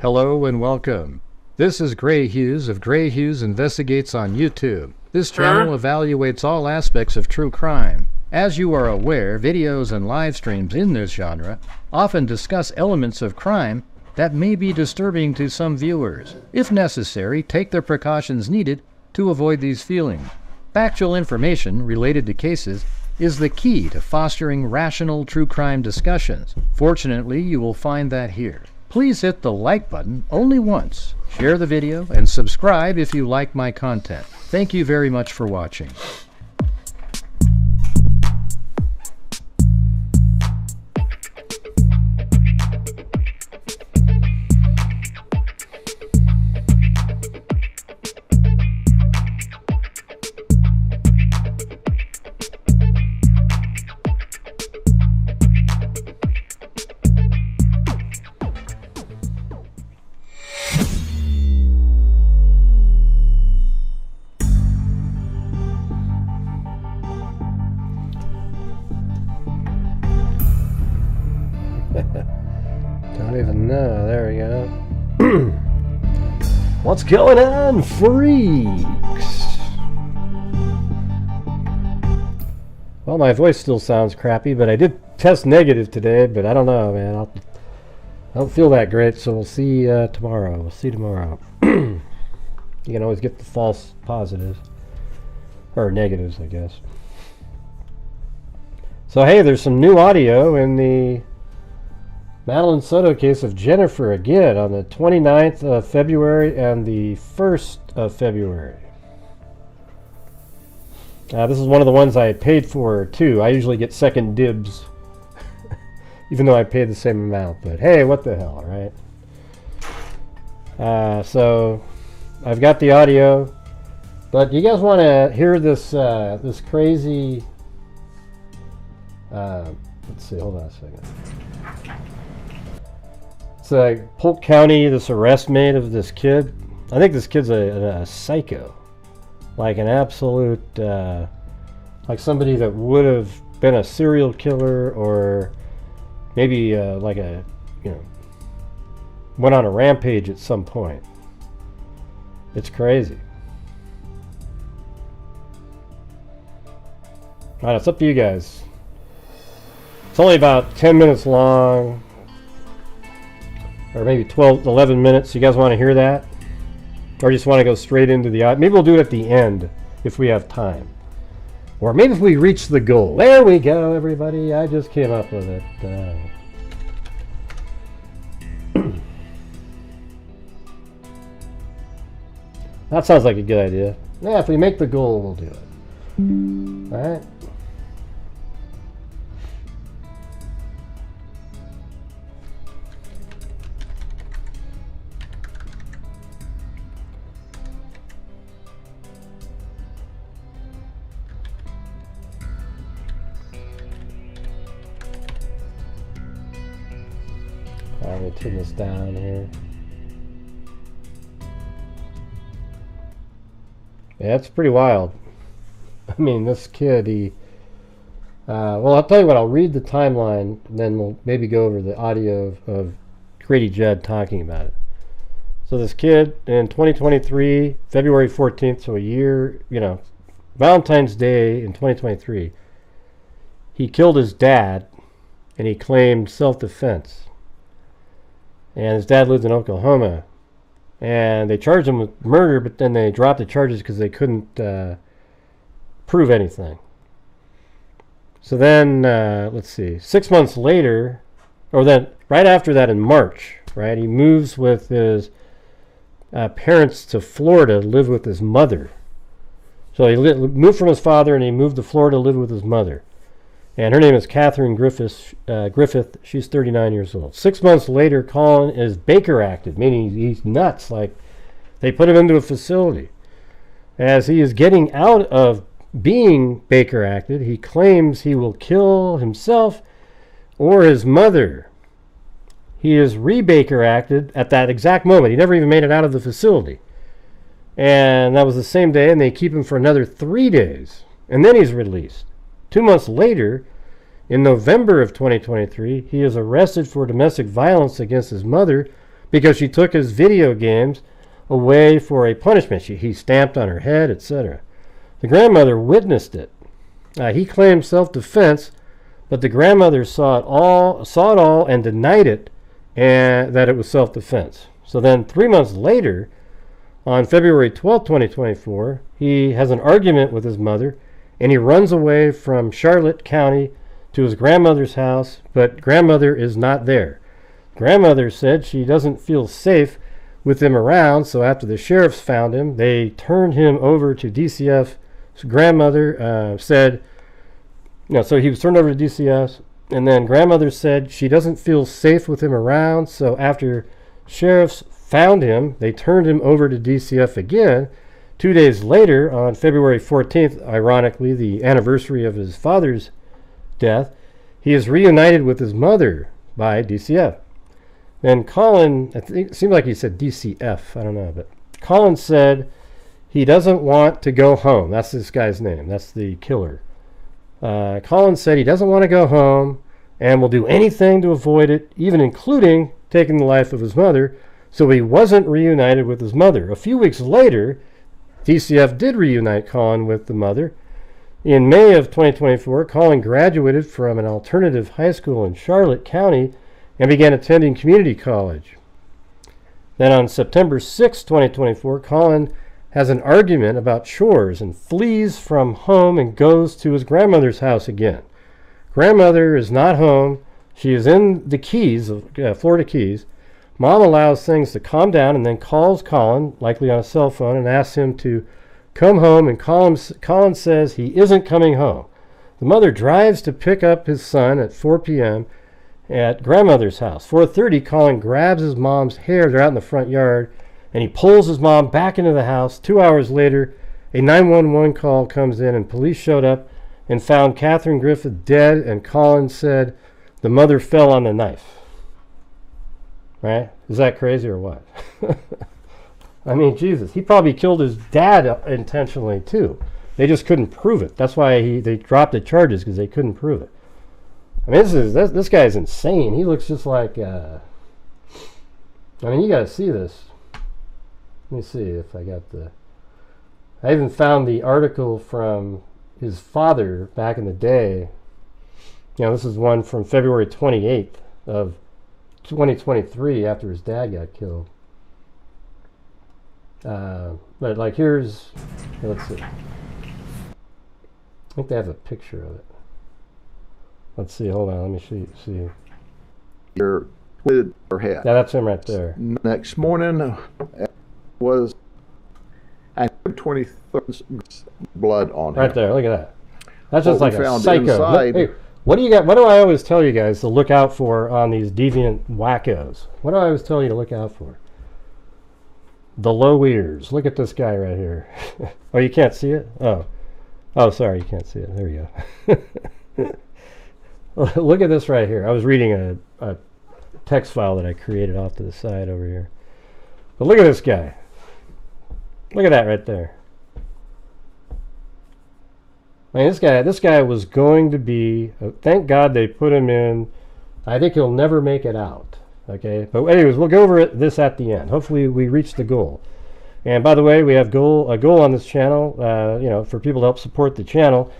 Hello and welcome. This is Grant Hughes of Grant Hughes Investigates on YouTube. This channel evaluates all aspects of true crime. As you are aware, videos and live streams in this genre often discuss elements of crime that may be disturbing to some viewers. If necessary, take the precautions needed to avoid these feelings. Factual information related to cases is the key to fostering rational true crime discussions. Fortunately, you will find that here. Please hit the like button only once, share the video, and subscribe if you like my content. Thank you very much for watching. Don't even know. There we go. What's going on, freaks? Well, my voice still sounds crappy, but I did test negative today, but I don't know, man. I don't feel that great, so we'll see tomorrow. We'll see tomorrow. You can always get the false positives. Or negatives, I guess. So, hey, there's some new audio in the Jennifer Soto case of Jennifer again on the 29th of February and the 1st of February. This is one of the ones I paid for too. I usually get second dibs even though I paid the same amount, but hey, what the hell, right? So I've got the audio, but you guys want to hear this this crazy let's see, hold on a second. It's Polk County, this arrest made of this kid. I think this kid's a psycho. Like an absolute, like somebody that would have been a serial killer or maybe like a, went on a rampage at some point. It's crazy. Alright, it's up to you guys. It's only about 10 minutes long. Or maybe 11 minutes. You guys want to hear that? Or just want to go straight into the audio? Maybe we'll do it at the end if we have time. Or maybe if we reach the goal. There we go, everybody. I just came up with it. That sounds like a good idea. Yeah, if we make the goal, we'll do it. Alright? I'm going to turn this down here. Yeah, it's pretty wild. I mean, this kid, he... well, I'll tell you what, I'll read the timeline, and then we'll maybe go over the audio of Grady Judd talking about it. So this kid, in 2023, February 14th, so a year, Valentine's Day in 2023, he killed his dad, and he claimed self-defense. And his dad lived in Oklahoma. And they charged him with murder, but then they dropped the charges because they couldn't prove anything. So then, let's see, 6 months later, or then right after that in March, right, he moves with his parents to Florida to live with his mother. So he moved from his father and he moved to Florida to live with his mother. And her name is Catherine Griffith. She's 39 years old. 6 months later, Colin is Baker acted, meaning he's nuts. Like, they put him into a facility. As he is getting out of being Baker acted, he claims he will kill himself or his mother. He is re-Baker acted at that exact moment. He never even made it out of the facility. And that was the same day, and they keep him for another 3 days. And then he's released. 2 months later, in November of 2023, he is arrested for domestic violence against his mother, because she took his video games away for a punishment. He stamped on her head, etc. The grandmother witnessed it. He claimed self-defense, but the grandmother saw it all and denied it, and that it was self-defense. So then 3 months later, on February 12, 2024, he has an argument with his mother, and he runs away from Charlotte County to his grandmother's house, but grandmother is not there. Grandmother said she doesn't feel safe with him around, so after the sheriffs found him, they turned him over to DCF. So grandmother said, so he was turned over to DCF, and then grandmother said she doesn't feel safe with him around, so after sheriffs found him, they turned him over to DCF again. 2 days later, on February 14th, ironically, the anniversary of his father's death, he is reunited with his mother by DCF. Then Colin, it seemed like he said DCF, I don't know, but Colin said he doesn't want to go home. That's this guy's name. That's the killer. Colin said he doesn't want to go home and will do anything to avoid it, even including taking the life of his mother, so he wasn't reunited with his mother. A few weeks later, DCF did reunite Colin with the mother. In May of 2024, Colin graduated from an alternative high school in Charlotte County and began attending community college. Then on September 6, 2024, Colin has an argument about chores and flees from home and goes to his grandmother's house again. Grandmother is not home. She is in the Keys, Florida Keys. Mom allows things to calm down and then calls Colin, likely on a cell phone, and asks him to come home, and Colin says he isn't coming home. The mother drives to pick up his son at 4 p.m. at grandmother's house. 4:30, Colin grabs his mom's hair. They're out in the front yard, and he pulls his mom back into the house. 2 hours later, a 911 call comes in, and police showed up and found Catherine Griffith dead, and Colin said the mother fell on the knife. Right? Is that crazy or what? I mean, Jesus, he probably killed his dad intentionally too. They just couldn't prove it. That's why they dropped the charges, because they couldn't prove it. I mean, this guy is insane. He looks just like. I mean, you got to see this. Let me see if I got the. I even found the article from his father back in the day. This is one from February 28th of 2023, after his dad got killed. But like, let's see. I think they have a picture of it. Let's see. Hold on. Let me see. Your with her head. Yeah, that's him right there. Next morning was at 23rd blood on him. Right there. Look at that. That's just like a psycho. Inside, hey, what do you got? What do I always tell you guys to look out for on these deviant wackos? What do I always tell you to look out for? The low ears. Look at this guy right here. Oh, you can't see it? Oh, sorry, you can't see it. There you go. Look at this right here. I was reading a text file that I created off to the side over here. But look at this guy. Look at that right there. I mean, this guy was going to be. Thank God they put him in. I think he'll never make it out. Okay, but anyways, we'll go over this at the end. Hopefully, we reach the goal. And by the way, we have a goal on this channel. For people to help support the channel,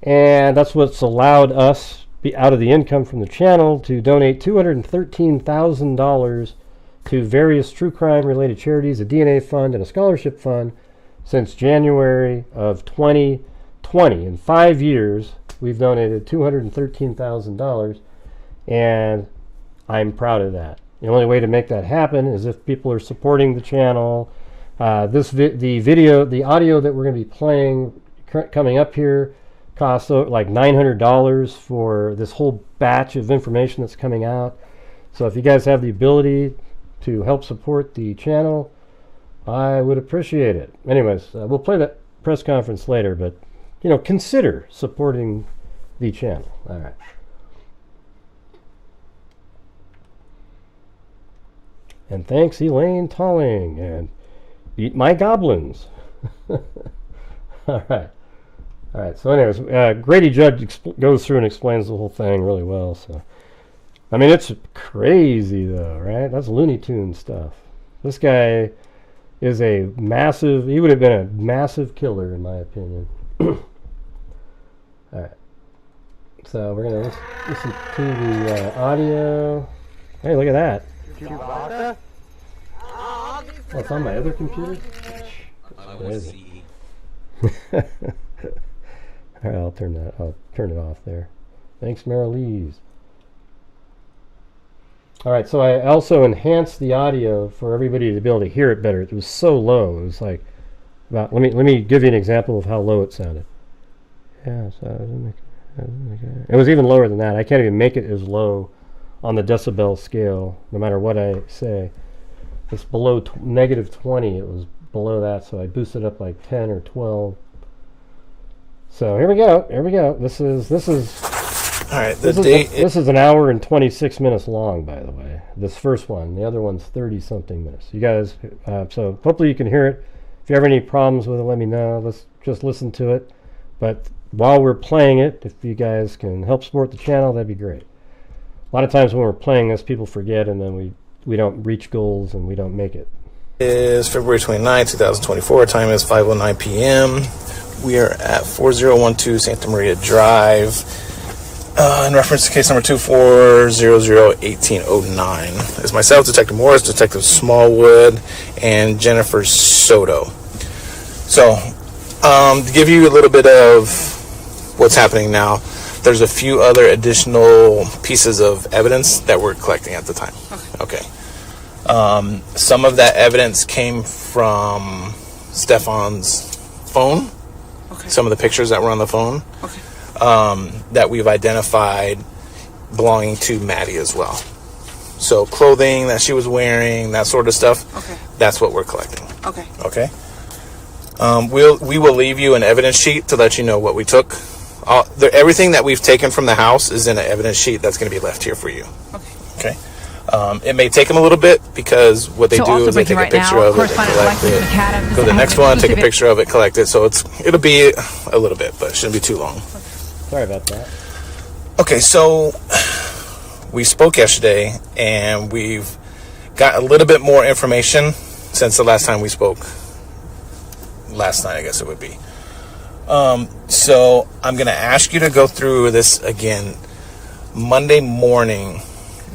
and that's what's allowed us, out of the income from the channel, to donate $213,000 to various true crime related charities, a DNA fund, and a scholarship fund since January of 2020. In 5 years, we've donated $213,000, and I'm proud of that. The only way to make that happen is if people are supporting the channel. The audio that we're going to be playing coming up here costs like $900 for this whole batch of information that's coming out. So if you guys have the ability to help support the channel, I would appreciate it. Anyways, we'll play that press conference later, but consider supporting the channel. All right. And thanks, Elaine Tolling, and Eat My Goblins. All right. So anyways, Grady Judd goes through and explains the whole thing really well. So, I mean, it's crazy though, right? That's Looney Tunes stuff. This guy is a massive, he would have been a massive killer in my opinion. Alright. So we're going to listen to the audio. Hey, look at that. Oh, it's on my other computer? Crazy. Alright, I'll turn it off there. Thanks, Marylise. Alright, so I also enhanced the audio for everybody to be able to hear it better. It was so low. It was like about, let me give you an example of how low it sounded. Yeah, so it was even lower than that. I can't even make it as low on the decibel scale, no matter what I say. It's below -20. It was below that, so I boosted up like 10 or 12. So here we go. Here we go. This is all right. This is an hour and 26 minutes long, by the way. This first one. The other one's 30-something minutes. You guys, so hopefully you can hear it. If you have any problems with it, let me know. Let's just listen to it. But while we're playing it, if you guys can help support the channel, that'd be great. A lot of times when we're playing this, people forget, and then we don't reach goals and we don't make it. It is February 29, 2024. Time is 5:09 p.m. We are at 4012 Santa Maria Drive. In reference to case number 24001809. It's myself, Detective Morris, Detective Smallwood, and Jennifer Soto. So, to give you a little bit of what's happening now, there's a few other additional pieces of evidence that we're collecting at the time. Okay. Some of that evidence came from Stefan's phone. Okay. Some of the pictures that were on the phone. Okay. That we've identified belonging to Maddie as well. So clothing that she was wearing, that sort of stuff. Okay. That's what we're collecting. Okay. Okay. We will leave you an evidence sheet to let you know what we took. Everything that we've taken from the house is in an evidence sheet that's going to be left here for you. Okay. Okay. It may take them a little bit because what they do is they take a picture of it, they collect it, go to the next one, take a picture of it, collect it. So it'll be a little bit, but it shouldn't be too long. Sorry about that. Okay, so we spoke yesterday, and we've got a little bit more information since the last time we spoke. Last night, I guess it would be. So I'm going to ask you to go through this again Monday morning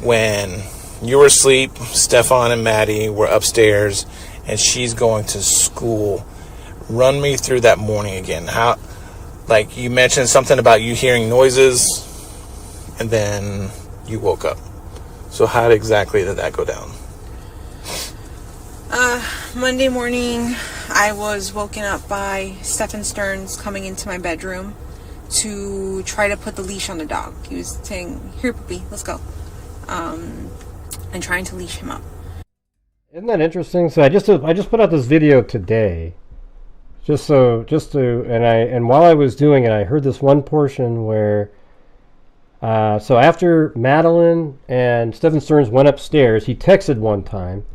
when you were asleep. Stefan and Maddie were upstairs, and she's going to school. Run me through that morning again. How, like you mentioned something about you hearing noises, and then you woke up. So how exactly did that go down? Monday morning, I was woken up by Stefan Stearns coming into my bedroom to try to put the leash on the dog. He was saying, "Here, puppy, let's go," and trying to leash him up. Isn't that interesting? So I just put out this video today, and while I was doing it, I heard this one portion where, so after Madeline and Stefan Stearns went upstairs, he texted one time.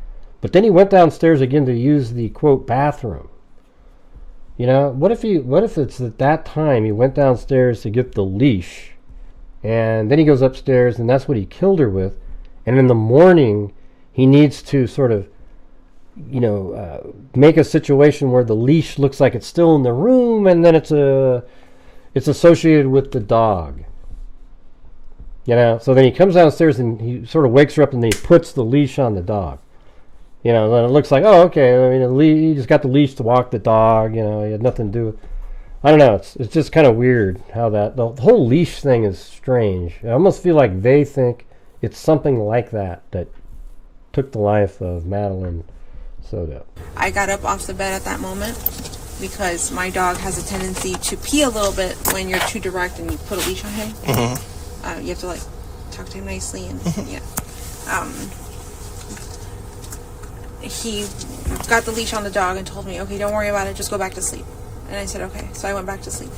But then he went downstairs again to use the, quote, bathroom. You know, what if it's at that time he went downstairs to get the leash, and then he goes upstairs, and that's what he killed her with, and in the morning he needs to sort of, you know, make a situation where the leash looks like it's still in the room, and then it's associated with the dog. You know, so then he comes downstairs and he sort of wakes her up, and then he puts the leash on the dog. You know, then it looks like, oh, okay, I mean, he just got the leash to walk the dog, you know, he had nothing to do with, I don't know, it's just kind of weird how the whole leash thing is strange. I almost feel like they think it's something like that took the life of Madeline Soto. I got up off the bed at that moment because my dog has a tendency to pee a little bit when you're too direct and you put a leash on him. Mm-hmm. You have to, like, talk to him nicely and, yeah. He got the leash on the dog and told me, okay, don't worry about it, just go back to sleep. And I said, okay. So I went back to sleep.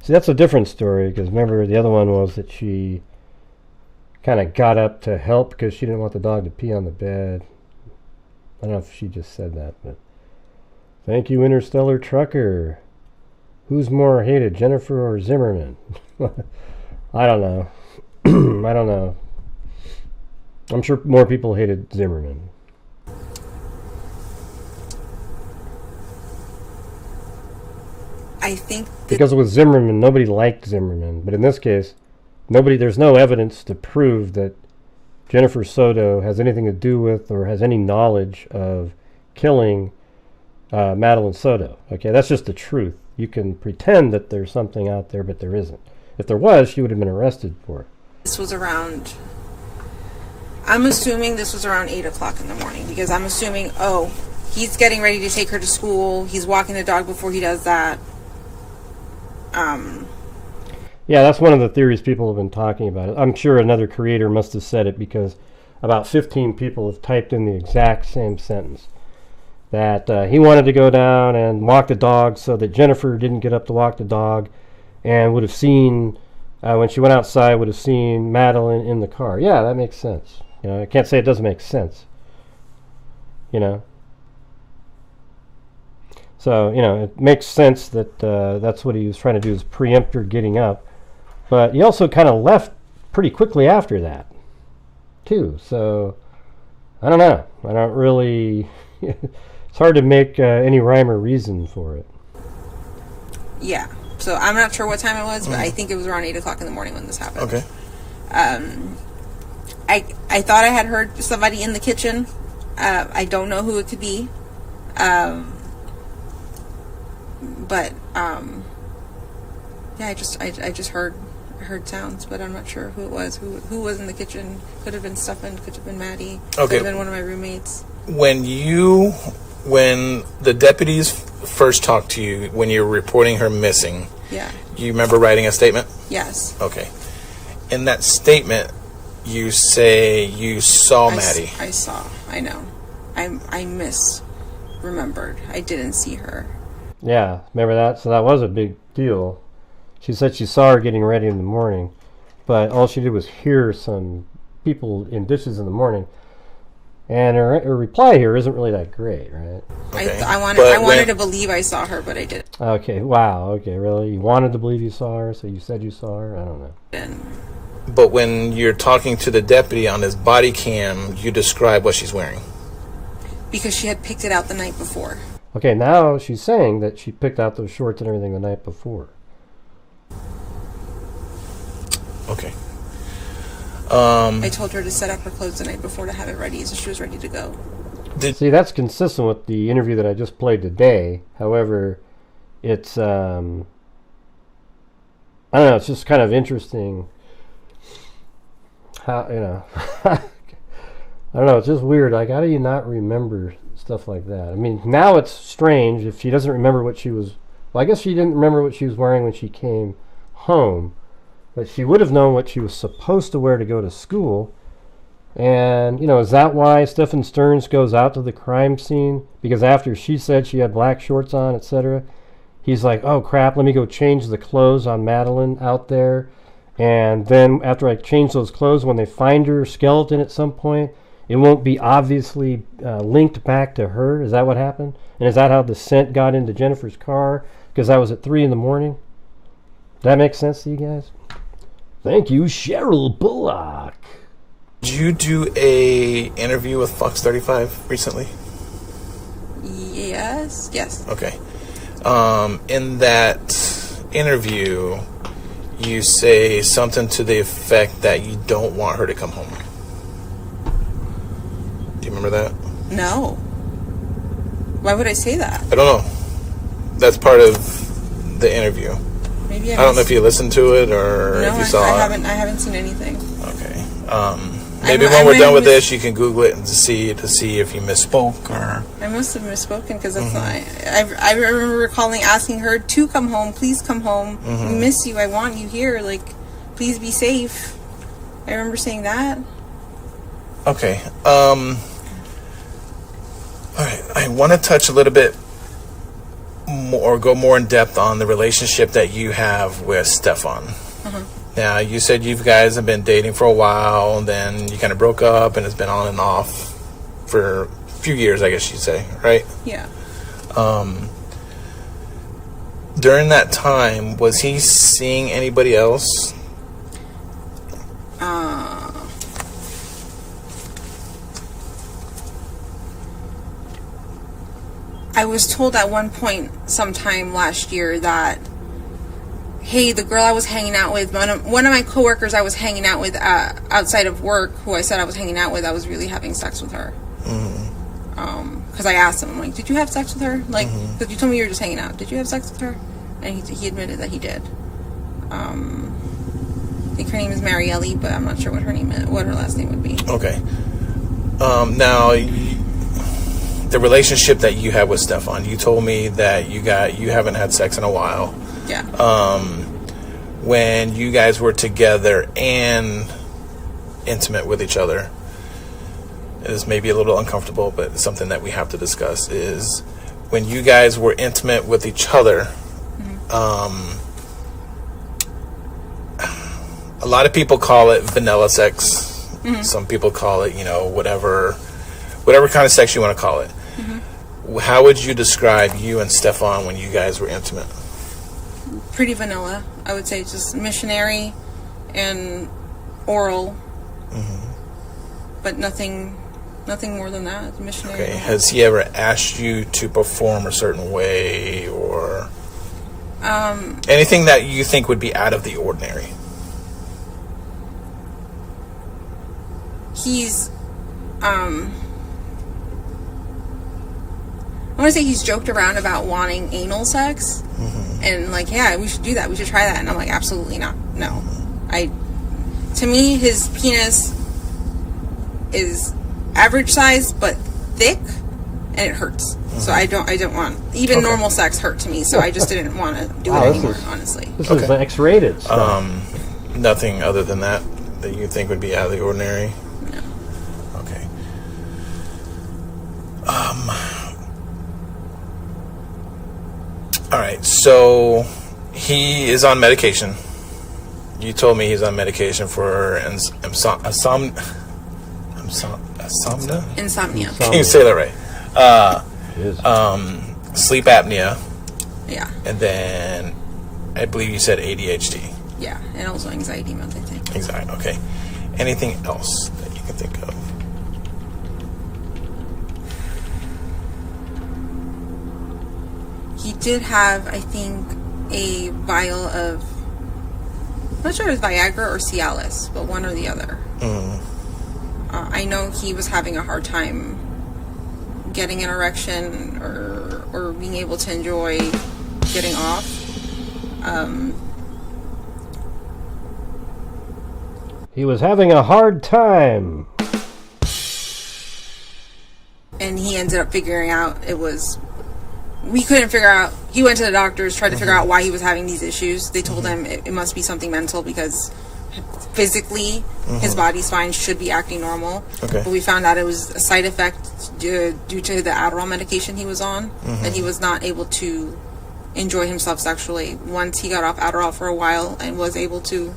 See, that's a different story, because remember the other one was that she kind of got up to help because she didn't want the dog to pee on the bed. I don't know if she just said that, but thank you, Interstellar Trucker. Who's more hated, Jennifer or Zimmerman? I don't know. I don't know. I'm sure more people hated Zimmerman. I think because with Zimmerman, nobody liked Zimmerman, but in this case, there's no evidence to prove that Jennifer Soto has anything to do with or has any knowledge of killing Madeline Soto. Okay, that's just the truth. You can pretend that there's something out there, but there isn't. If there was, she would have been arrested for it. This was around, I'm assuming this was around 8 o'clock in the morning, because I'm assuming, he's getting ready to take her to school, he's walking the dog before he does that. Yeah, that's one of the theories people have been talking about. I'm sure another creator must have said it, because about 15 people have typed in the exact same sentence. That he wanted to go down and walk the dog so that Jennifer didn't get up to walk the dog, and would have seen, when she went outside, would have seen Madeline in the car. Yeah, that makes sense. You know, I can't say it doesn't make sense. You know? So, you know, it makes sense that that's what he was trying to do, is preempt her getting up. But he also kind of left pretty quickly after that, too. So, I don't know. I don't really... It's hard to make any rhyme or reason for it. Yeah. So, I'm not sure what time it was, but I think it was around 8 o'clock in the morning when this happened. Okay. I thought I had heard somebody in the kitchen. I don't know who it could be. But yeah, I just heard sounds, but I'm not sure who it was. Who was in the kitchen? Could have been Stefan. Could have been Maddie. Okay. Could have been one of my roommates. When the deputies first talked to you, when you were reporting her missing, yeah, you remember writing a statement? Yes. Okay. In that statement, you say you saw Maddie. I saw. I know. I misremembered. I didn't see her. Yeah, remember that? So that was a big deal. She said she saw her getting ready in the morning, but all she did was hear some people in dishes in the morning. And her reply here isn't really that great, right? Okay. I wanted to believe I saw her, but I didn't. Okay, wow, okay, really? You wanted to believe you saw her, so you said you saw her? I don't know. But when you're talking to the deputy on his body cam, you describe what she's wearing. Because she had picked it out the night before. Okay, now she's saying that she picked out those shorts and everything the night before. Okay. I told her to set up her clothes the night before to have it ready, so she was ready to go. See, that's consistent with the interview that I just played today. However, it's, I don't know, it's just kind of interesting how, you know, I don't know, it's just weird. Like, how do you not remember stuff like that? I mean, now it's strange if she doesn't remember what she was, well, I guess she didn't remember what she was wearing when she came home. But she would have known what she was supposed to wear to go to school. And, you know, is that why Stefan Stearns goes out to the crime scene? Because after she said she had black shorts on, etc., he's like, oh, crap, let me go change the clothes on Madeline out there. And then after I change those clothes, when they find her skeleton at some point, it won't be obviously linked back to her. Is that what happened? And is that how the scent got into Jennifer's car? Because that was at 3 in the morning? Does that make sense to you guys? Thank you, Cheryl Bullock. Did you do a interview with Fox 35 recently? Yes. Okay. In that interview, you say something to the effect that you don't want her to come home. Do you remember that? No. Why would I say that? I don't know. That's part of the interview. Maybe I don't know if you listened to it or if you saw it. I haven't seen anything. Okay. Maybe when we're done with this, you can Google it and to see if you misspoke or. I must have misspoken because that's not. I remember asking her to come home. Please come home. We miss you. I want you here. Like, please be safe. I remember saying that. Okay. All right. I want to touch a little bit more, or go more in depth on the relationship that you have with Stefan. Now, you said you guys have been dating for a while, and then you kind of broke up, and it's been on and off for a few years, I guess you'd say, right? Yeah. During that time, was he seeing anybody else? I was told at one point sometime last year that, hey, the girl I was hanging out with, one of my coworkers I was hanging out with outside of work, who I said I was hanging out with, I was really having sex with her. Because I asked him, I'm like, did you have sex with her? Like, because you told me you were just hanging out. Did you have sex with her? And he admitted that he did. I think her name is Marielle, but I'm not sure what her last name would be. Okay. Now, the relationship that you have with Stefan, you told me that you haven't had sex in a while. Yeah. When you guys were together and intimate with each other, it is maybe a little uncomfortable, but it's something that we have to discuss, is when you guys were intimate with each other, a lot of people call it vanilla sex. Some people call it, whatever kind of sex you want to call it. How would you describe you and Stefan when you guys were intimate? Pretty vanilla. I would say just missionary and oral. But nothing more than that. Missionary. Okay. Has he ever asked you to perform a certain way, or anything that you think would be out of the ordinary? He's I want to say he's joked around about wanting anal sex, and like, yeah, we should do that, we should try that, and I'm like, absolutely not, no. To me, his penis is average size but thick, and it hurts. So I don't want, even normal sex hurt to me, so I just didn't want to do it anymore, honestly. This is the X-rated stuff. Nothing other than that you think would be out of the ordinary? No. Okay. All right, so he is on medication. You told me he's on medication for insomnia. Can you say that right? Sleep apnea. Yeah. And then I believe you said ADHD. Yeah, and also anxiety meds, I think. Anxiety, okay. Anything else that you can think of? He did have, I think, a vial of, I'm not sure if it was Viagra or Cialis, but one or the other. I know he was having a hard time getting an erection or being able to enjoy getting off. He was having a hard time. And he ended up figuring out we couldn't figure out, he went to the doctors, tried to figure out why he was having these issues. They told him it must be something mental because physically his body's fine, should be acting normal. But we found out it was a side effect due to the Adderall medication he was on, that he was not able to enjoy himself sexually. Once he got off Adderall for a while and was able to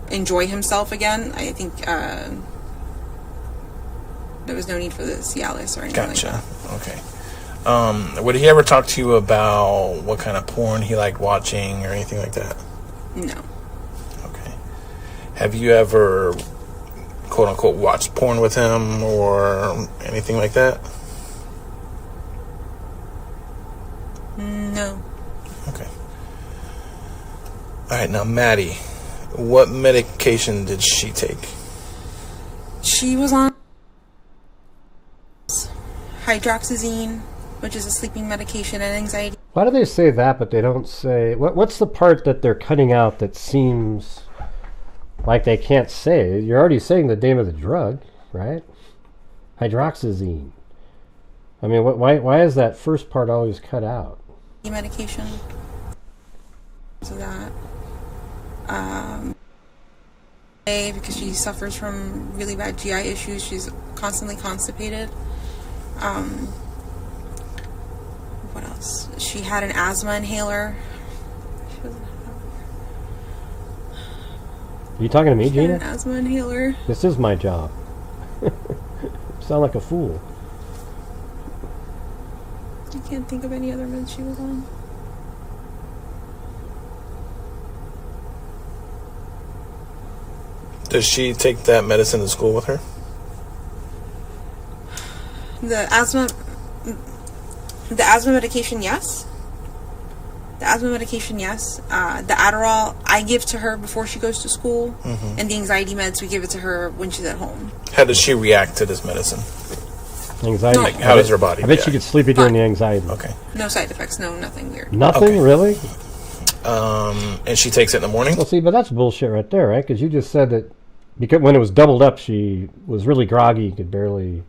enjoy himself again, I think there was no need for the Cialis or anything like that. Okay. Would he ever talk to you about what kind of porn he liked watching or anything like that? No. Okay. Have you ever, quote unquote, watched porn with him or anything like that? No. Okay. All right, now Maddie, what medication did she take? She was on hydroxyzine, which is a sleeping medication and anxiety. Why do they say that, but they don't say... What's the part that they're cutting out that seems like they can't say? You're already saying the name of the drug, right? Hydroxyzine. I mean, why is that first part always cut out? Medication. So that... because she suffers from really bad GI issues. She's constantly constipated. What else? She had an asthma inhaler. Are you talking to me, Gina? An asthma inhaler. This is my job. Sound like a fool. I can't think of any other meds she was on. Does she take that medicine to school with her? The asthma medication, yes. The asthma medication, yes. The Adderall I give to her before she goes to school, and the anxiety meds we give it to her when she's at home. How does she react to this medicine? Anxiety. Like, how does her body I bet react? she gets sleepy during the anxiety. Okay. No side effects. No, nothing weird. Nothing, Okay. really? And she takes it in the morning? Well, see, but that's bullshit right there, right? Because you just said that because when it was doubled up, she was really groggy, could barely...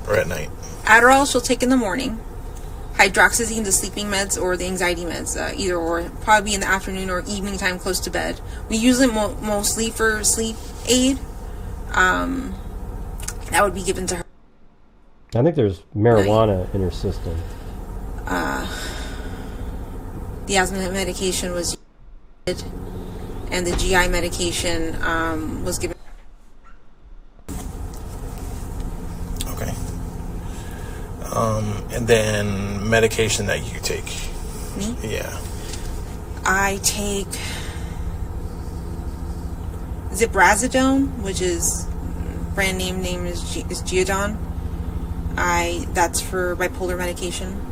Or at night? Adderall she'll take in the morning. Hydroxyzine, the sleeping meds, or the anxiety meds, either or. Probably in the afternoon or evening time close to bed. We use it mostly for sleep aid. That would be given to her. I think there's marijuana in her system. The asthma medication was used, and the GI medication was given. Okay. And then medication that you take? Me? Yeah. I take Ziprazidone, which is brand name is Geodon. That's for bipolar medication.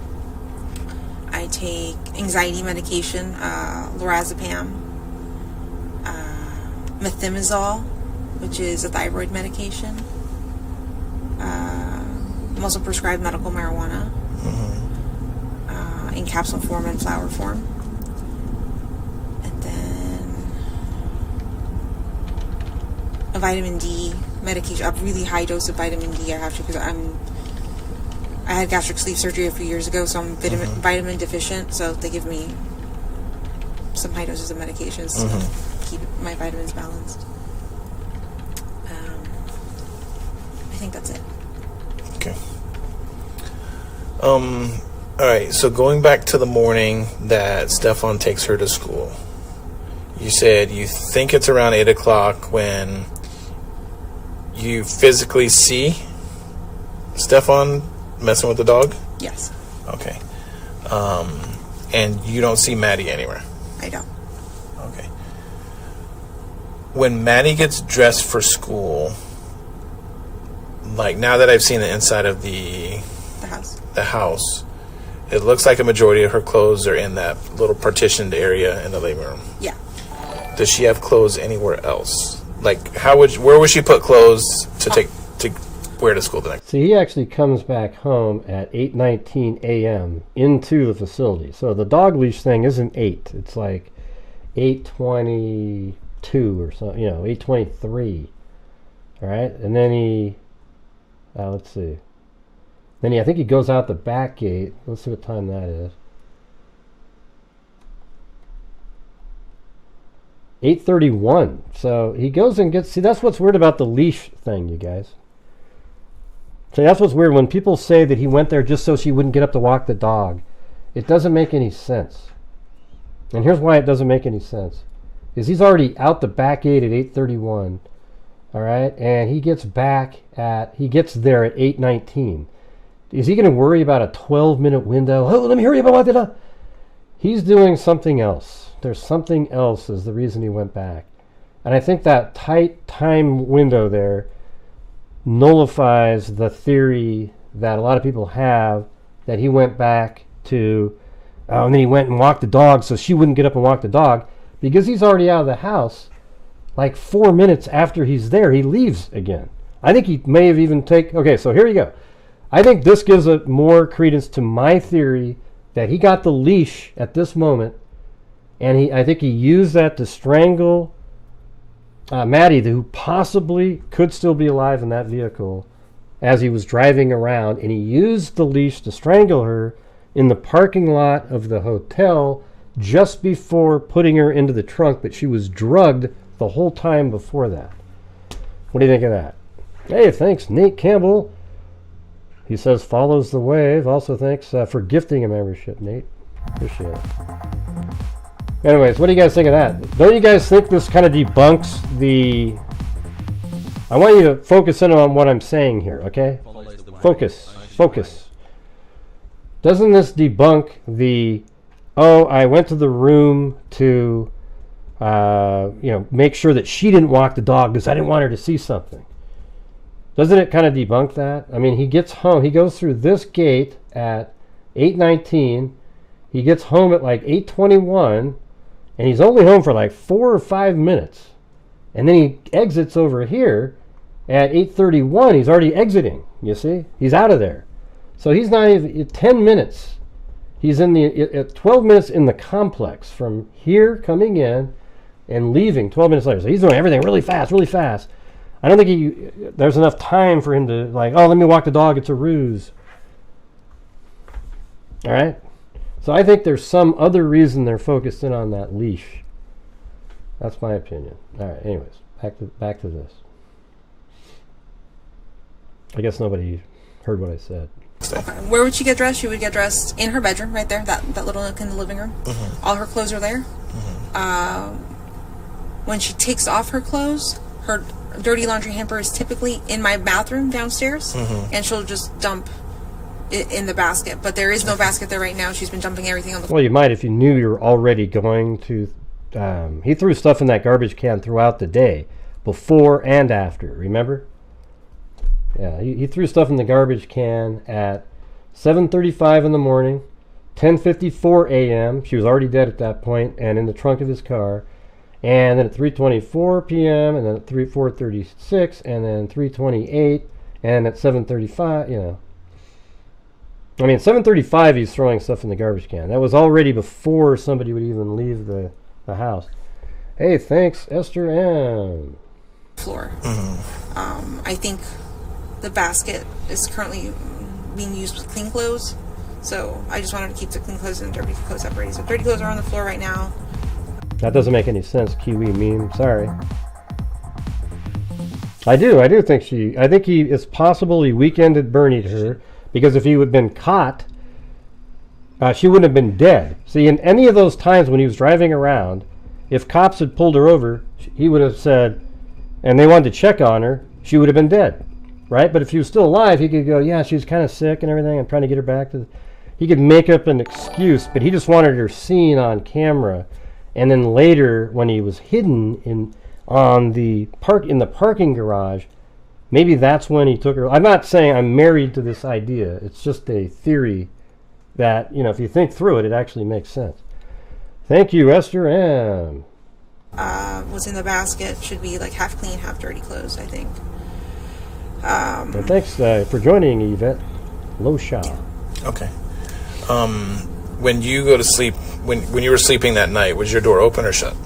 I take anxiety medication, lorazepam, methimazole, which is a thyroid medication. I'm also prescribed medical marijuana in capsule form and flower form. And then a vitamin D medication, a really high dose of vitamin D I have to, because I had gastric sleeve surgery a few years ago, so I'm vitamin deficient, so they give me some high doses of medications to keep my vitamins balanced. I think that's it. Okay. All right, so going back to the morning that Stefan takes her to school, you said you think it's around 8 o'clock when you physically see Stefan messing with the dog? Yes. Okay. And you don't see Maddie anywhere? I don't. Okay. When Maddie gets dressed for school, like now that I've seen the inside of the house, it looks like a majority of her clothes are in that little partitioned area in the living room. Yeah. Does she have clothes anywhere else? Like, where would she put clothes to wear to school the next? See, he actually comes back home at 8:19 a.m. into the facility. So the dog leash thing isn't 8. It's like 8:22 or something, 8:23. All right? And then he, let's see. Then I think he goes out the back gate. Let's see what time that is. 8:31. So he goes and gets... See, that's what's weird about the leash thing, you guys. So that's what's weird. When people say that he went there just so she wouldn't get up to walk the dog, it doesn't make any sense. And here's why it doesn't make any sense. Is he's already out the back gate at 8:31. All right? And he gets there at 8:19. Is he going to worry about a 12-minute window? Oh, let me hurry up and walk the dog. He's doing something else. There's something else is the reason he went back. And I think that tight time window there nullifies the theory that a lot of people have that he went back to, and then he went and walked the dog so she wouldn't get up and walk the dog, because he's already out of the house. Like 4 minutes after he's there, he leaves again. I think he may have even okay, so here you go. I think this gives it more credence to my theory that he got the leash at this moment, and I think he used that to strangle Maddie, who possibly could still be alive in that vehicle, as he was driving around, and he used the leash to strangle her in the parking lot of the hotel just before putting her into the trunk, but she was drugged the whole time before that. What do you think of that? Hey, thanks, Nate Campbell. He says, follows the wave. Also, thanks for gifting a membership, Nate. Appreciate it. Anyways, what do you guys think of that? Don't you guys think this kind of debunks the... I want you to focus in on what I'm saying here, okay? Focus. Doesn't this debunk the, I went to the room to, make sure that she didn't walk the dog because I didn't want her to see something? Doesn't it kind of debunk that? I mean, he gets home. He goes through this gate at 8:19. He gets home at like 8:21, and he's only home for like 4 or 5 minutes. And then he exits over here at 8:31. He's already exiting, you see? He's out of there. So he's not even 10 minutes. He's in at 12 minutes in the complex from here coming in and leaving 12 minutes later. So he's doing everything really fast, really fast. I don't think there's enough time for him to like, oh, let me walk the dog. It's a ruse. All right? So I think there's some other reason they're focused in on that leash. That's my opinion. All right, anyways, back to this. I guess nobody heard what I said. Okay. Where would she get dressed? She would get dressed in her bedroom, right there, that little nook in the living room. Mm-hmm. All her clothes are there. Mm-hmm. When she takes off her clothes, her dirty laundry hamper is typically in my bathroom downstairs, mm-hmm. and she'll just dump it in the basket. But there is no basket there right now. She's been dumping everything on the floor. Well, you might if you knew you were already going to... he threw stuff in that garbage can throughout the day, before and after, remember? Yeah, he threw stuff in the garbage can at 7:35 in the morning, 10:54 a.m. She was already dead at that point and in the trunk of his car. And then at 3:24 p.m. and then at 4:36 and then 3:28 and at 7:35, you know. I mean, at 7:35 he's throwing stuff in the garbage can. That was already before somebody would even leave the house. Hey, thanks, Esther M. Floor. Mm-hmm. I think the basket is currently being used with clean clothes, so I just wanted to keep the clean clothes and dirty clothes separated. So dirty clothes are on the floor right now. That doesn't make any sense, Kiwi meme. Sorry. I do think it's possible he weekended Bernie'd her, because if he would have been caught, she wouldn't have been dead. See, in any of those times when he was driving around, if cops had pulled her over, he would have said, and they wanted to check on her, she would have been dead, right? But if she was still alive, he could go, yeah, she was kind of sick and everything, I'm trying to get her back to... He could make up an excuse, but he just wanted her seen on camera. And then later, when he was hidden in the parking garage, maybe that's when he took her. I'm not saying I'm married to this idea. It's just a theory that, you know, if you think through it, it actually makes sense. Thank you, Esther M. What's in the basket should be like half clean, half dirty clothes, I think. Well, thanks for joining, Yvette Losha. Okay. When you go to sleep, when you were sleeping that night, was your door open or shut?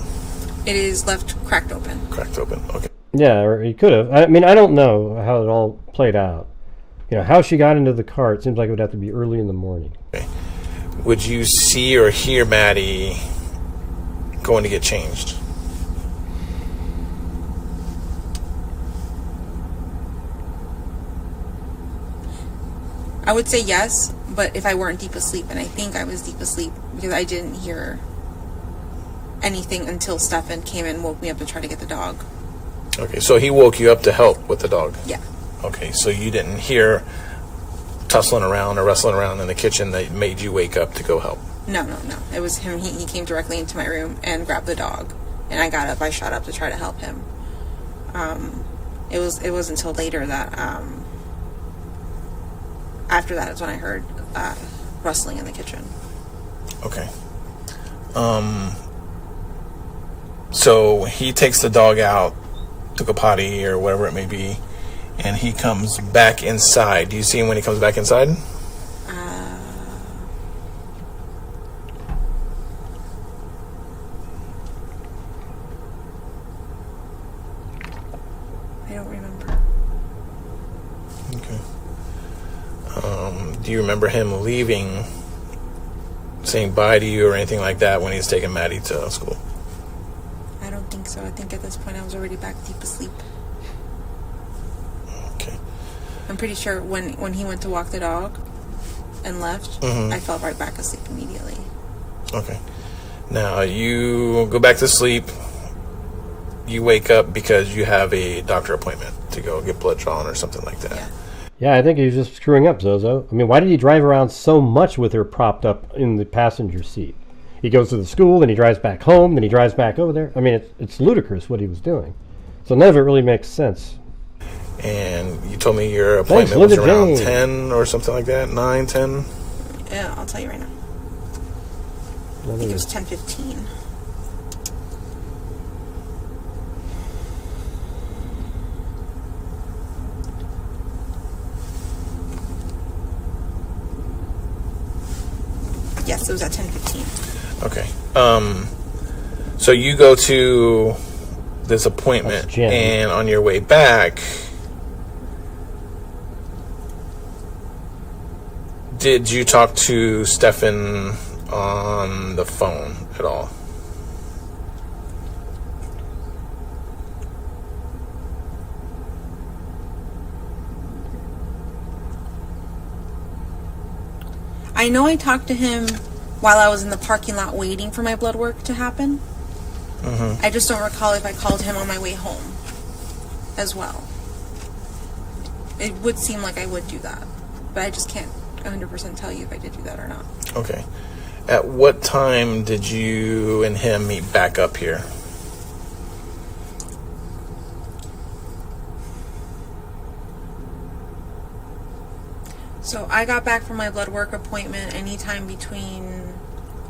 It is left cracked open. Cracked open, okay. Yeah, or he could have. I mean, I don't know how it all played out. You know, how she got into the car, it seems like it would have to be early in the morning. Okay. Would you see or hear Maddie going to get changed? I would say yes, but if I weren't deep asleep, and I think I was deep asleep because I didn't hear anything until Stefan came and woke me up to try to get the dog. Okay, so he woke you up to help with the dog? Yeah. Okay, so you didn't hear tussling around or wrestling around in the kitchen that made you wake up to go help? No. It was him. He came directly into my room and grabbed the dog, and I got up. I shot up to try to help him. It was until later that after that is when I heard rustling in the kitchen. Okay. So he takes the dog out to go potty or whatever it may be, and he comes back inside. Do you see him when he comes back inside? I don't remember. Okay. Do you remember him leaving, saying bye to you or anything like that when he's taking Maddie to school? I don't think so. I think at this point I was already back deep asleep. Okay. I'm pretty sure when he went to walk the dog and left, I fell right back asleep immediately. Okay. Now you go back to sleep. You wake up because you have a doctor appointment to go get blood drawn or something like that. Yeah. Yeah, I think he was just screwing up, Zozo. I mean, why did he drive around so much with her propped up in the passenger seat? He goes to the school, then he drives back home, then he drives back over there. I mean, it's ludicrous what he was doing. So none of it really makes sense. And you told me your appointment was Linda around Jane. 10 or something like that, 9, 10? Yeah, I'll tell you right now. I think it was 10:15. Yes, it was at 10:15. Okay. So you go to this appointment, and on your way back, did you talk to Stefan on the phone at all? I know I talked to him while I was in the parking lot waiting for my blood work to happen. I just don't recall if I called him on my way home as well. It would seem like I would do that, but I just can't 100% tell you if I did do that or not. Okay. At what time did you and him meet back up here? So I got back from my blood work appointment anytime between,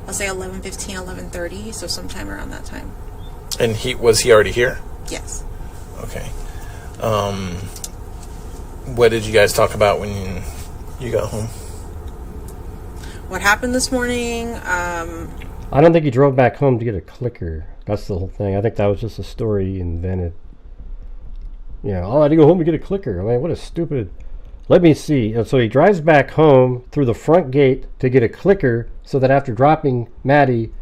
I'll say 11:15, 11:30, so sometime around that time. And was he already here? Yes. Okay. What did you guys talk about when you got home? What happened this morning? I don't think he drove back home to get a clicker. That's the whole thing. I think that was just a story he invented. You know, I had to go home to get a clicker. I mean, what a stupid... Let me see. So he drives back home through the front gate to get a clicker so that after dropping Maddie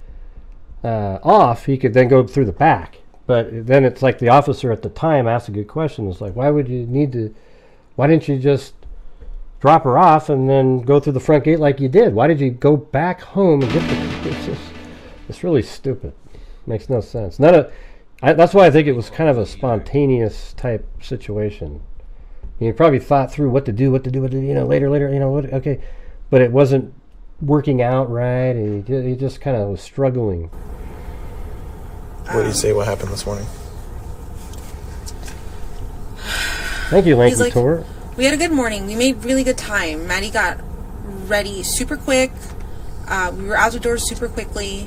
off, he could then go through the back. But then it's like the officer at the time asked a good question. It's like, why didn't you just drop her off and then go through the front gate like you did? Why did you go back home and get the... It's really stupid. Makes no sense. That's why I think it was kind of a spontaneous type situation. You probably thought through what to do, later, okay. But it wasn't working out right, and he just kind of was struggling. What did he say? What happened this morning? Thank you, Lanky Tour. We had a good morning. We made really good time. Maddie got ready super quick. We were out the doors super quickly.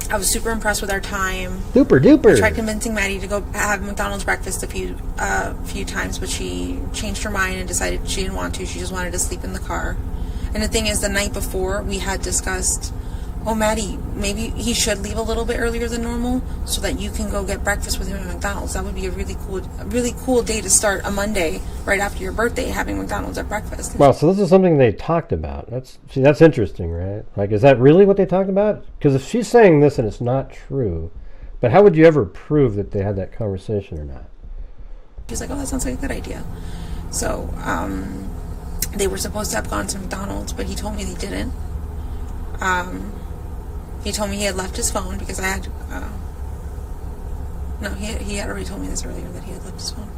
I was super impressed with our time. Super duper. I tried convincing Maddie to go have McDonald's breakfast a few times, but she changed her mind and decided she didn't want to. She just wanted to sleep in the car. And the thing is, the night before, we had discussed, Maddie, maybe he should leave a little bit earlier than normal so that you can go get breakfast with him at McDonald's. That would be a really cool day to start a Monday right after your birthday, having McDonald's at breakfast. Well, so this is something they talked about. That's interesting, right? Like, is that really what they talked about? Because if she's saying this and it's not true, but how would you ever prove that they had that conversation or not? She's like, that sounds like a good idea. So, they were supposed to have gone to McDonald's, but he told me they didn't. He told me he had left his phone because I had... no, he had already told me this earlier that he had left his phone.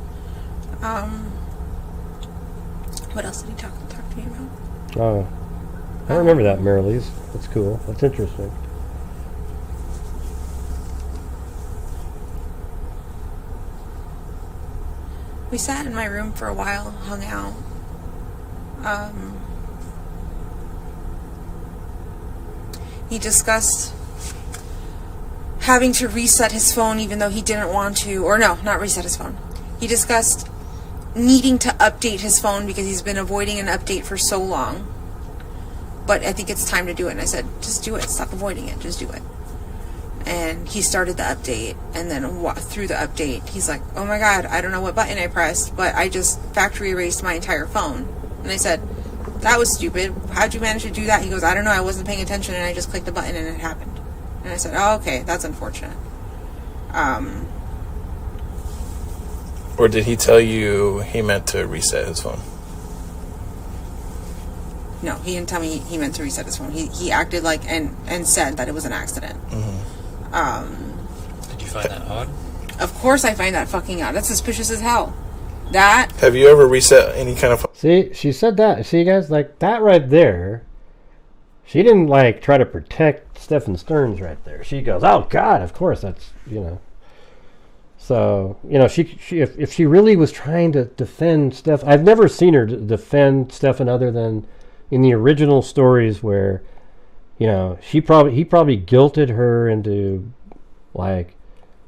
What else did he talk to me about? Oh, I remember that, Marilee's. That's cool. That's interesting. We sat in my room for a while, hung out. He discussed having to reset his phone even though he didn't want to, or no, not reset his phone. He discussed needing to update his phone because he's been avoiding an update for so long. But I think it's time to do it. And I said, just do it. Stop avoiding it. Just do it. And he started the update, and then through the update, he's like, oh my God, I don't know what button I pressed, but I just factory erased my entire phone. And I said, that was stupid. How'd you manage to do that? He goes, I don't know. I wasn't paying attention, and I just clicked the button, and it happened. And I said, oh, okay, that's unfortunate. Or did he tell you he meant to reset his phone? No, he didn't tell me he meant to reset his phone. He acted like and said that it was an accident. Did you find that odd? Of course I find that fucking odd. That's suspicious as hell. That... Have you ever reset any kind of... See, she said that. See, guys, like, that right there, she didn't, like, try to protect Stefan Stearns right there. She goes, oh, God, of course, that's, So, if she really was trying to defend Steph, I've never seen her defend Stefan other than in the original stories where, he probably guilted her into, like,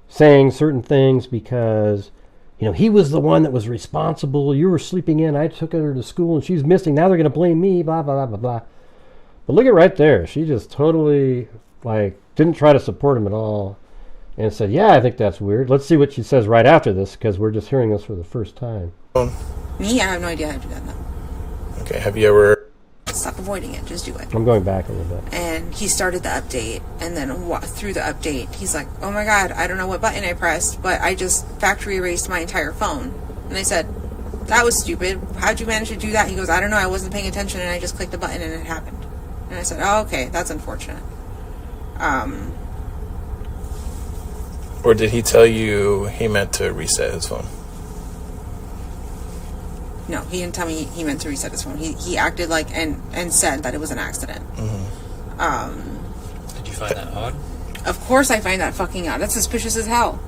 saying certain things because, he was the one that was responsible. You were sleeping in. I took her to school and she's missing. Now they're going to blame me, blah, blah, blah, blah, blah. But look at right there. She just totally, didn't try to support him at all and said, yeah, I think that's weird. Let's see what she says right after this because we're just hearing this for the first time. Me? I have no idea how to do that now. Okay, have you ever... Stop avoiding it. Just do it. I'm going back a little bit. And he started the update, and then through the update, he's like, oh my god, I don't know what button I pressed, but I just factory erased my entire phone. And I said, that was stupid. How'd you manage to do that? He goes, I don't know, I wasn't paying attention, and I just clicked the button, and it happened. And I said, oh, okay, that's unfortunate. Or did he tell you he meant to reset his phone? No, he didn't tell me he meant to reset his phone. He acted like and said that it was an accident. Did you find that odd? Of course I find that fucking odd. That's suspicious as hell.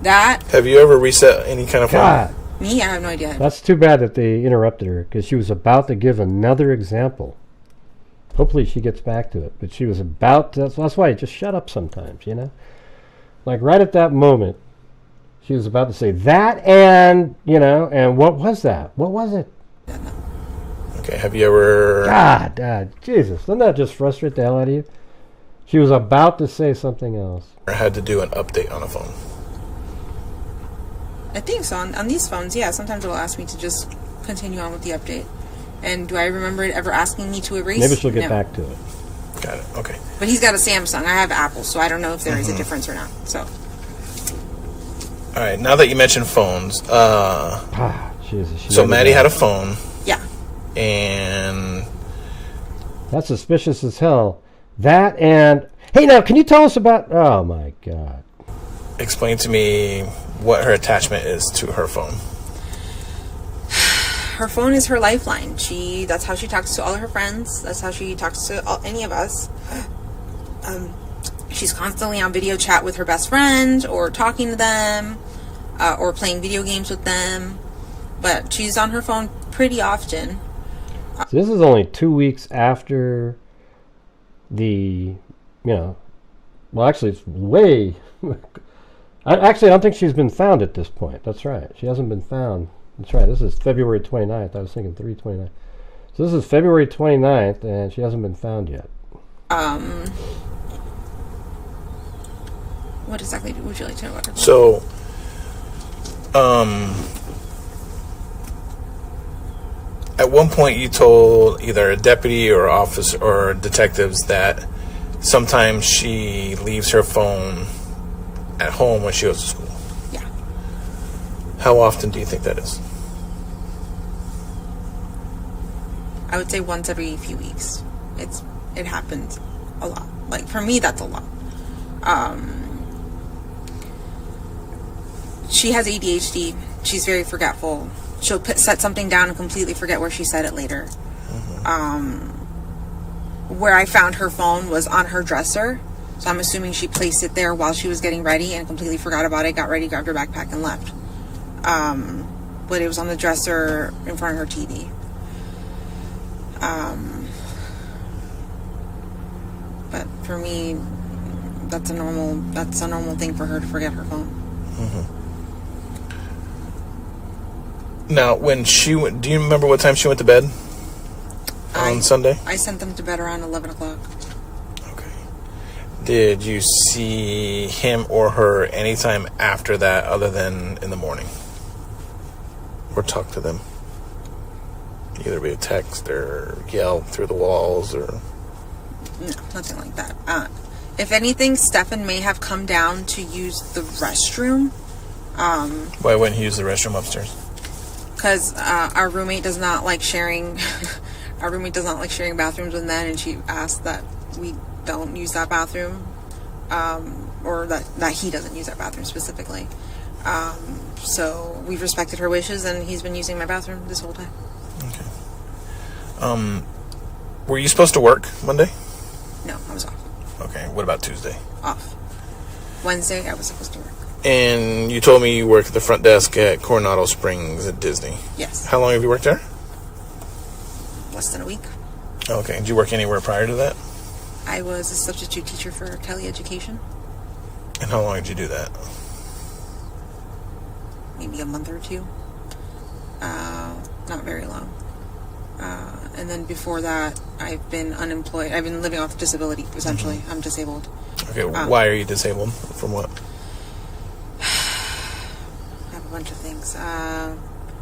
That... Have you ever reset any kind of phone? God. Me? I have no idea. That's too bad that they interrupted her because she was about to give another example. Hopefully she gets back to it. But she was about to... That's why you just shut up sometimes, Like right at that moment, she was about to say that and, and what was that? What was it? Okay, have you ever... God, Jesus. Doesn't that just frustrate the hell out of you? She was about to say something else. Had to do an update on a phone? I think so. On these phones, yeah. Sometimes it'll ask me to just continue on with the update. And do I remember it ever asking me to erase? Maybe she'll get back to it. Got it, okay. But he's got a Samsung. I have Apple, so I don't know if there is a difference or not. So... All right, now that you mentioned phones, Jesus. So Maddie had a phone. Yeah. And... That's suspicious as hell. That and... Hey, now, can you tell us about... Oh, my God. Explain to me what her attachment is to her phone. Her phone is her lifeline. That's how she talks to all of her friends. That's how she talks to any of us. She's constantly on video chat with her best friend or talking to them or playing video games with them. But she's on her phone pretty often. So this is only 2 weeks after the, well, actually, it's way... I don't think she's been found at this point. That's right. She hasn't been found. That's right. This is February 29th. I was thinking 3/29. So this is February 29th, and she hasn't been found yet. What exactly would you like to know about her? So, at one point you told either a deputy or officer or detectives that sometimes she leaves her phone at home when she goes to school. Yeah. How often do you think that is? I would say once every few weeks. It happens a lot. Like, for me, that's a lot. She has ADHD. She's very forgetful. She'll set something down and completely forget where she said it later. Where I found her phone was on her dresser. So I'm assuming she placed it there while she was getting ready and completely forgot about it, got ready, grabbed her backpack, and left. But it was on the dresser in front of her TV. But for me, that's a normal thing for her to forget her phone. Now, when she went, do you remember what time she went to bed on Sunday? I sent them to bed around 11 o'clock. Okay. Did you see him or her anytime after that other than in the morning? Or talk to them? Either via text or yell through the walls or... No, nothing like that. If anything, Stefan may have come down to use the restroom. Why wouldn't he use the restroom upstairs? Because our roommate does not like sharing. Our roommate does not like sharing bathrooms with men, and she asked that we don't use that bathroom, or that he doesn't use that bathroom specifically. So we've respected her wishes, and he's been using my bathroom this whole time. Okay. Were you supposed to work Monday? No, I was off. Okay. What about Tuesday? Off. Wednesday, I was supposed to work. And you told me you work at the front desk at Coronado Springs at Disney. Yes. How long have you worked there? Less than a week. Okay. Did you work anywhere prior to that? I was a substitute teacher for teleeducation. And how long did you do that? Maybe a month or two. Not very long. And then before that, I've been unemployed. I've been living off disability, essentially. I'm disabled. Okay, why are you disabled? From what? I have a bunch of things.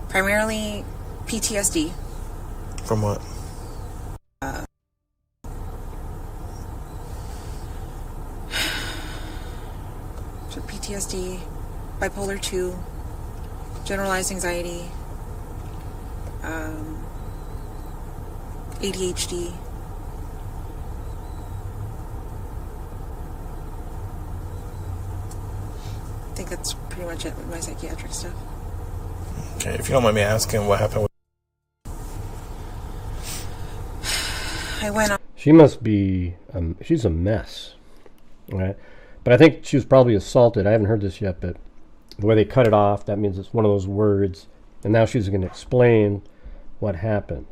Primarily PTSD. From what? So PTSD, bipolar 2, generalized anxiety, ADHD. I think that's pretty much it with my psychiatric stuff. Okay, if you don't mind me asking, what happened with... I went on. She must be, she's a mess, right? But I think she was probably assaulted. I haven't heard this yet, but the way they cut it off, that means it's one of those words. And now she's going to explain what happened.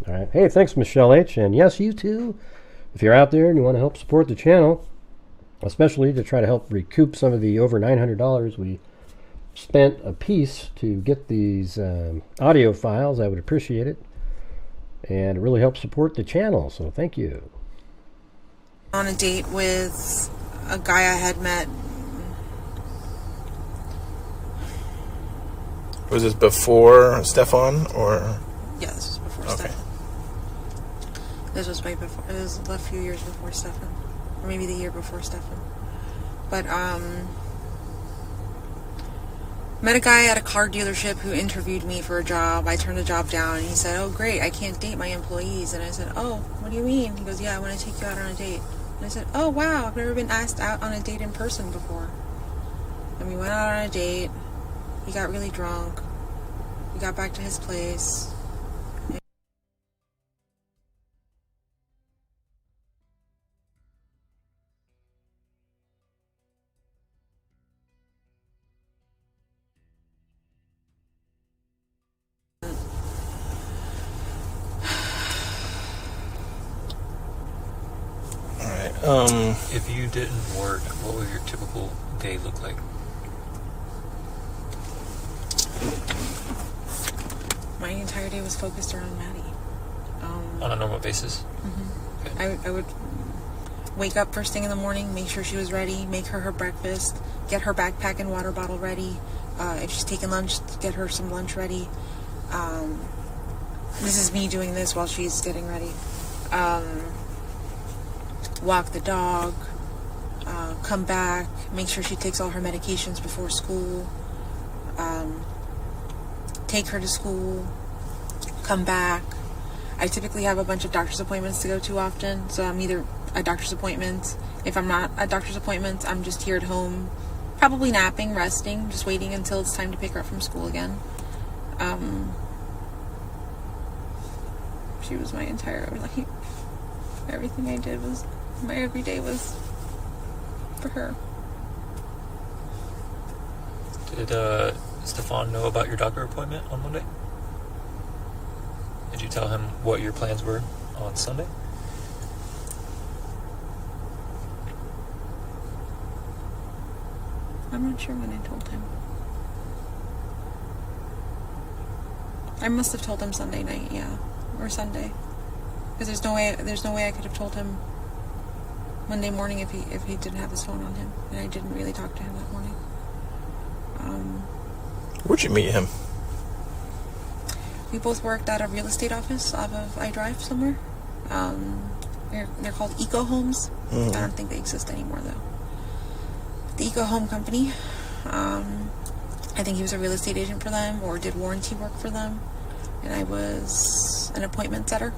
All right. Hey, thanks, Michelle H. And yes, you too. If you're out there and you want to help support the channel, especially to try to help recoup some of the over $900 we spent a piece to get these audio files, I would appreciate it. And it really helps support the channel, so thank you. On a date with a guy I had met. Was this before Stefan, or? Yeah, this was before Okay. Stefan. This was way before. It was a few years before Stefan, or maybe the year before Stefan. But met a guy at a car dealership who interviewed me for a job. I turned the job down, and he said, "Oh, great, I can't date my employees." And I said, "Oh, what do you mean?" He goes, "Yeah, I want to take you out on a date." And I said, "Oh, wow, I've never been asked out on a date in person before." And we went out on a date. He got really drunk. We got back to his place. If you didn't work, what would your typical day look like? My entire day was focused around Maddie. On a normal basis? Mm-hmm. Okay. I would wake up first thing in the morning, make sure she was ready, make her breakfast, get her backpack and water bottle ready. If she's taking lunch, get her some lunch ready. This is me doing this while she's getting ready. Walk the dog, come back, make sure she takes all her medications before school, take her to school, come back. I typically have a bunch of doctor's appointments to go to often, so I'm either at doctor's appointments. If I'm not at doctor's appointments, I'm just here at home, probably napping, resting, just waiting until it's time to pick her up from school again. She was my entire life. Everything I did was, my everyday was for her. Did Stefan know about your doctor appointment on Monday? Did you tell him what your plans were on Sunday? I'm not sure when I told him. I must have told him Sunday night, yeah, or Sunday, because there's no way I could have told him Monday morning if he didn't have his phone on him, and I didn't really talk to him that morning. Where'd you meet him? We both worked at a real estate office off of iDrive somewhere. They're called Eco Homes. Mm-hmm. I don't think they exist anymore though. The Eco Home Company. I think he was a real estate agent for them or did warranty work for them, and I was an appointment setter.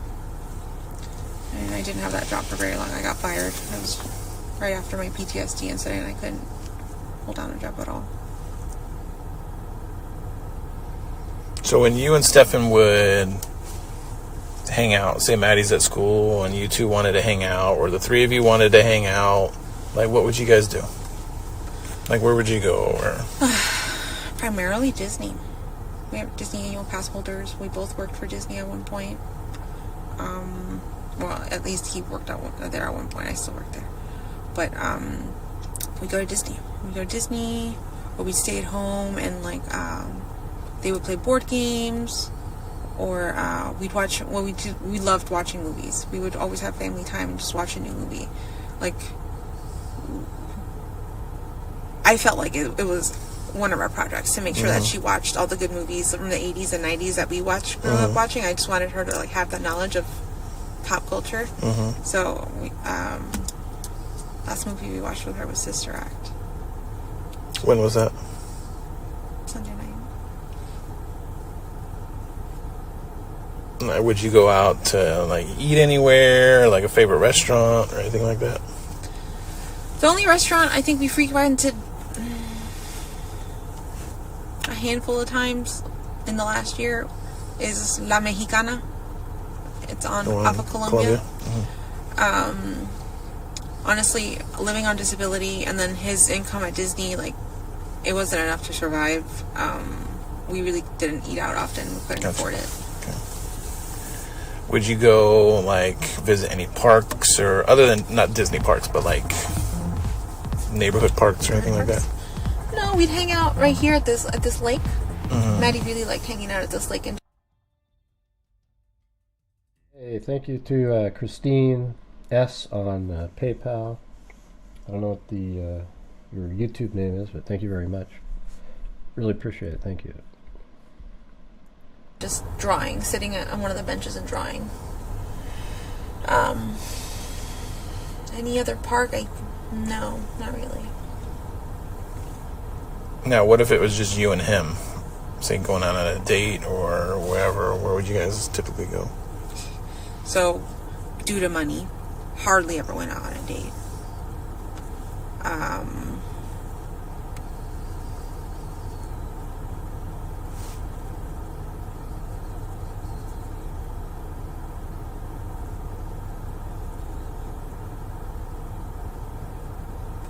And I didn't have that job for very long. I got fired. It was right after my PTSD incident. I couldn't hold down a job at all. So when you and Stefan would hang out, say Maddie's at school and you two wanted to hang out, or the three of you wanted to hang out, like what would you guys do? Like, where would you go? Or Primarily Disney. We have Disney annual pass holders. We both worked for Disney at one point. Well, at least he worked there at one point. I still work there. But we go to Disney. We go to Disney, or we stay at home and like they would play board games, or we'd watch. Well, we loved watching movies. We would always have family time and just watch a new movie. Like, I felt like it was one of our projects to make sure that she watched all the good movies from the 80s and 90s that we grew up watching. I just wanted her to like have that knowledge of pop culture. So last movie we watched with her was Sister Act. when was that? Sunday night. Would you go out to like eat anywhere, like a favorite restaurant or anything like that? The only restaurant I think we frequented a handful of times in the last year is La Mexicana. It's on off of Columbia. Honestly, living on disability and then his income at Disney, like, it wasn't enough to survive. We really didn't eat out often. We couldn't afford it. Okay. Would you go, like, visit any parks or, other than, not Disney parks, but, like, neighborhood parks or anything like that? No, we'd hang out right here at this lake. Maddie really liked hanging out at this lake. Hey, thank you to Christine S. on PayPal. I don't know what your YouTube name is, but thank you very much. Really appreciate it. Thank you. Just drawing, sitting on one of the benches and drawing. Any other park? No, not really. Now, what if it was just you and him? Say going out on a date or wherever. Where would you guys typically go? So, due to money, hardly ever went out on a date.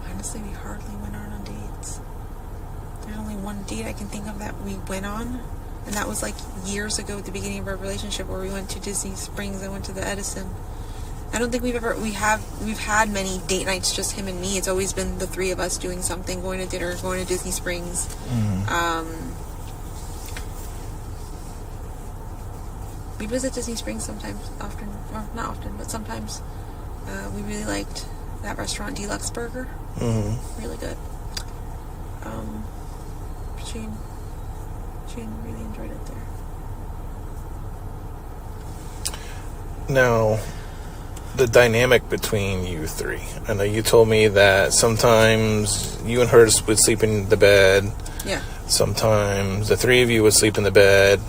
Honestly, we hardly went out on dates. There's only one date I can think of that we went on, and that was like years ago at the beginning of our relationship, where we went to Disney Springs. I went to the Edison. I don't think we've had many date nights, just him and me. It's always been the three of us doing something, going to dinner, going to Disney Springs. We visit Disney Springs sometimes, often, or not often, but sometimes. We really liked that restaurant, Deluxe Burger. Really good. Shane really enjoyed it there. Now, the dynamic between you three. I know you told me that sometimes you and her would sleep in the bed. Yeah. Sometimes the three of you would sleep in the bed.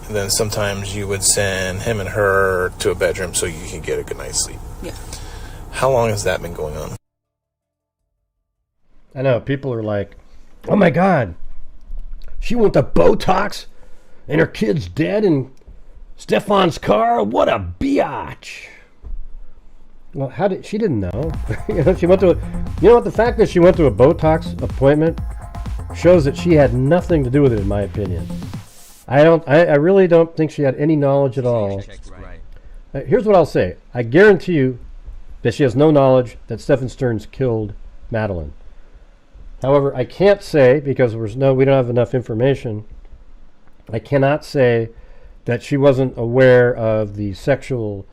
And then sometimes you would send him and her to a bedroom so you could get a good night's sleep. Yeah. How long has that been going on? I know, people are like, oh my God, she went to Botox and her kid's dead in Stefan's car? What a biatch. Well, she didn't know. She went to the fact that she went to a Botox appointment shows that she had nothing to do with it, in my opinion. I really don't think she had any knowledge at all. Here's what I'll say. I guarantee you that she has no knowledge that Stefan Stearns killed Madeline. However, I can't say, because we don't have enough information, I cannot say that she wasn't aware of the sexual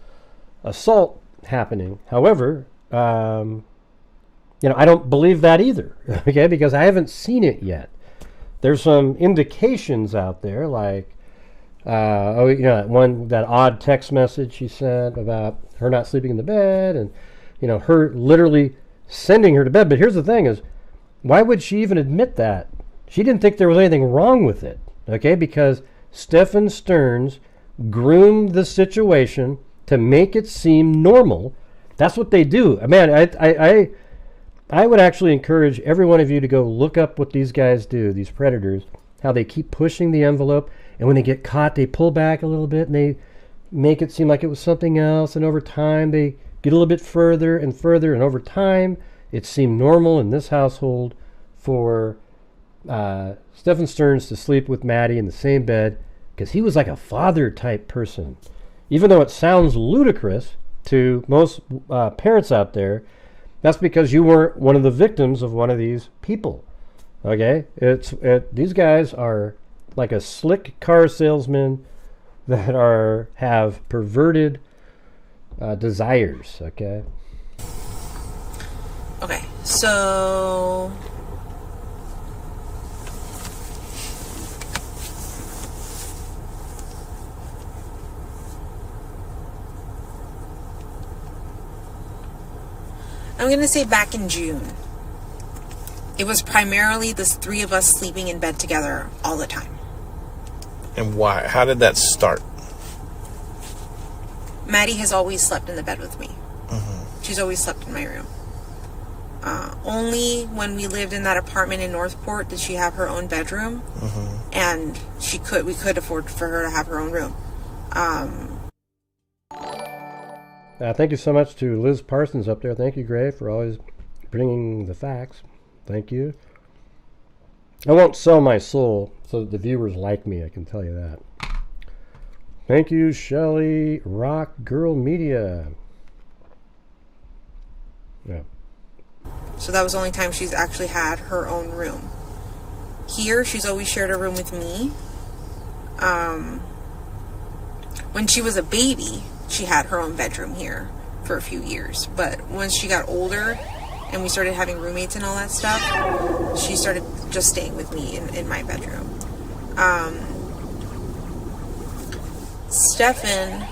assault happening. However, I don't believe that either, okay, because I haven't seen it yet. There's some indications out there, like, that odd text message she sent about her not sleeping in the bed, and, her literally sending her to bed. But here's the thing is, why would she even admit that? She didn't think there was anything wrong with it, okay? Because Stefan Stearns groomed the situation to make it seem normal. That's what they do. I would actually encourage every one of you to go look up what these guys do, these predators, how they keep pushing the envelope, and when they get caught, they pull back a little bit, and they make it seem like it was something else, and over time, they get a little bit further and further, and over time, it seemed normal in this household for Stephen Stearns to sleep with Maddie in the same bed because he was like a father type person. Even though it sounds ludicrous to most parents out there, that's because you weren't one of the victims of one of these people. Okay? These guys are like a slick car salesman that have perverted desires. Okay? Okay, so I'm going to say back in June. It was primarily the three of us sleeping in bed together all the time. And why? How did that start? Maddie has always slept in the bed with me. She's always slept in my room. Only when we lived in that apartment in Northport did she have her own bedroom, and we could afford for her to have her own room. Thank you so much to Liz Parsons up there. Thank you, Gray, for always bringing the facts. Thank you. I won't sell my soul so that the viewers like me, I can tell you that. Thank you, Shelly Rock Girl Media. Yeah. So that was the only time she's actually had her own room. Here, she's always shared a room with me. When she was a baby, she had her own bedroom here for a few years. But once she got older and we started having roommates and all that stuff, she started just staying with me in my bedroom. Stefan,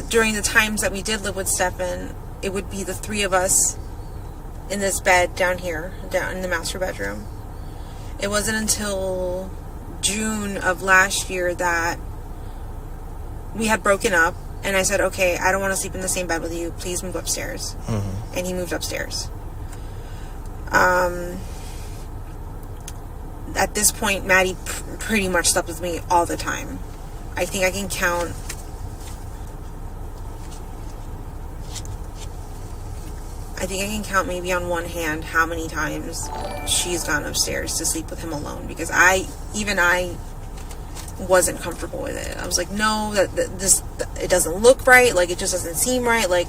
during the times that we did live with Stefan, it would be the three of us in this bed down here, down in the master bedroom. It wasn't until June of last year that we had broken up, and I said, okay, I don't want to sleep in the same bed with you. Please move upstairs. And he moved upstairs. At this point, Maddie pretty much slept with me all the time. I think I can count maybe on one hand how many times she's gone upstairs to sleep with him alone, because I wasn't comfortable with it. I was like, no, it doesn't look right. Like, it just doesn't seem right. Like,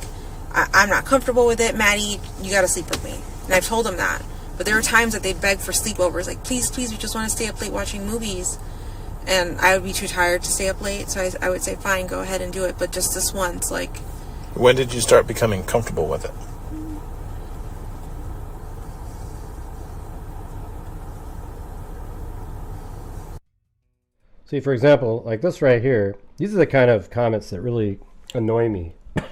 I'm not comfortable with it. Maddie, you got to sleep with me. And I've told him that. But there were times that they'd beg for sleepovers. Like, please, we just want to stay up late watching movies. And I would be too tired to stay up late. So I would say, fine, go ahead and do it. But just this once, like... When did you start becoming comfortable with it? See, for example, like this right here, these are the kind of comments that really annoy me. It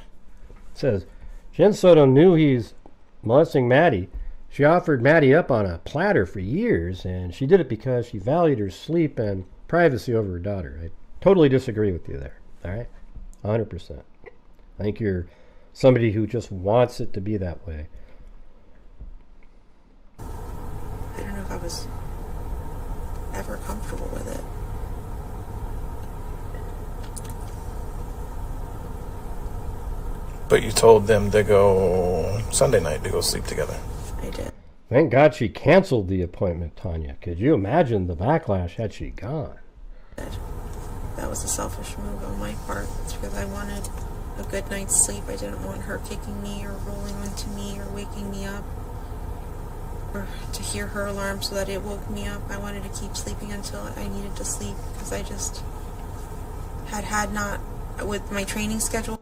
says, Jen Soto knew he's molesting Maddie. She offered Maddie up on a platter for years, and she did it because she valued her sleep and privacy over her daughter. I totally disagree with you there, all right? 100%. I think you're somebody who just wants it to be that way. I don't know if I was ever comfortable with it. But you told them to go Sunday night to go sleep together. I did. Thank God she canceled the appointment, Tanya. Could you imagine the backlash had she gone? That was a selfish move on my part. It's because I wanted a good night's sleep. I didn't want her kicking me or rolling onto me or waking me up, or to hear her alarm so that it woke me up. I wanted to keep sleeping until I needed to sleep, because I just had not, with my training schedule.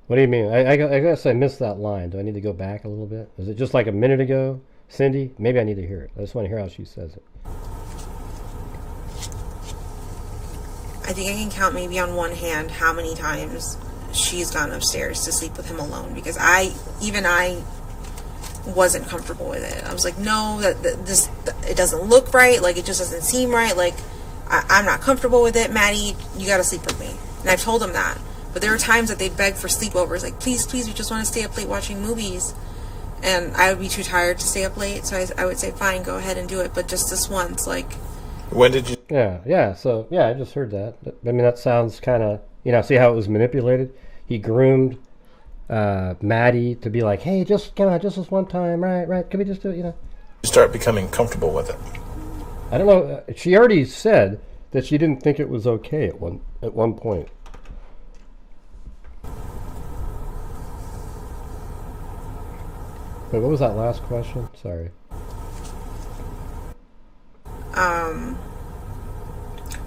What do you mean? I guess I missed that line. Do I need to go back a little bit? Was it just like a minute ago, Cindy? Maybe I need to hear it. I just want to hear how she says it. I think I can count maybe on one hand how many times she's gone upstairs to sleep with him alone, because I wasn't comfortable with it. I was like, no, it doesn't look right. Like, it just doesn't seem right. Like, I'm not comfortable with it. Maddie, you got to sleep with me. And I've told him that. But there were times that they'd beg for sleepovers. Like, please, we just want to stay up late watching movies. And I would be too tired to stay up late. So I would say, fine, go ahead and do it. But just this once, like... When did you... Yeah. So, yeah, I just heard that. I mean, that sounds kind of... see how it was manipulated? He groomed Maddie to be like, hey, just come on, just this one time, right? Can we just do it, You start becoming comfortable with it. I don't know. She already said that she didn't think it was okay at one point. Wait, what was that last question? Sorry.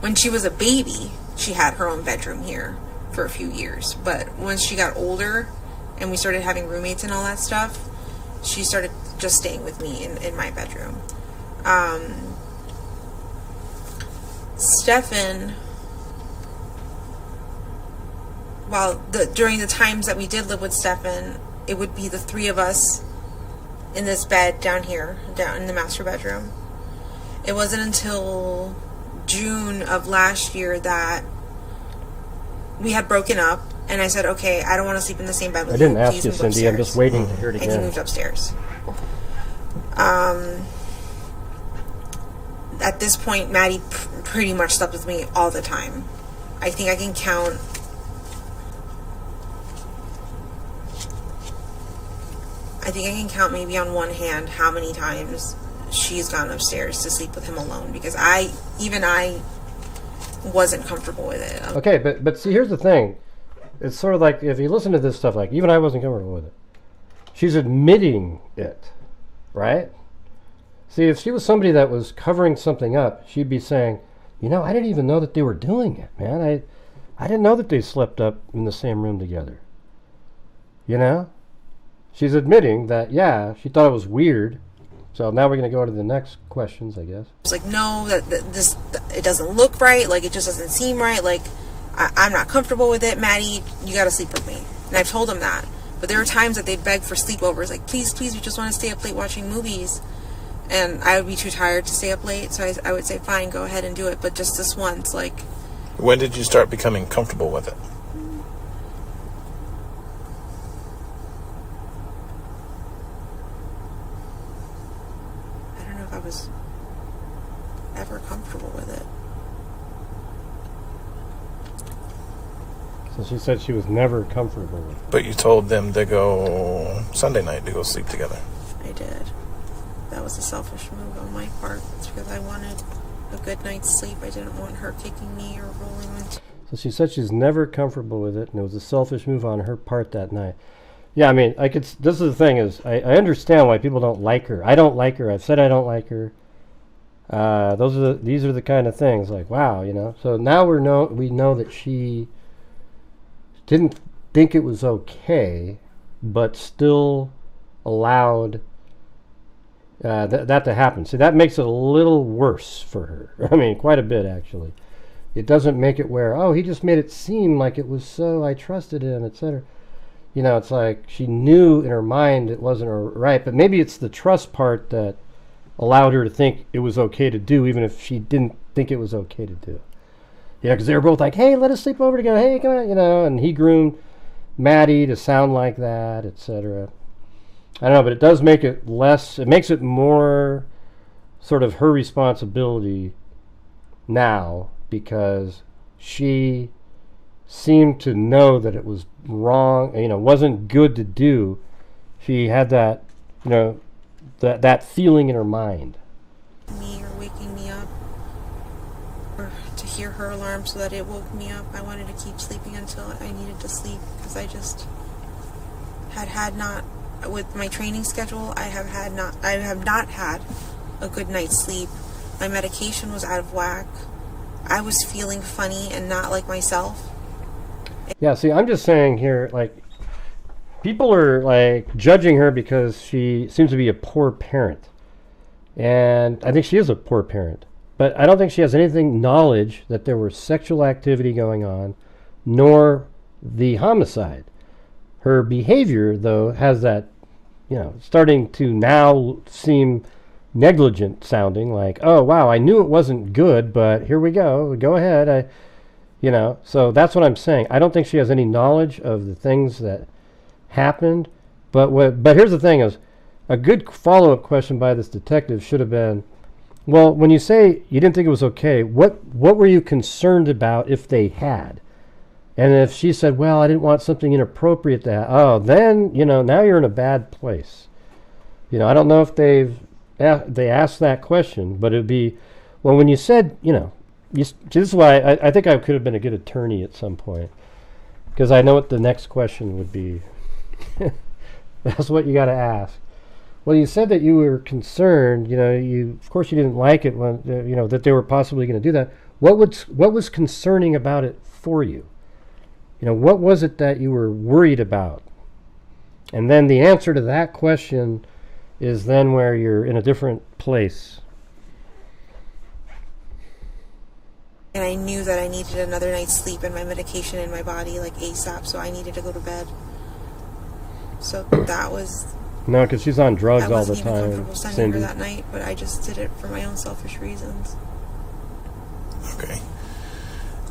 When she was a baby, she had her own bedroom here for a few years. But once she got older and we started having roommates and all that stuff, she started just staying with me in my bedroom. Stefan, during the times that we did live with Stefan, it would be the three of us in this bed down here, down in the master bedroom. It wasn't until June of last year that we had broken up, and I said, okay, I don't want to sleep in the same bed with you. I didn't ask you, Cindy. I'm just waiting to hear it again. And he moved upstairs. At this point, Maddie pretty much slept with me all the time. I think I can count maybe on one hand how many times she's gone upstairs to sleep with him alone, because I wasn't comfortable with it. Okay, but see, here's the thing. It's sort of like, if you listen to this stuff, like, even I wasn't comfortable with it. She's admitting it, right? See, if she was somebody that was covering something up, she'd be saying, I didn't even know that they were doing it, man. I didn't know that they slept up in the same room together. She's admitting that, yeah, she thought it was weird. So now we're going to go to the next questions, I guess. It's like, no, it doesn't look right. Like, it just doesn't seem right. Like, I'm not comfortable with it. Maddie, you got to sleep with me. And I've told them that. But there are times that they'd beg for sleepovers. Like, please, we just want to stay up late watching movies. And I would be too tired to stay up late. So I would say, fine, go ahead and do it. But just this once, like... When did you start becoming comfortable with it? I was ever comfortable with it. So she said she was never comfortable with it. But you told them to go Sunday night to go sleep together. I did. That was a selfish move on my part. It's because I wanted a good night's sleep. I didn't want her kicking me or rolling into... So she said she's never comfortable with it, and it was a selfish move on her part that night. Yeah, I mean, this is the thing, is I understand why people don't like her. I don't like her. I've said I don't like her. These are the kind of things, like, wow, So now we know that she didn't think it was okay, but still allowed that to happen. See, that makes it a little worse for her. I mean, quite a bit, actually. It doesn't make it where, he just made it seem like it was so, I trusted him, etc. It's like she knew in her mind it wasn't right, but maybe it's the trust part that allowed her to think it was okay to do, even if she didn't think it was okay to do. Because they were both like, hey, let us sleep over together, hey, come on, and he groomed Maddie to sound like that, etc. I don't know, but it does make it less, it makes it more sort of her responsibility now, because she seemed to know that it was wrong, wasn't good to do. She had that, that feeling in her mind. Me or waking me up, or to hear her alarm so that it woke me up. I wanted to keep sleeping until I needed to sleep, because I just had not, with my training schedule, I have not had a good night's sleep. My medication was out of whack. I was feeling funny and not like myself. Yeah, see, I'm just saying here, like, people are, like, judging her because she seems to be a poor parent. And I think she is a poor parent. But I don't think she has anything knowledge that there was sexual activity going on, nor the homicide. Her behavior, though, has that, starting to now seem negligent sounding, like, oh, wow, I knew it wasn't good, but here we go ahead, so that's what I'm saying. I don't think she has any knowledge of the things that happened, but here's the thing, is a good follow-up question by this detective should have been, well, when you say you didn't think it was okay, what were you concerned about if they had? And if she said, well, I didn't want something inappropriate to then, now you're in a bad place. I don't know if they asked that question, but it would be, well, when you said, this is why I think I could have been a good attorney at some point, because I know what the next question would be. That's what you got to ask. Well, you said that you were concerned, of course you didn't like it when, that they were possibly going to do that. What was concerning about it for you? What was it that you were worried about? And then the answer to that question is then where you're in a different place. And I knew that I needed another night's sleep and my medication in my body, like ASAP, so I needed to go to bed. So that was... No, because she's on drugs all the time. I wasn't even comfortable sending Cindy. her that night, but I just did it for my own selfish reasons. Okay.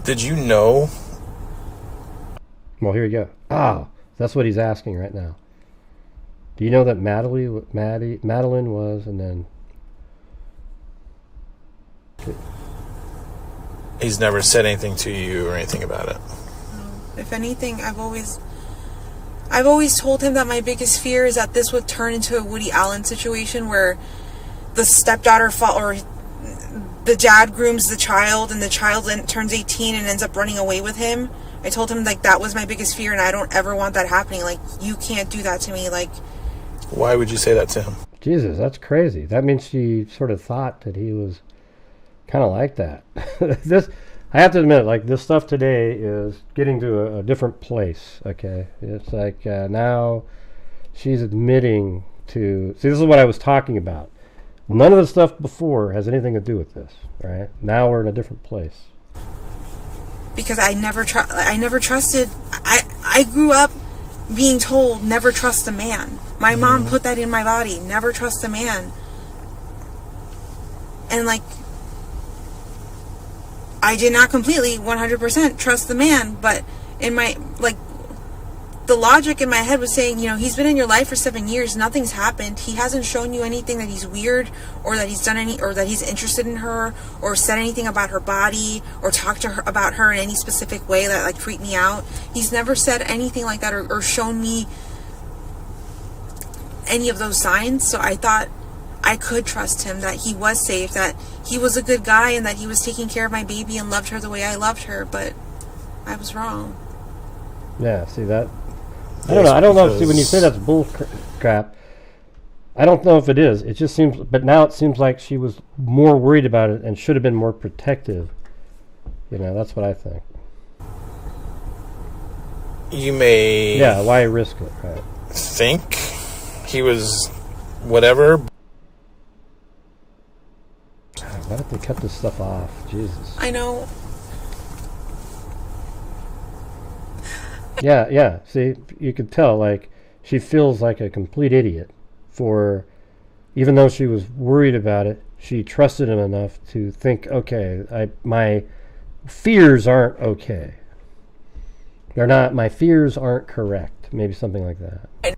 Did you know? Well, here you go. That's what he's asking right now. Do you know that Madeline was, and then... He's never said anything to you or anything about it? No. If anything, I've always told him that my biggest fear is that this would turn into a Woody Allen situation where the stepdaughter or the dad grooms the child and the child turns 18 and ends up running away with him. I told him, like, that was my biggest fear and I don't ever want that happening. Like, you can't do that to me. Like, why would you say that to him? Jesus, that's crazy. That means she sort of thought that he was kind of like that. I have to admit, like, this stuff today is getting to a different place, okay? It's like now she's admitting to... See, this is what I was talking about. None of the stuff before has anything to do with this, right? Now we're in a different place. Because I never trusted... I grew up being told, never trust a man. My mom put that in my body, never trust a man. And, like... I did not completely 100% trust the man, but in my, like, the logic in my head was saying, he's been in your life for 7 years, nothing's happened, he hasn't shown you anything that he's weird, or that he's done or that he's interested in her, or said anything about her body, or talked to her about her in any specific way that, like, freaked me out. He's never said anything like that, or shown me any of those signs, so I thought I could trust him, that he was safe, that he was a good guy, and that he was taking care of my baby and loved her the way I loved her, but I was wrong. Yeah, see that? I don't know. See, when you say that's bull crap, I don't know if it is. It just seems, but now it seems like she was more worried about it and should have been more protective. That's what I think. You may... Yeah, why risk it, right? Think he was whatever... Why don't they cut this stuff off? Jesus. I know. Yeah. See, you could tell, like, she feels like a complete idiot for, even though she was worried about it, she trusted him enough to think, okay, my fears aren't okay. They're not, my fears aren't correct. Maybe something like that.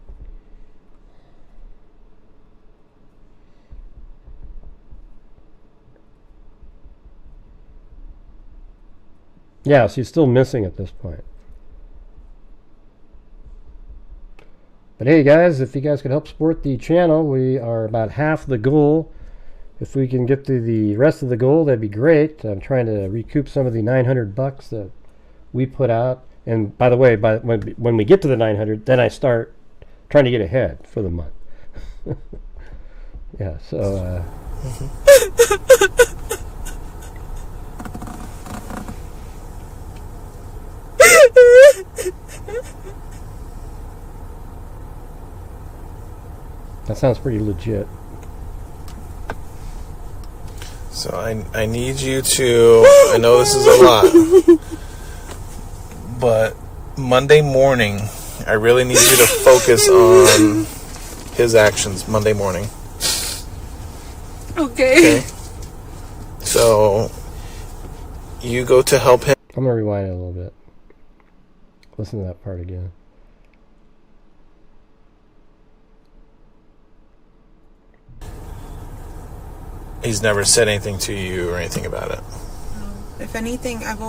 Yeah, she's still missing at this point. But hey guys, if you guys could help support the channel, we are about half the goal. If we can get to the rest of the goal, that'd be great. I'm trying to recoup some of the $900 that we put out. And by the way, when we get to the 900, then I start trying to get ahead for the month. Yeah, so... That sounds pretty legit. So I need you to... I know this is a lot. But Monday morning, I really need you to focus on his actions Monday morning. Okay. So you go to help him. I'm going to rewind it a little bit. Listen to that part again. He's never said anything to you or anything about it? No. If anything, I've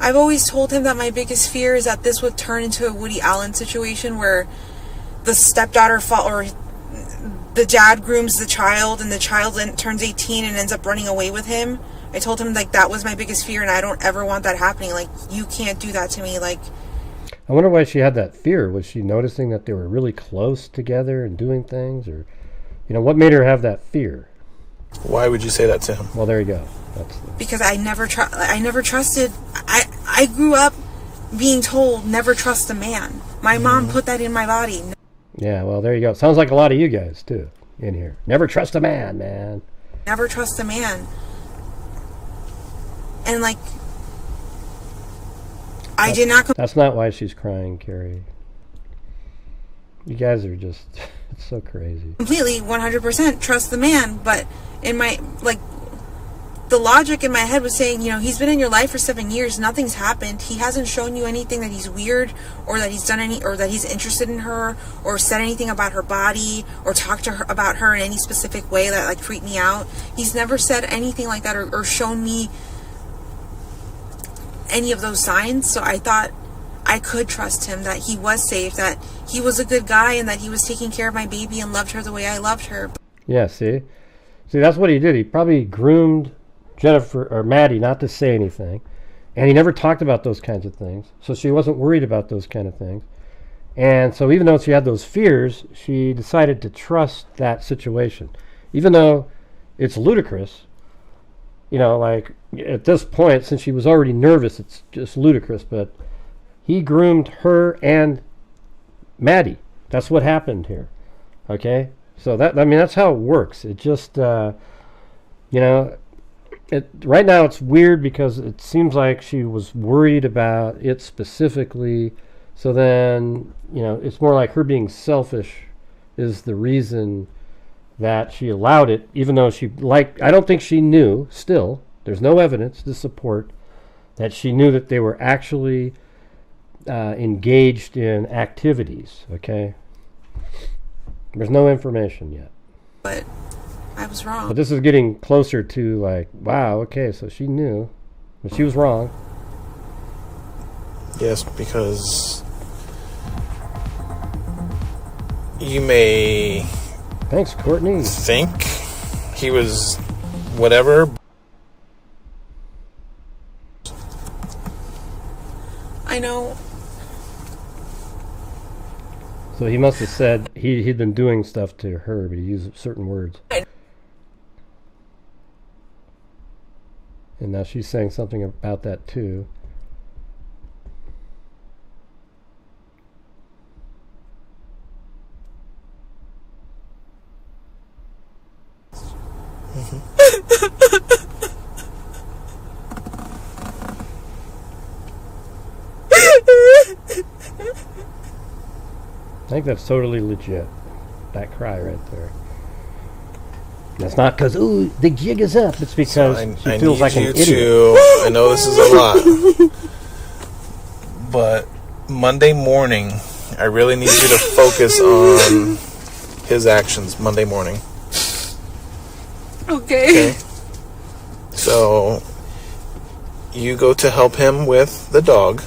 I've always told him that my biggest fear is that this would turn into a Woody Allen situation where the stepdaughter or the dad grooms the child and the child turns 18 and ends up running away with him. I told him, like, that was my biggest fear and I don't ever want that happening. Like, you can't do that to me. Like, I wonder why she had that fear. Was she noticing that they were really close together and doing things? Or, what made her have that fear? Why would you say that to him? Well, there you go. Because I never trusted. I grew up being told never trust a man. My mom put that in my body. Yeah, well, there you go. Sounds like a lot of you guys, too, in here. Never trust a man, man. Never trust a man. And, like, I did not... That's not why she's crying, Carrie. You guys are just... It's so crazy. Completely, 100% trust the man, but in my... Like, the logic in my head was saying, he's been in your life for 7 years. Nothing's happened. He hasn't shown you anything that he's weird or that he's done or that he's interested in her or said anything about her body or talked to her about her in any specific way that, like, freaked me out. He's never said anything like that or shown me any of those signs. So I thought I could trust him, that he was safe, that he was a good guy and that he was taking care of my baby and loved her the way I loved her. Yeah, see, that's what he did. He probably groomed Jennifer or Maddie not to say anything, and he never talked about those kinds of things, so she wasn't worried about those kind of things. And so even though she had those fears, she decided to trust that situation, even though it's ludicrous. Like, at this point, since she was already nervous, it's just ludicrous, but he groomed her and Maddie. That's what happened here. Okay? So that's how it works. It just, right now it's weird because it seems like she was worried about it specifically. So then, it's more like her being selfish is the reason that she allowed it, even though I don't think she knew, still, there's no evidence to support that she knew that they were actually engaged in activities, okay? There's no information yet. But I was wrong. But this is getting closer to, like, wow, okay, so she knew, but she was wrong. Yes, because you may... Thanks, Courtney. Think he was whatever. I know. So he must have said he'd been doing stuff to her, but he used certain words. And now she's saying something about that too. I think that's totally legit. That cry right there. That's not because, ooh, the jig is up. It's because she feels like an idiot. I know this is a lot, but Monday morning, I really need you to focus on his actions Monday morning. Okay. So, you go to help him with the dog.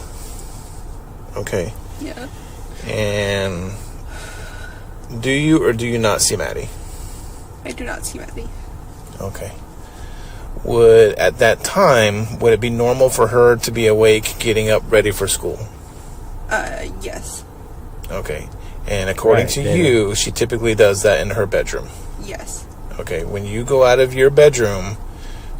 Okay. Yeah. And do you or do you not see Maddie? I do not see Maddie. Okay. At that time, would it be normal for her to be awake, getting up, ready for school? Yes. Okay. And according to you, she typically does that in her bedroom. Yes. Okay. When you go out of your bedroom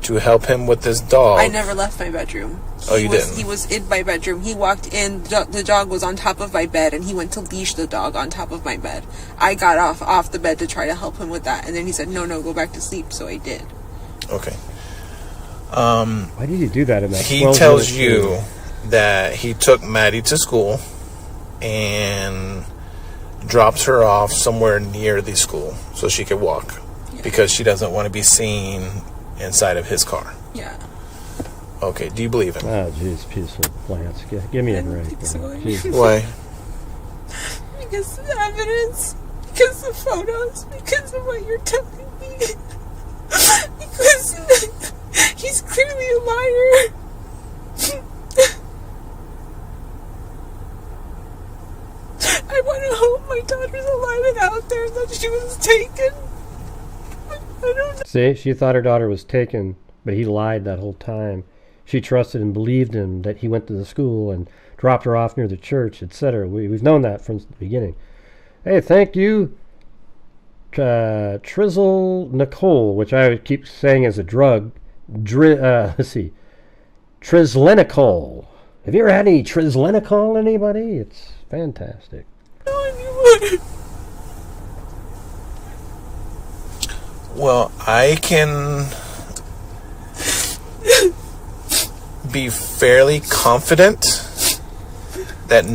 to help him with this dog... I never left my bedroom. Didn't? He was in my bedroom. He walked in, the dog was on top of my bed, and he went to leash the dog on top of my bed. I got off the bed to try to help him with that, and then he said, no, go back to sleep, so I did. Okay. Why did you do that in that? He tells you that he took Maddie to school and dropped her off somewhere near the school so she could walk, because she doesn't want to be seen inside of his car. Yeah. Okay, do you believe him? Oh, jeez, peaceful plants. Give me a break. Why? Because of the evidence, because of photos, because of what you're telling me. Because he's clearly a liar. my daughter's alive and out there, and that she was taken. I don't know. See, she thought her daughter was taken, but he lied that whole time. She trusted and believed him that he went to the school and dropped her off near the church, etc. We've known that from the beginning. Hey, thank you, Trizzle Nicole, which I keep saying is a drug. Let's see. Trizlenicol. Have you ever had any Trizlenicol, anybody? It's fantastic. Well, I can be fairly confident that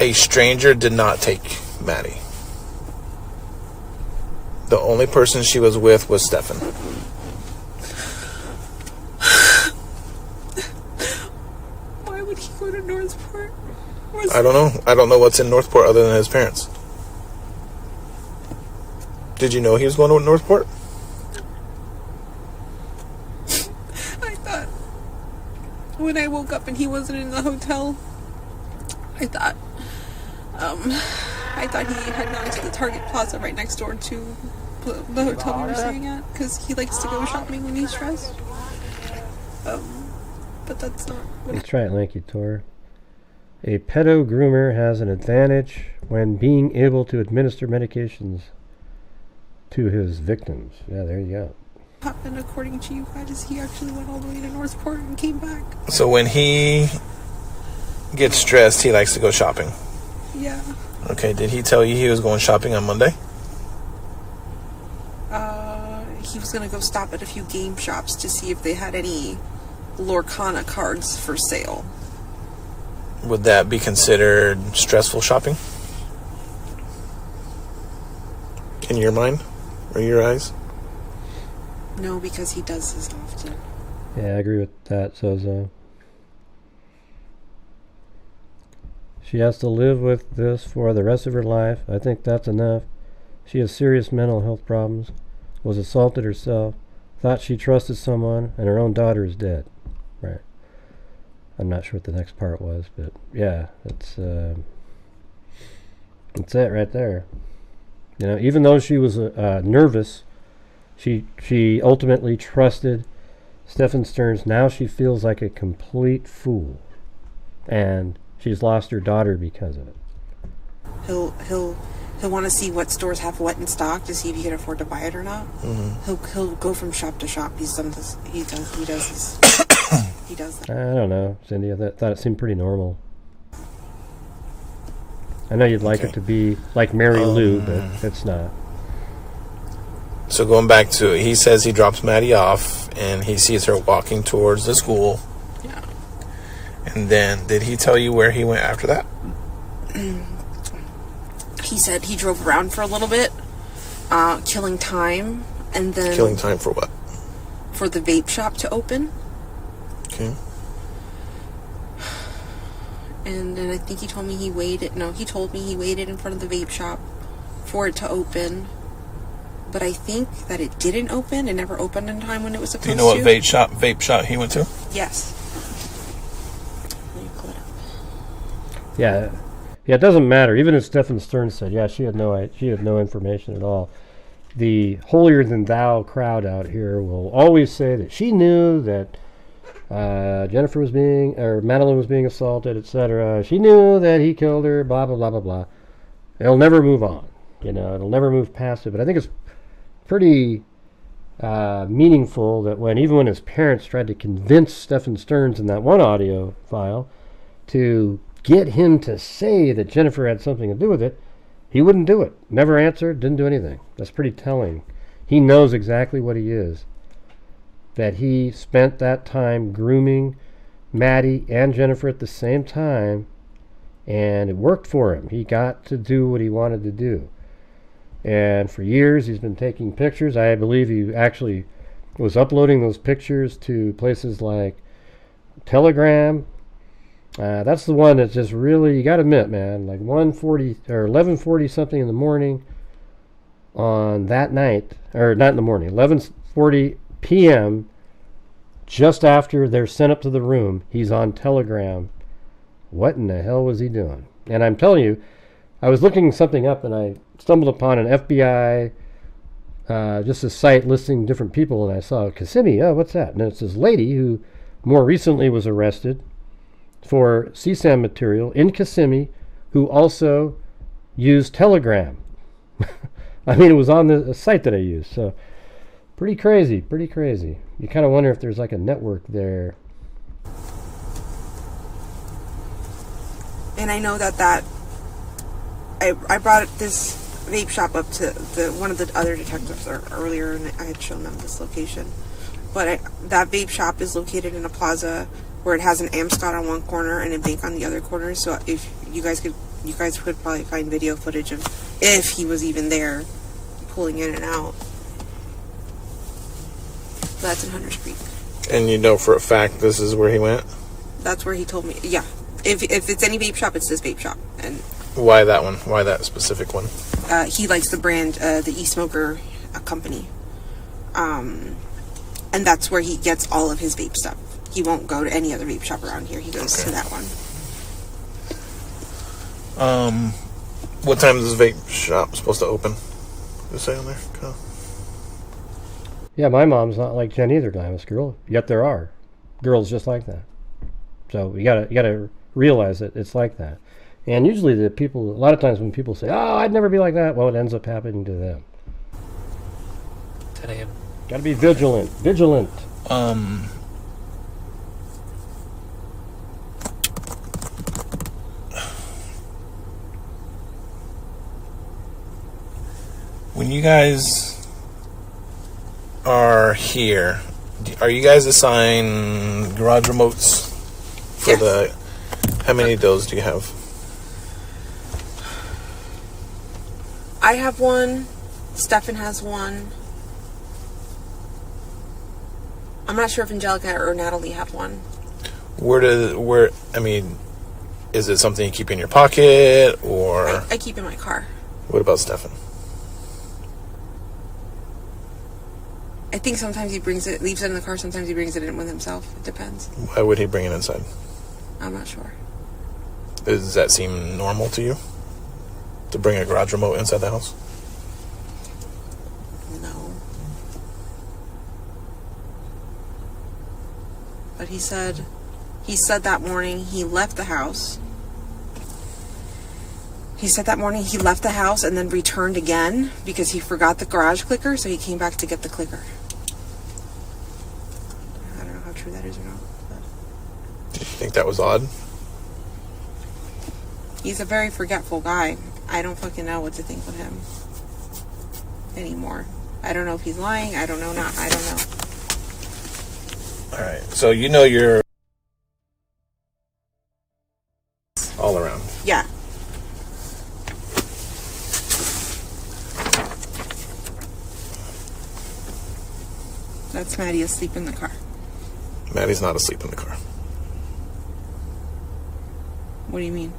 a stranger did not take Maddie. The only person she was with was Stefan. Why would he go to Northport? I don't know. I don't know what's in Northport other than his parents. Did you know he was going to Northport? I thought when I woke up and he wasn't in the hotel, I thought he had gone to the Target Plaza right next door to the hotel we were staying at, because he likes to go shopping when he's stressed. But that's not what Let's try it, Lanky Tor. A pedo groomer has an advantage when being able to administer medications to his victims. Yeah, there you go. happened according to you guys. He actually went all the way to Northport and came back. So when he gets stressed, he likes to go shopping. Yeah. Okay, did he tell you he was going shopping on Monday? He was going to go stop at a few game shops to see if they had any Lorcana cards for sale. Would that be considered stressful shopping? In your mind? Or your eyes? No, because he does this often. Yeah, I agree with that, Sozo. She has to live with this for the rest of her life. I think that's enough. She has serious mental health problems, was assaulted herself, thought she trusted someone, and her own daughter is dead. Right. I'm not sure what the next part was, but yeah, that's it right there. You know, even though she was nervous, she ultimately trusted Stefan Stearns. Now she feels like a complete fool, and she's lost her daughter because of it. He'll want to see what stores have what in stock to see if he can afford to buy it or not. Mm-hmm. He'll go from shop to shop. He's done this. He does this. He does that. I don't know, Cindy. I thought it seemed pretty normal. I know you'd like it to be like Mary Lou, but it's not. So going back to it, he says he drops Maddie off and he sees her walking towards the school. Yeah. And then, did he tell you where he went after that? He said he drove around for a little bit, killing time, and then... Killing time for what? For the vape shop to open. Okay. And then I think he told me he waited... No, he told me he waited in front of the vape shop for it to open. But I think that it didn't open. It never opened in time when it was supposed to. Do you know what vape shop he went to? Yes. Yeah, it doesn't matter. Even if Stefan Stearns said, yeah, she had no information at all. The holier than thou crowd out here will always say that she knew that Madeline was being assaulted, etc. She knew that he killed her. Blah blah blah blah blah. It'll never move on. You know, it'll never move past it. But I think it's pretty meaningful that even when his parents tried to convince Stefan Stearns in that one audio file to get him to say that Jennifer had something to do with it, he wouldn't do it. Never answered, didn't do anything. That's pretty telling. He knows exactly what he is. That he spent that time grooming Maddie and Jennifer at the same time, and it worked for him. He got to do what he wanted to do. And for years he's been taking pictures. I believe he actually was uploading those pictures to places like Telegram. That's the one that's just really, you gotta admit, man, like 1:40 or 11:40 something in the morning on that night, or not in the morning, 11:40 p.m. just after they're sent up to the room, he's on Telegram. What in the hell was he doing? And I'm telling you, I was looking something up and I stumbled upon an FBI, just a site listing different people, and I saw Kissimmee. Oh, what's that? And it's this lady who more recently was arrested for CSAM material in Kissimmee, who also used Telegram. I mean, it was on the site that I used. So pretty crazy, pretty crazy. You kind of wonder if there's like a network there. And I know that I brought this vape shop up to one of the other detectives earlier, and I had shown them this location. But that vape shop is located in a plaza where it has an Amscot on one corner and a bank on the other corner. So if you guys could probably find video footage of if he was even there, pulling in and out. That's in Hunters Creek. And you know for a fact this is where he went? That's where he told me. Yeah. If it's any vape shop, it's this vape shop. And why that one? Why that specific one? He likes the brand, the e-smoker company. And that's where he gets all of his vape stuff. He won't go to any other vape shop around here. He goes to that one. What time is this vape shop supposed to open? Does it say on there? Kyle? Yeah, my mom's not like Jen either, Glamis girl. Yet there are girls just like that. So you gotta realize that it's like that. And usually the people, a lot of times when people say, "Oh, I'd never be like that," well, it ends up happening to them. 10 a.m. Gotta be vigilant. Vigilant. When you guys are here, are you guys assigned garage remotes for the? How many of those do you have? I have one. Stefan has one. I'm not sure if Angelica or Natalie have one. Is it something you keep in your pocket or? I keep in my car. What about Stefan? I think sometimes he leaves it in the car, sometimes he brings it in with himself. It depends. Why would he bring it inside? I'm not sure. Does that seem normal to you? To bring a garage remote inside the house? No. But he said that morning he left the house. He said that morning he left the house and then returned again because he forgot the garage clicker, so he came back to get the clicker. I don't know how true that is or not. But do you think that was odd? he's a very forgetful guy. I don't fucking know what to think of him anymore. I don't know if he's lying. I don't know. I don't know. All right. So you know you're all around. Yeah. That's Maddie asleep in the car. Maddie's not asleep in the car. What do you mean?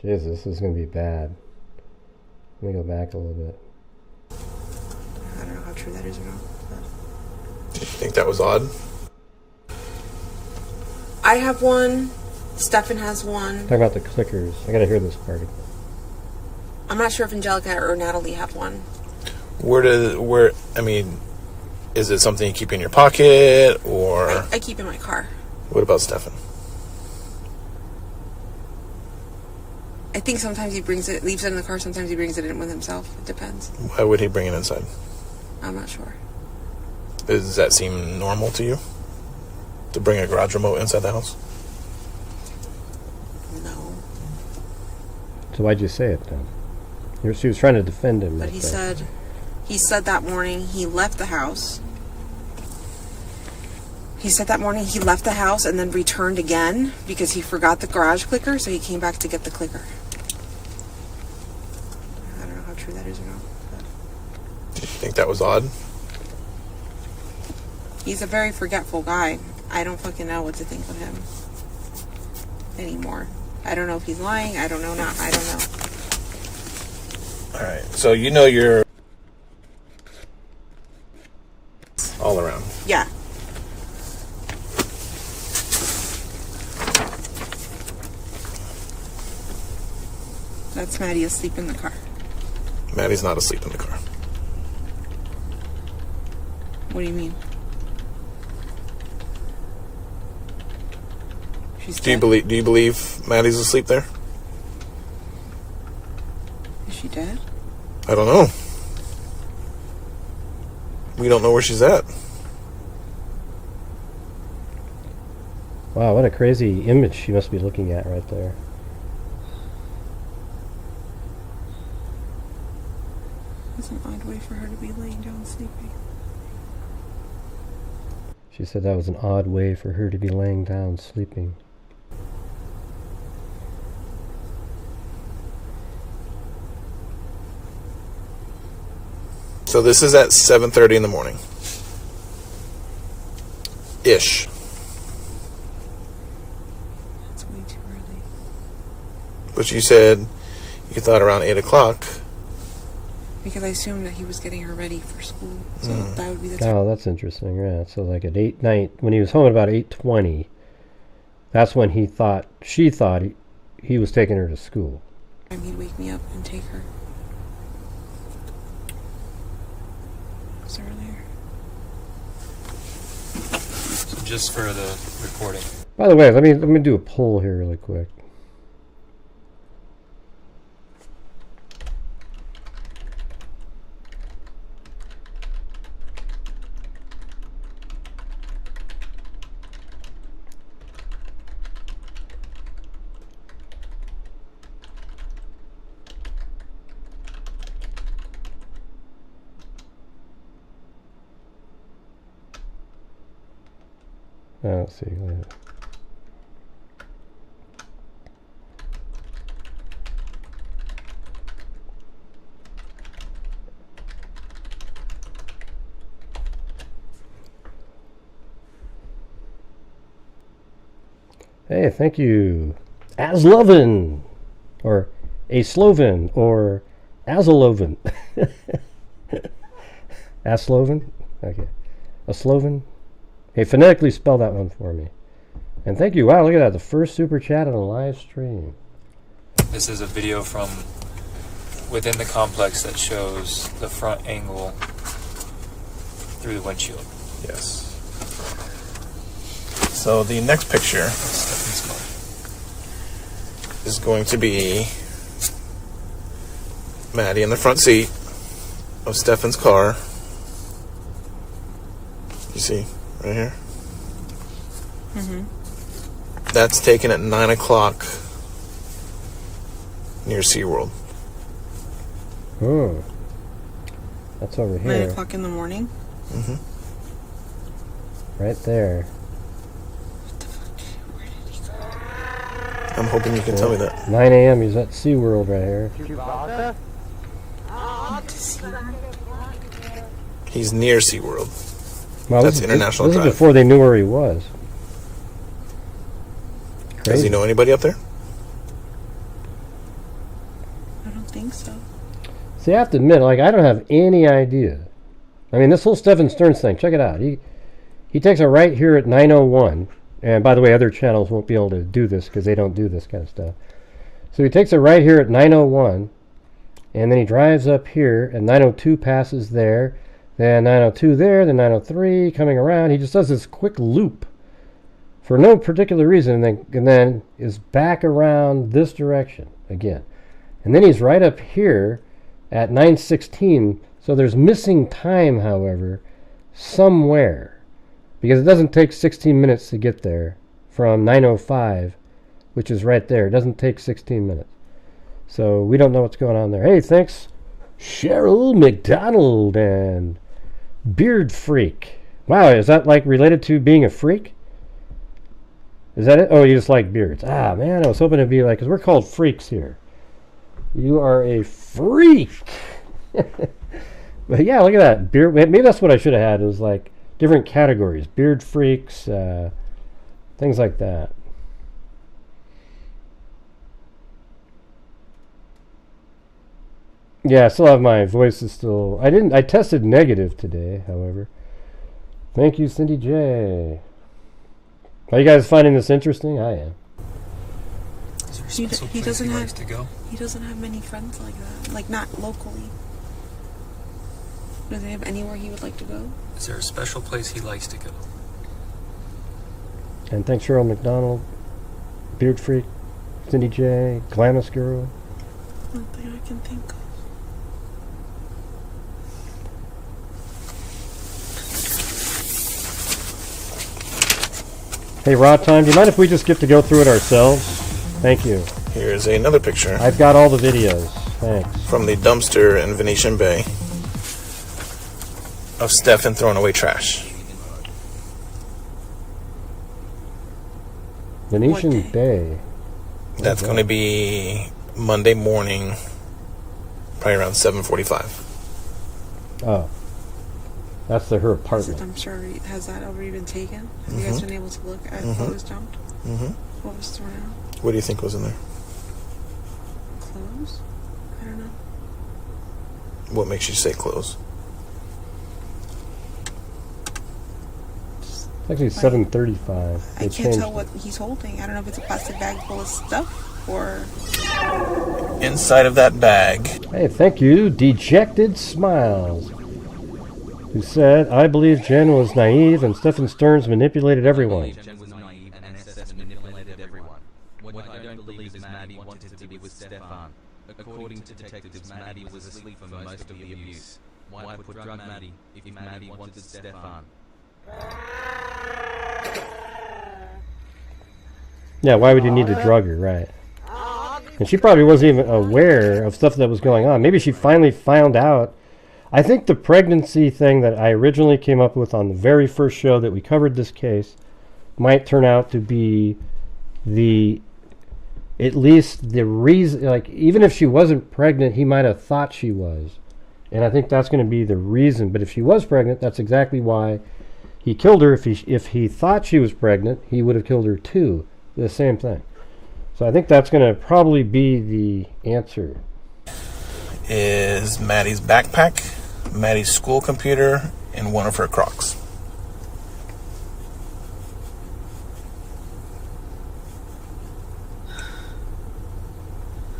Jesus, this is going to be bad. Let me go back a little bit. I don't know how true that is or not. Do you think that was odd? I have one. Stefan has one. Talk about the clickers. I got to hear this part. I'm not sure if Angelica or Natalie have one. Is it something you keep in your pocket or? I keep in my car. What about Stefan? I think sometimes he leaves it in the car, sometimes he brings it in with himself. It depends. Why would he bring it inside? I'm not sure. Does that seem normal to you? To bring a garage remote inside the house? No. So why'd you say it then? She was trying to defend him. But he said that morning he left the house. He said that morning he left the house and then returned again because he forgot the garage clicker, so he came back to get the clicker. I don't know how true that is or not. But do you think that was odd? he's a very forgetful guy. I don't fucking know what to think of him anymore. I don't know if he's lying. I don't know. I don't know. All right. So you know you're all around. Yeah. Maddie asleep in the car? Maddie's not asleep in the car. What do you mean? She's dead? Do you believe Maddie's asleep there? Is she dead? I don't know. We don't know where she's at. Wow, what a crazy image she must be looking at right there. That's an odd way for her to be laying down sleeping. She said that was an odd way for her to be laying down sleeping. So this is at 7:30 in the morning. Ish. That's way too early. But you said you thought around 8 o'clock. Because I assumed that he was getting her ready for school. So that would be the time. Oh, that's interesting. Yeah, so like at 8 night, when he was home at about 8:20, that's when she thought he was taking her to school. He'd wake me up and take her. It was earlier. So just for the recording. By the way, let me do a poll here really quick. Let's see. Hey, thank you. Aslovin, or Aslovin, or Azalovin. Aslovin? Okay. Aslovin? Hey, phonetically spell that one for me. And thank you. Wow, look at that. The first super chat on a live stream. This is a video from within the complex that shows the front angle through the windshield. Yes. So the next picture is going to be Maddie in the front seat of Stefan's car. You see, right here? Mm-hmm. That's taken at 9 o'clock near SeaWorld. Oh. That's over here. 9 o'clock in the morning? Mm-hmm. Right there. What the fuck? Where did he go? I'm hoping you can tell me that. 9 a.m. He's at SeaWorld right here. He's near SeaWorld. Well, That's International This Drive. is before they knew where he was. Does Crazy. he know anybody up there? I don't think so. See, I have to admit, like, I don't have any idea. I mean, this whole Stephen Stearns thing, check it out. He takes a right here at 9:01. And by the way, other channels won't be able to do this because they don't do this kind of stuff. So he takes a right here at 9:01. And then he drives up here, and 9:02 passes there. Then 9:02 there, then 9:03 coming around. He just does this quick loop for no particular reason, and then is back around this direction again. And then he's right up here at 9:16. So there's missing time, however, somewhere. Because it doesn't take 16 minutes to get there from 9:05, which is right there. It doesn't take 16 minutes. So we don't know what's going on there. Hey, thanks, Cheryl McDonald and Beard Freak. Wow, is that like related to being a freak? Is that it? Oh, you just like beards. Ah, man, I was hoping to be like, because we're called freaks here. You are a freak. But yeah, look at that. Beard. Maybe that's what I should have had. It was like different categories. Beard freaks, things like that. Yeah, I still have my voice is still... I tested negative today, however. Thank you, Cindy J. Are you guys finding this interesting? I am. Is there special place he likes to go? He doesn't have many friends like that. Like, not locally. Does he have anywhere he would like to go? Is there a special place he likes to go? And thanks, Cheryl McDonald, Beard Freak, Cindy J, Glamis Girl. Nothing I can think of. Hey, Raw Time, do you mind if we just get to go through it ourselves? Thank you. Here's another picture I've got all the videos. Thanks. from the dumpster in Venetian Bay of Stefan throwing away trash. Venetian Bay. That's going to be Monday morning, probably around 7:45. Oh. That's her Is the apartment. dumpster, has that already been taken? Have you guys been able to look at what was dumped? What was thrown out? What do you think was in there? Clothes? I don't know. What makes you say clothes? It's actually 7:35. I can't tell what he's holding. I don't know if it's a plastic bag full of stuff or... Inside of that bag. Hey, thank you, Dejected Smiles, who said, I believe Jen was naive and Stephen Stearns manipulated everyone. Jen was naive and SS manipulated everyone. What I don't believe is Maddie wanted to be with Stefan. According to detectives, Maddie was asleep for most of the abuse. Why put drug Maddie if Maddie wanted Stefan? Yeah, why would you need to drug her, right? And she probably wasn't even aware of stuff that was going on. Maybe she finally found out. I think the pregnancy thing that I originally came up with on the very first show that we covered this case might turn out to be at least the reason, like, even if she wasn't pregnant, he might have thought she was. And I think that's going to be the reason. But if she was pregnant, that's exactly why he killed her. If he thought she was pregnant, he would have killed her too. The same thing. So I think that's going to probably be the answer. Is Maddie's backpack, Maddie's school computer, and one of her Crocs.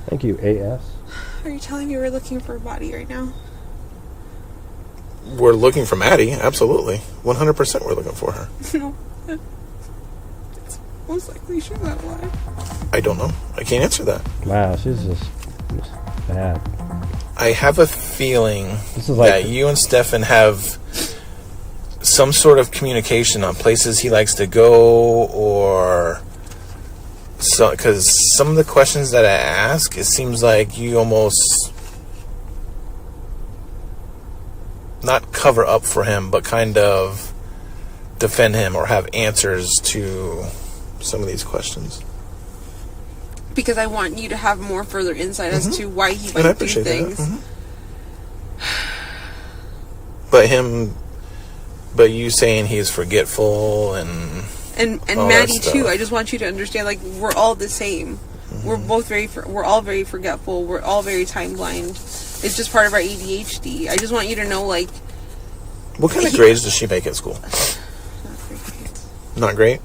Thank you, AS. Are you telling me we're looking for a body right now? We're looking for Maddie, absolutely. 100% we're looking for her. No. It's most likely she's not alive. I don't know. I can't answer that. Wow, she's just bad. I have a feeling This is like that you and Stefan have some sort of communication on places he likes to go, or so, because some of the questions that I ask, it seems like you almost not cover up for him, but kind of defend him or have answers to some of these questions. Because I want you to have more further insight as to why he And I might do appreciate things. that. But you saying he's forgetful and all Maddie that too. stuff. I just want you to understand, like, we're all the same. We're both we're all very forgetful. We're all very time blind. It's just part of our ADHD. I just want you to know, like, What kind of grades does she make at school? Not great?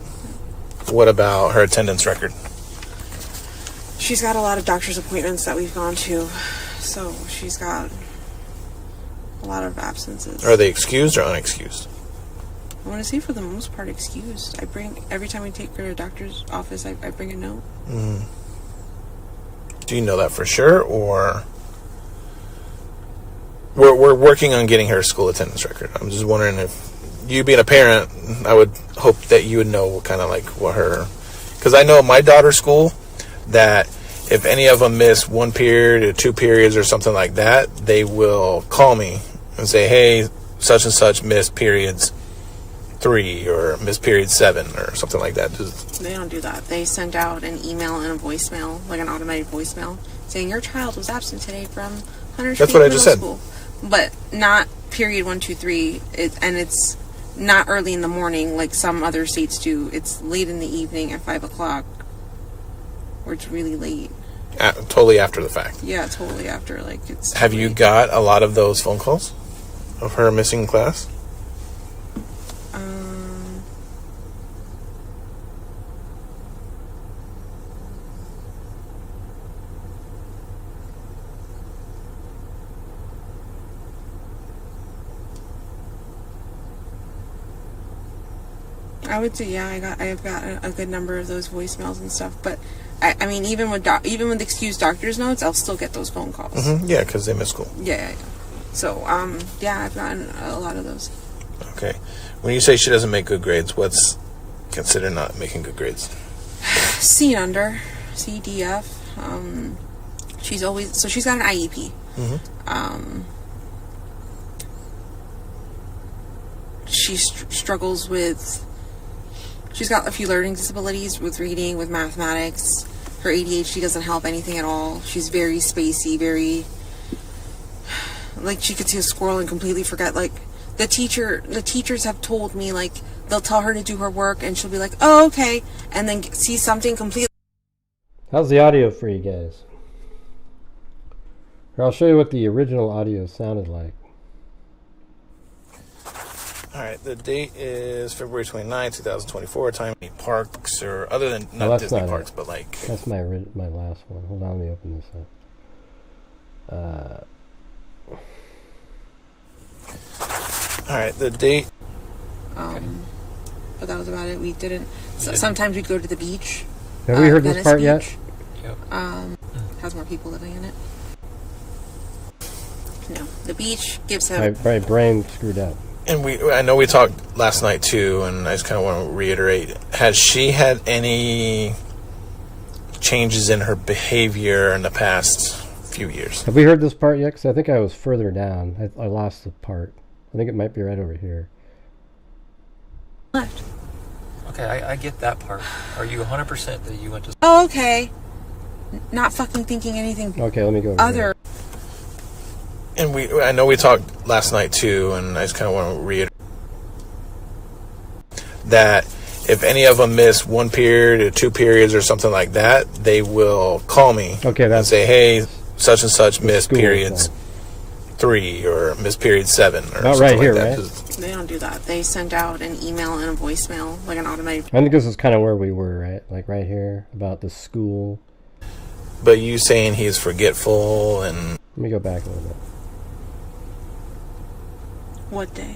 What about her attendance record? she's got a lot of doctor's appointments that we've gone to, so she's got a lot of absences. Are they excused or unexcused? I want to say for the most part excused. Every time we take her to a doctor's office, I bring a note. Mm. Do you know that for sure, or we're working on getting her school attendance record? I'm just wondering if you being a parent, I would hope that you would know kind of like what her, because I know my daughter's school that if any of them miss one period or 2 periods or something like that, they will call me and say, hey, such and such missed periods 3 or missed period 7 or something like that. They don't do that. They send out an email and a voicemail, like an automated voicemail, saying your child was absent today from Hunter Street That's what I Middle just said. School. But not period 1, 2, 3. And it's not early in the morning like some other states do. It's late in the evening at 5 o'clock, or it's really late. Totally after the fact. Yeah, totally after. Like, it's. Have you got a lot of those phone calls of her missing class? I would say, yeah, I've got a good number of those voicemails and stuff. But I mean, even with excused doctor's notes, I'll still get those phone calls. Mm-hmm. Yeah, because they miss school. Yeah. So, yeah, I've gotten a lot of those. Okay. When you say she doesn't make good grades, what's considered not making good grades? C under, C, D, F. She's got an IEP. Mm-hmm. She struggles with. She's got a few learning disabilities with reading, with mathematics. Her ADHD doesn't help anything at all. She's very spacey, very... Like, she could see a squirrel and completely forget. Like, the teachers have told me, like, they'll tell her to do her work, and she'll be like, oh, okay, and then see something completely... How's the audio for you guys? Here, I'll show you what the original audio sounded like. Alright, the date is February 29, 2024. Time parks, or other than not Disney parks, but like... That's my last one. Hold on, let me open this up. Alright, the date... But that was about it. We didn't... sometimes we'd go to the beach. Have we heard this part yet? Yep. Has more people living in it. No, the beach gives him... My brain screwed up. And I know we talked last night too, and I just kind of want to reiterate. Has she had any changes in her behavior in the past few years? Have we heard this part yet? Because I think I was further down. I lost the part. I think it might be right over here. Left. Okay, I get that part. Are you 100% that you went to... Oh, okay. Not fucking thinking anything... Okay, let me go over other... here. And I know we talked last night too, and I just kind of want to reiterate that if any of them miss one period or 2 periods or something like that, they will call me and say, hey, such and such missed periods 3 or missed period 7 or not something right here, like that. right? They don't do that. They send out an email and a voicemail, like an automated... I think this is kind of where we were, right? Like right here, about the school. But you saying he's forgetful and... Let me go back a little bit. What day?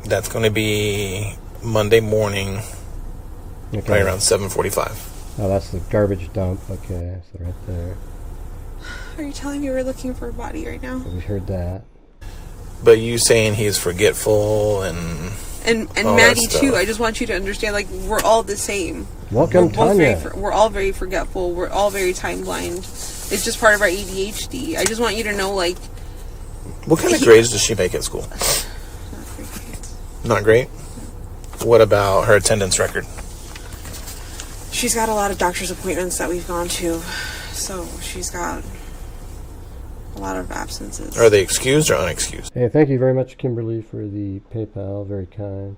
That's going to be Monday morning, Okay. right around 7:45. Oh, that's the garbage dump. Okay, so right there. Are you telling me we're looking for a body right now? So we heard that. But you saying he's forgetful and Maddie too. I just want you to understand, like, we're all the same. Welcome, Tanya. We're all very forgetful. We're all very time blind. It's just part of our ADHD. I just want you to know, like... What kind of grades does she make at school? Not great? What about her attendance record? She's got a lot of doctor's appointments that we've gone to. So she's got a lot of absences. Are they excused or unexcused? Hey, thank you very much, Kimberly, for the PayPal. Very kind.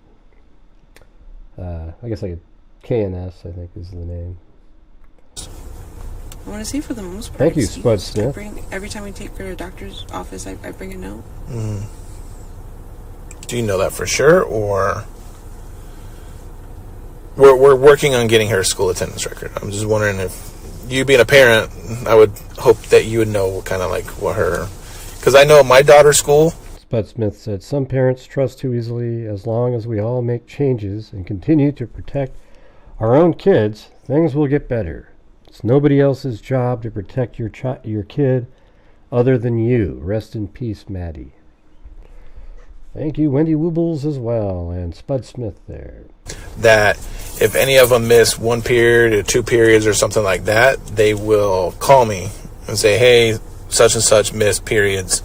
I guess like a KNS, I think, is the name. I want to say for the most part. Thank you, Spud Smith. Every time we take her to a doctor's office, I bring a note. Mm. Do you know that for sure, or we're working on getting her school attendance record? I'm just wondering if you being a parent, I would hope that you would know kind of like what her, because I know my daughter's school. Spud Smith said, some parents trust too easily. As long as we all make changes and continue to protect our own kids, things will get better. It's nobody else's job to protect your kid other than you. Rest in peace, Maddie. Thank you, Wendy Woobles, as well, and Spud Smith there. That if any of them miss 1 period or 2 periods or something like that, they will call me and say, hey, such and such missed periods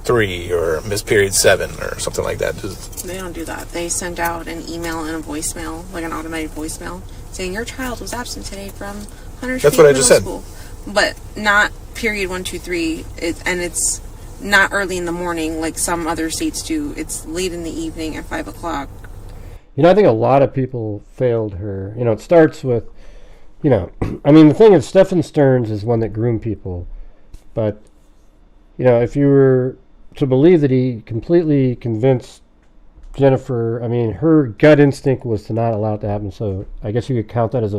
3 or missed period 7 or something like that. They don't do that. They send out an email and a voicemail, like an automated voicemail, saying your child was absent today from Hunter Street Middle School. But not period 1, 2, 3, and it's not early in the morning like some other states do. It's late in the evening at 5 o'clock. You know, I think a lot of people failed her. You know, it starts with, you know, I mean, the thing is, Stephen Stearns is one that groomed people. But, you know, if you were to believe that he completely convinced Jennifer, I mean, her gut instinct was to not allow it to happen. So I guess you could count that as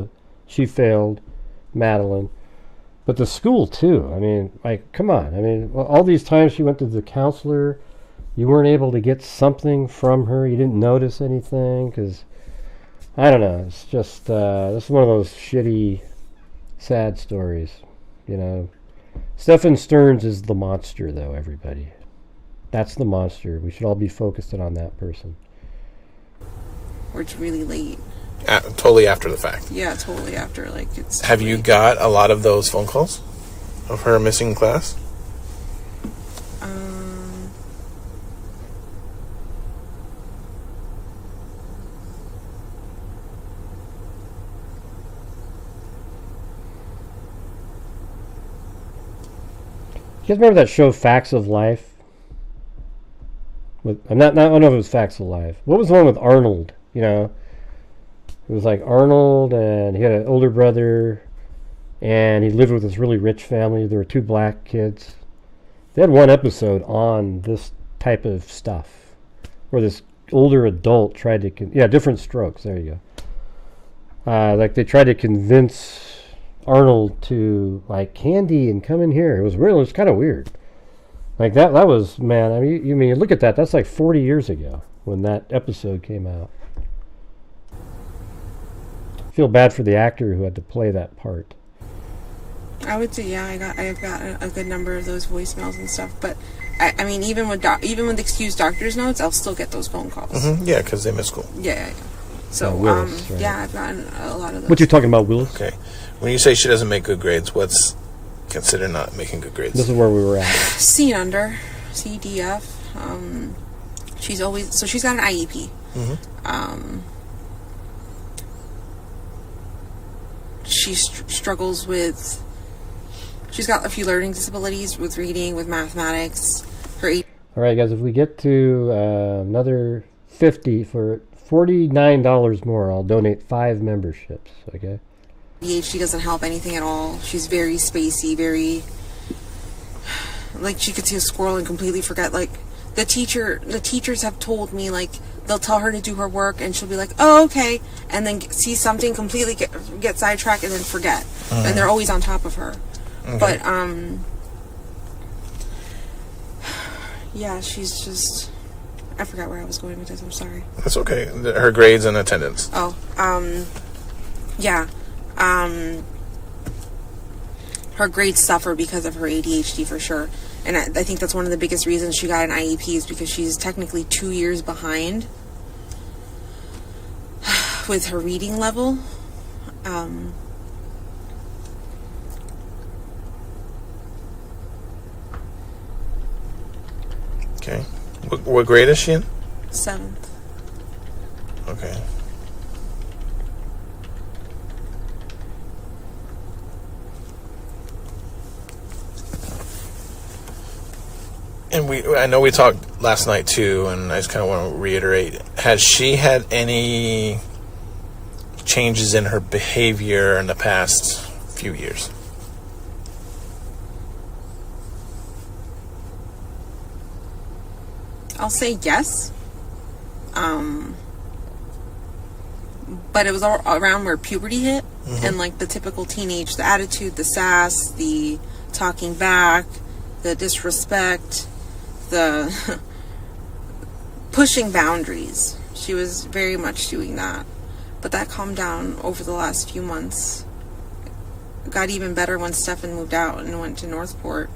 she failed Madeline. But the school, too. I mean, like, come on. I mean, all these times she went to the counselor, you weren't able to get something from her. You didn't notice anything because I don't know. It's just this is one of those shitty, sad stories. You know, Stephen Stearns is the monster, though. Everybody, that's the monster. We should all be focusing on that person. Or it's really late. Totally after the fact. Yeah, totally after. Like it's. Have you got a lot of those phone calls of her missing class? You guys remember that show Facts of Life? With I don't know if it was Facts of Life. What was the one with Arnold? You know, it was like Arnold, and he had an older brother, and he lived with this really rich family. There were 2 black kids. They had one episode on this type of stuff, where this older adult tried to Different Strokes. There you go. Like they tried to convince Arnold to like candy and come in here. It was kind of weird. Like that was, man, I mean, you look at that, that's like 40 years ago when that episode came out. I feel bad for the actor who had to play that part. I would say, yeah, I've got a good number of those voicemails and stuff, but I mean, even with excused doctor's notes, I'll still get those phone calls. Mm-hmm. Yeah, because they miss school. Yeah. So, Willis, right? yeah, I've gotten a lot of those. What you talking about, Willis? Okay. When you say she doesn't make good grades, what's considered not making good grades? This is where we were at. C under, C, D, F. She's got an IEP. Mm-hmm. She struggles with. She's got a few learning disabilities with reading, with mathematics. All right, guys. If we get to another 50 for $49 more, I'll donate 5 memberships. Okay. ADHD doesn't help anything at all. She's very spacey, very like she could see a squirrel and completely forget. Like the teachers have told me, like they'll tell her to do her work and she'll be like, "Oh, okay," and then see something completely get sidetracked and then forget. And they're always on top of her. Okay. But yeah, she's just. I forgot where I was going with this. I'm sorry. That's okay. Her grades and attendance. Oh, yeah. Her grades suffer because of her ADHD for sure. And I think that's one of the biggest reasons she got an IEP is because she's technically 2 years behind with her reading level. Okay. What grade is she in? 7th. Okay. And I know we talked last night too, and I just kind of want to reiterate. Has she had any changes in her behavior in the past few years? I'll say yes. But it was all around where puberty hit, and like the typical teenage, the attitude, the sass, the talking back, the disrespect, the pushing boundaries. She was very much doing that. But that calmed down over the last few months. It got even better when Stefan moved out and went to Northport.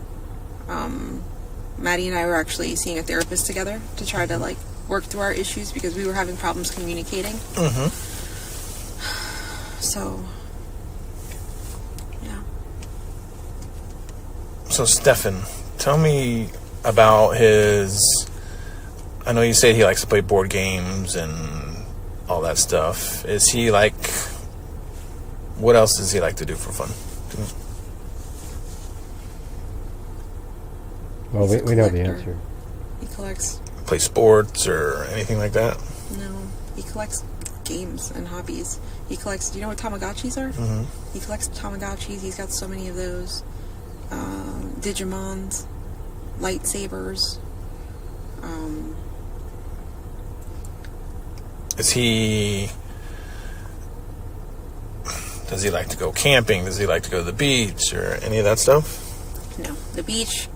Maddie and I were actually seeing a therapist together to try to like work through our issues because we were having problems communicating. So, yeah. So, Stefan, tell me about his... I know you said he likes to play board games and all that stuff. Is he like... What else does he like to do for fun? Well, we know the answer. He collects... Play sports or anything like that? No. He collects games and hobbies. He collects... Do you know what Tamagotchis are? He collects Tamagotchis. He's got so many of those. Digimons. Lightsabers. Is he... Does he like to go camping? Does he like to go to the beach or any of that stuff? No. The beach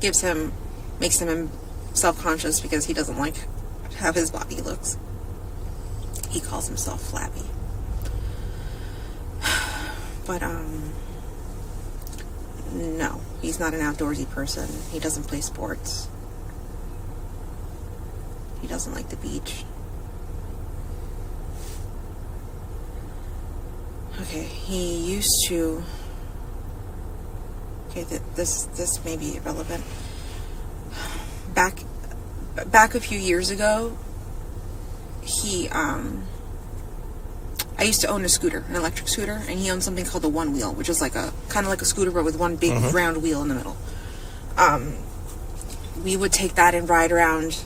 makes him self-conscious because he doesn't like how his body looks. He calls himself flabby. But, no, he's not an outdoorsy person. He doesn't play sports. He doesn't like the beach. Okay, he used to... Okay, this may be irrelevant. Back a few years ago, I used to own a scooter, an electric scooter, and he owned something called the One Wheel, which is like kind of like a scooter, but with one big round wheel in the middle. We would take that and ride around.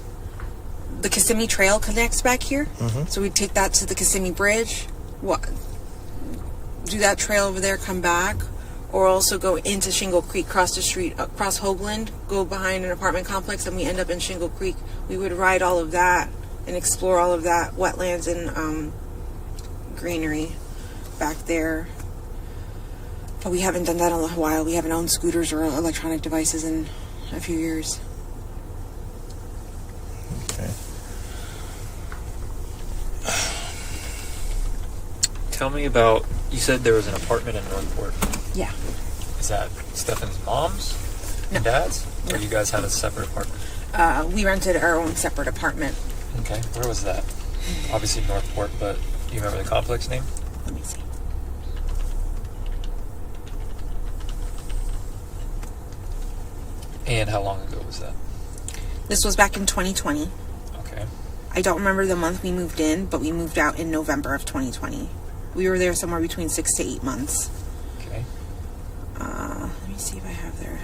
The Kissimmee Trail connects back here, so we'd take that to the Kissimmee Bridge, do that trail over there, come back, or also go into Shingle Creek, cross the street, across Hoagland, go behind an apartment complex, and we end up in Shingle Creek. We would ride all of that and explore all of that wetlands and greenery back there. But we haven't done that in a while. We haven't owned scooters or electronic devices in a few years. Okay. Tell me about, you said there was an apartment in Northport. Yeah. Is that Stefan's mom's and dad's? Or you guys had a separate apartment? We rented our own separate apartment. Okay, where was that? Obviously Northport, but do you remember the complex name? Let me see. And how long ago was that? This was back in 2020. Okay. I don't remember the month we moved in, but we moved out in November of 2020. We were there somewhere between 6 to 8 months. Okay. Let me see if I have their...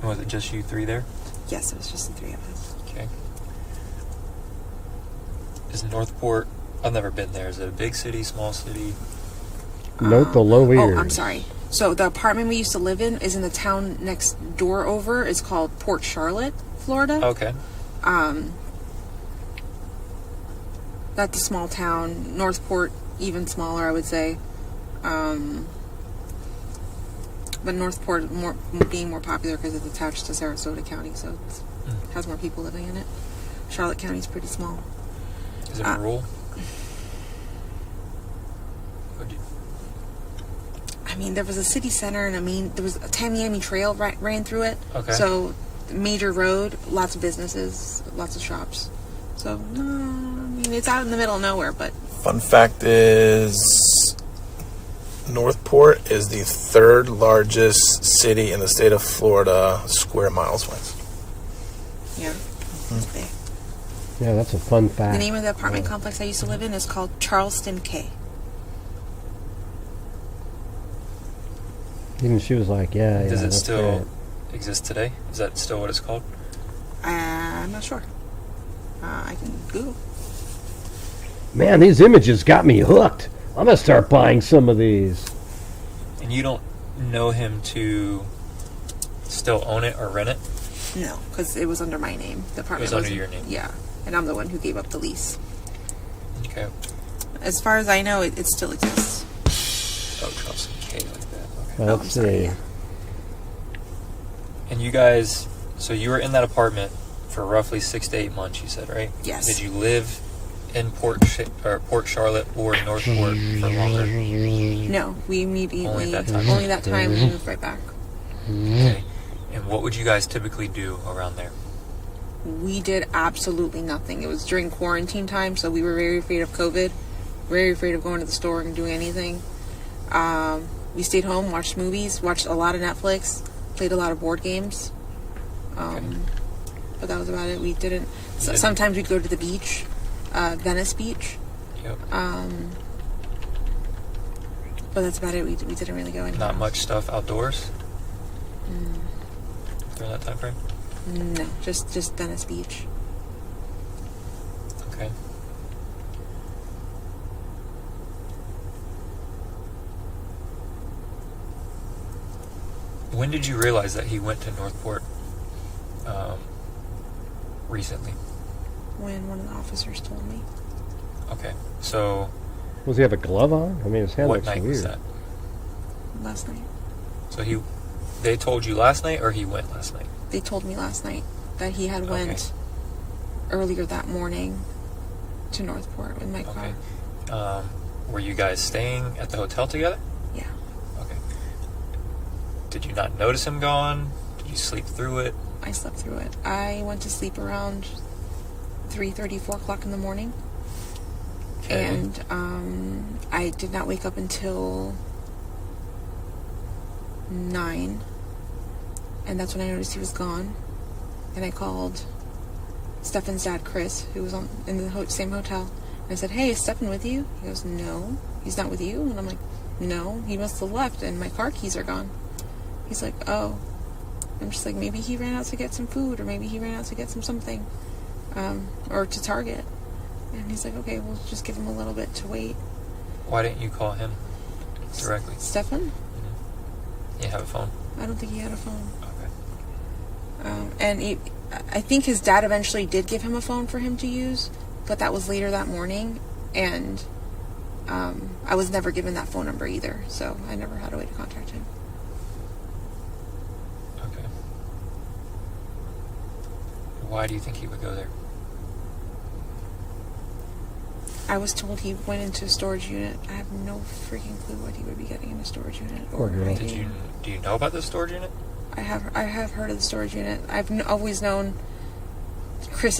Was it just you three there? Yes, it was just the three of us. Okay. Is Northport, I've never been there. Is it a big city, small city? Note the low ears. Oh, I'm sorry. So the apartment we used to live in is in the town next door over. It's called Port Charlotte, Florida. Okay. That's a small town. Northport, even smaller, I would say. But Northport being more popular because it's attached to Sarasota County, so it has more people living in it. Charlotte County is pretty small. Is it rural? I mean, there was a city center, and there was a Tamiami Trail ran through it. Okay. So, major road, lots of businesses, lots of shops. So, no, I mean, it's out in the middle of nowhere, but... Fun fact is, Northport is the third largest city in the state of Florida, square miles wise. Yeah, it's big. Yeah, that's a fun fact. The name of the apartment complex I used to live in is called Charleston K. Even she was like, yeah. Does it that's still great. exist today? Is that still what it's called? I'm not sure. I can Google. Man, these images got me hooked. I'm going to start buying some of these. And you don't know him to still own it or rent it? No, because it was under my name. The apartment It was under your name? Yeah, and I'm the one who gave up the lease. Okay. As far as I know, it still exists. Oh, Charleston K like that. Okay. Well, I'm let's sorry, see. yeah. And you guys, so you were in that apartment for roughly 6 to 8 months, you said, right? Yes. Did you live in Port Charlotte or Northport for longer? No, we immediately... Only that time? Only that time, we moved right back. Okay. And what would you guys typically do around there? We did absolutely nothing. It was during quarantine time, so we were very afraid of COVID. Very afraid of going to the store and doing anything. We stayed home, watched movies, watched a lot of Netflix, played a lot of board games. But that was about it. We didn't... sometimes we'd go to the beach, Venice Beach. Yep. But that's about it. We didn't really go anywhere. Not much stuff outdoors? During that time frame? No, just Venice Beach. Okay. When did you realize that he went to Northport recently? When one of the officers told me. Okay, so Does he have a glove on? I mean, his hand what looks night weird. was that? Last night. So they told you last night, or he went last night? They told me last night that he had went earlier that morning to Northport with my car. Okay. Were you guys staying at the hotel together? Yeah. Okay. Did you not notice him gone? Did you sleep through it? I slept through it. I went to sleep around 3:30, 4 o'clock in the morning. Okay. And I did not wake up until 9. And that's when I noticed he was gone. And I called Stefan's dad, Chris, who was in the same hotel. And I said, hey, is Stefan with you? He goes, no, he's not with you. And I'm like, no, he must have left and my car keys are gone. He's like, oh. I'm just like, maybe he ran out to get some food, or maybe he ran out to get something, or to Target. And he's like, okay, we'll just give him a little bit to wait. Why didn't you call him directly? Stefan? Mm-hmm. You have a phone? I don't think he had a phone. Okay. And I think his dad eventually did give him a phone for him to use, but that was later that morning, and I was never given that phone number either, so I never had a way to contact him. Okay. Why do you think he would go there? I was told he went into a storage unit. I have no freaking clue what he would be getting in a storage unit. Poor girl. Do you know about the storage unit? I have heard of the storage unit. I've always known Chris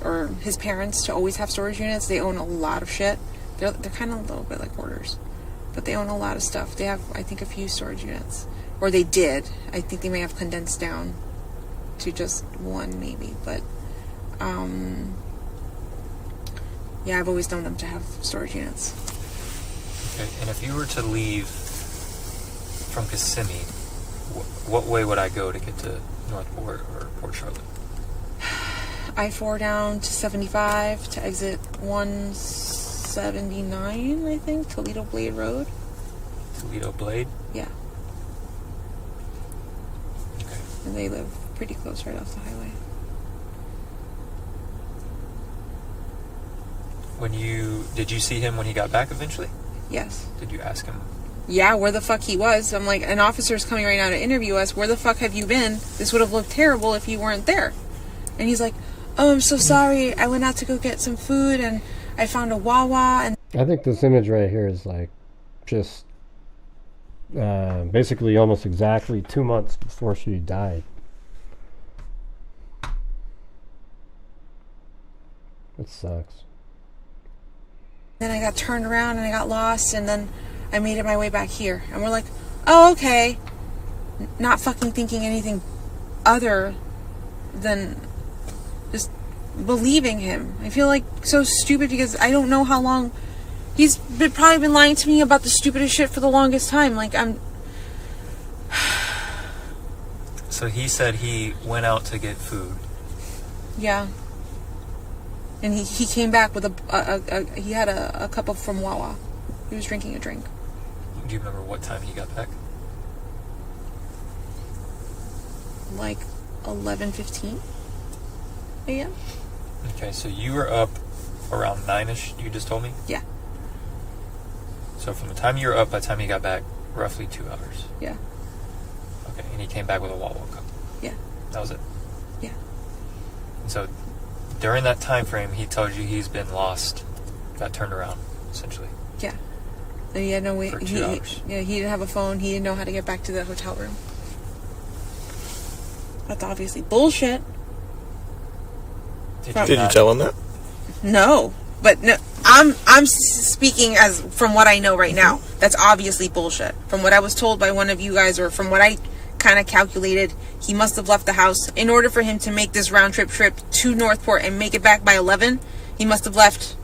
or his parents to always have storage units. They own a lot of shit. They're kind of a little bit like hoarders, but they own a lot of stuff. They have, I think, a few storage units, or they did. I think they may have condensed down to just one, maybe. But yeah, I've always known them to have storage units. Okay, and if you were to leave from Kissimmee, what way would I go to get to Northport or Port Charlotte? I-4 down to 75 to exit 179, I think, Toledo Blade Road. Toledo Blade? Yeah. Okay. And they live pretty close right off the highway. Did you see him when he got back eventually? Yes. Did you ask him? Yeah, where the fuck he was. I'm like, an officer's coming right now to interview us. Where the fuck have you been? This would have looked terrible if you weren't there. And he's like, oh, I'm so sorry. I went out to go get some food and I found a Wawa. And I think this image right here is like just basically almost exactly 2 months before she died. It sucks. then I got turned around and I got lost, and then I made it my way back here. And we're like, oh, okay. Not fucking thinking anything other than just believing him. I feel like so stupid because I don't know how long he's probably been lying to me about the stupidest shit for the longest time. Like, I'm... So he said he went out to get food. Yeah. And he came back with he had a cup of from Wawa. He was drinking a drink. Do you remember what time he got back? Like 11:15 a.m. Okay, so you were up around 9ish, you just told me? Yeah. So from the time you were up by the time he got back, roughly 2 hours. Yeah. Okay, and he came back with a Wawa cup. Yeah. That was it? Yeah. And so during that time frame, he told you he's been lost, got turned around, essentially. Yeah. And he had no way. For 2 hours. He didn't have a phone. He didn't know how to get back to the hotel room. That's obviously bullshit. Did you tell him that? No, but no, I'm speaking as from what I know right now. That's obviously bullshit. From what I was told by one of you guys, or from what I kind of calculated, he must have left the house in order for him to make this round trip to Northport and make it back by 11. He must have left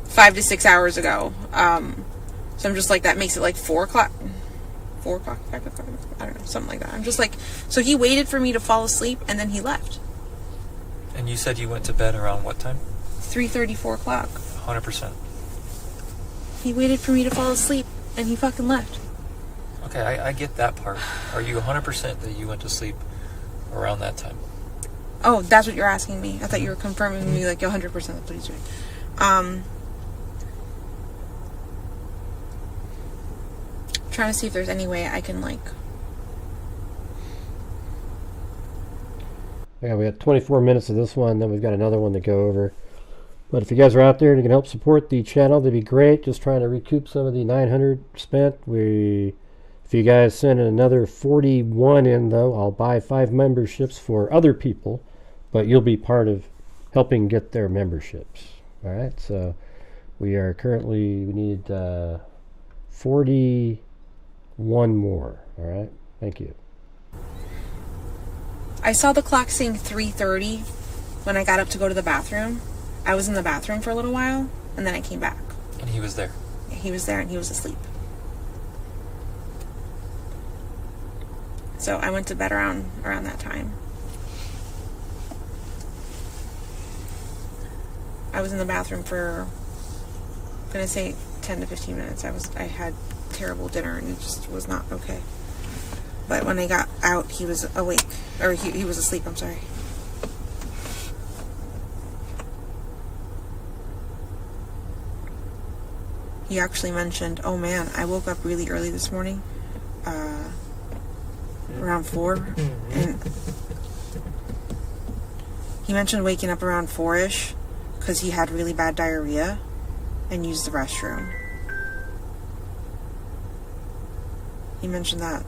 5 to 6 hours ago. So I'm just like, that makes it like 4 o'clock. 4 o'clock, 5 o'clock, I don't know, something like that. I'm just like, so he waited for me to fall asleep and then he left. And you said you went to bed around what time? 3:30, 4 o'clock. 100%. He waited for me to fall asleep and he fucking left. Okay, I get that part. Are you 100% that you went to sleep around that time? Oh, that's what you're asking me. I thought you were confirming me, like, 100% that's what he's doing. Trying to see if there's any way I can, like... Yeah, we got 24 minutes of this one, then we've got another one to go over. But if you guys are out there and you can help support the channel, that'd be great. Just trying to recoup some of the 900 spent. If you guys send another 41 in, though, I'll buy 5 memberships for other people, but you'll be part of helping get their memberships. All right, so we need 41 more. All right, thank you. I saw the clock saying 3:30 when I got up to go to the bathroom. I was in the bathroom for a little while, and then I came back. And he was there. He was there, and he was asleep. So I went to bed around that time. I was in the bathroom for, I'm gonna say 10 to 15 minutes. I had terrible dinner, and it just was not okay. But when I got out, he was awake, or he was asleep, I'm sorry. He actually mentioned, oh man, I woke up really early this morning, around 4, and he mentioned waking up around 4-ish, because he had really bad diarrhea, and used the restroom. He mentioned that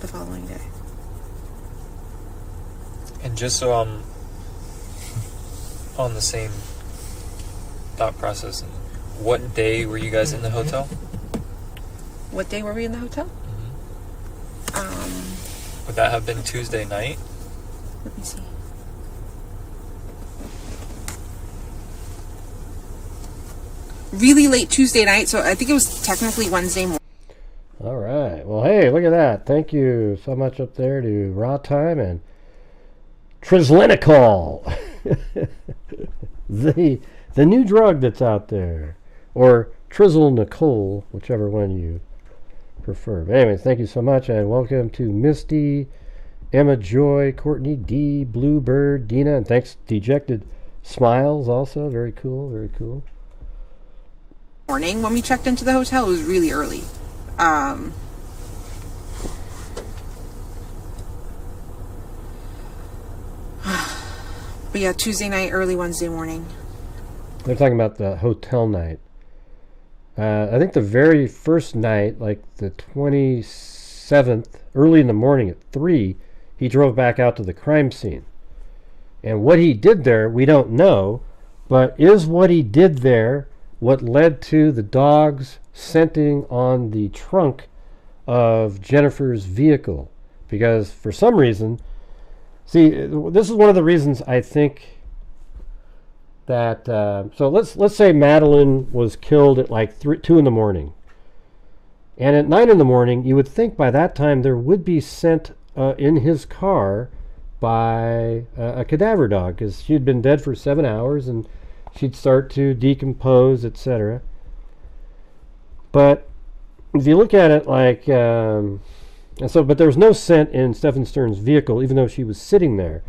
the following day. And just so I'm on the same thought process, what day were you guys in the hotel? What day were we in the hotel? Would that have been Tuesday night? Let me see. Really late Tuesday night, so I think it was technically Wednesday morning. All right. Well, hey, look at that. Thank you so much up there to Raw Time and Trislenicol. the new drug that's out there. Or Trizzle Nicole, whichever one you prefer. But anyways, thank you so much, and welcome to Misty, Emma Joy, Courtney D, Bluebird, Dina, and thanks Dejected Smiles also. Very cool, very cool. Morning when we checked into the hotel, it was really early. But yeah, Tuesday night, early Wednesday morning. They're talking about the hotel night. I think the very first night, like the 27th, early in the morning at 3, he drove back out to the crime scene. And what he did there, we don't know, but is what he did there what led to the dogs scenting on the trunk of Jennifer's vehicle? Because for some reason, see, this is one of the reasons I think that, so let's say Madeline was killed at like 2 in the morning. And at 9 in the morning, you would think by that time there would be scent in his car by a cadaver dog, because she had been dead for 7 hours and she'd start to decompose, etc. But if you look at it like, but there was no scent in Stephen Stern's vehicle, even though she was sitting there.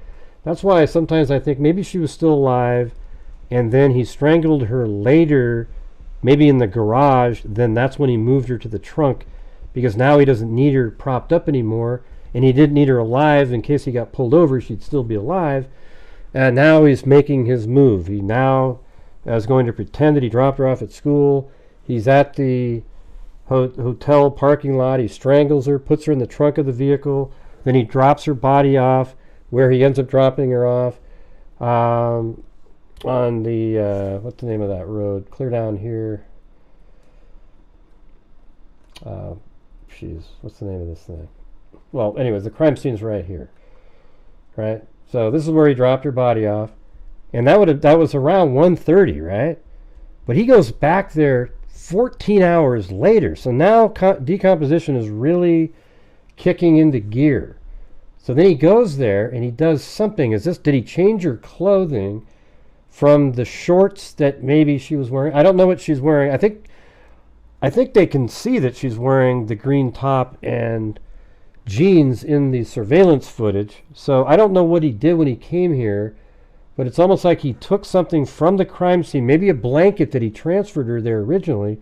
That's why sometimes I think maybe she was still alive, and then he strangled her later, maybe in the garage. Then that's when he moved her to the trunk, because now he doesn't need her propped up anymore, and he didn't need her alive in case he got pulled over. She'd still be alive. And now he's making his move. He now is going to pretend that he dropped her off at school. He's at the hotel parking lot. He strangles her, puts her in the trunk of the vehicle. Then he drops her body off, where he ends up dropping her off on the, what's the name of that road? Clear down here. What's the name of this thing? Well, anyways, the crime scene's right here, right? So this is where he dropped her body off, and that was around 1:30, right? But he goes back there 14 hours later. So now decomposition is really kicking into gear. So then he goes there and he does something. Did he change her clothing from the shorts that maybe she was wearing? I don't know what she's wearing. I think they can see that she's wearing the green top and jeans in the surveillance footage. So I don't know what he did when he came here, but it's almost like he took something from the crime scene, maybe a blanket that he transferred her there originally,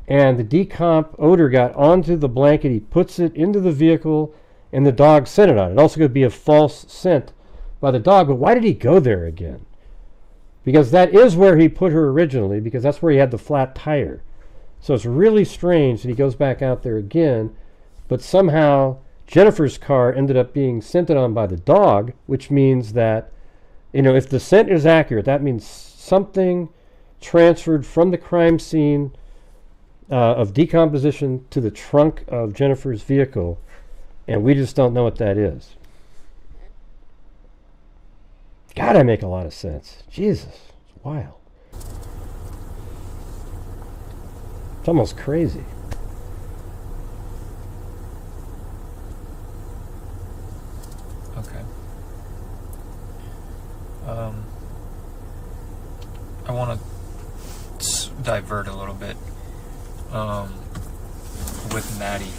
and the decomp odor got onto the blanket. He puts it into the vehicle, and the dog scented on it. Also could be a false scent by the dog, but why did he go there again? Because that is where he put her originally, because that's where he had the flat tire. So it's really strange that he goes back out there again, but somehow Jennifer's car ended up being scented on by the dog, which means that, if the scent is accurate, that means something transferred from the crime scene of decomposition to the trunk of Jennifer's vehicle, and we just don't know what that is. God, I make a lot of sense. Jesus, it's wild. It's almost crazy. Okay. I want to divert a little bit with Maddie.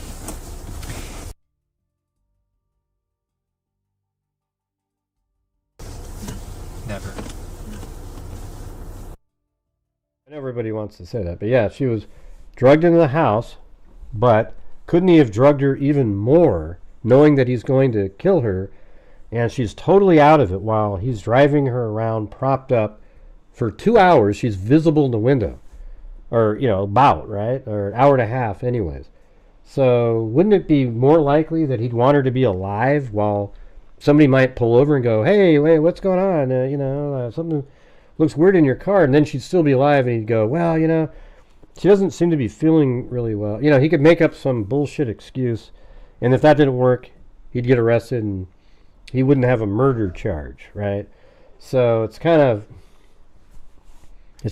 Never. I know everybody wants to say that, but yeah, she was drugged into the house, but couldn't he have drugged her even more, knowing that he's going to kill her, and she's totally out of it while he's driving her around propped up for 2 hours. She's visible in the window, or, about, right? Or an hour and a half anyways. So wouldn't it be more likely that he'd want her to be alive while somebody might pull over and go, hey, wait, what's going on? Something looks weird in your car. And then she'd still be alive, and he'd go, well, she doesn't seem to be feeling really well. He could make up some bullshit excuse. And if that didn't work, he'd get arrested and he wouldn't have a murder charge, right? So it's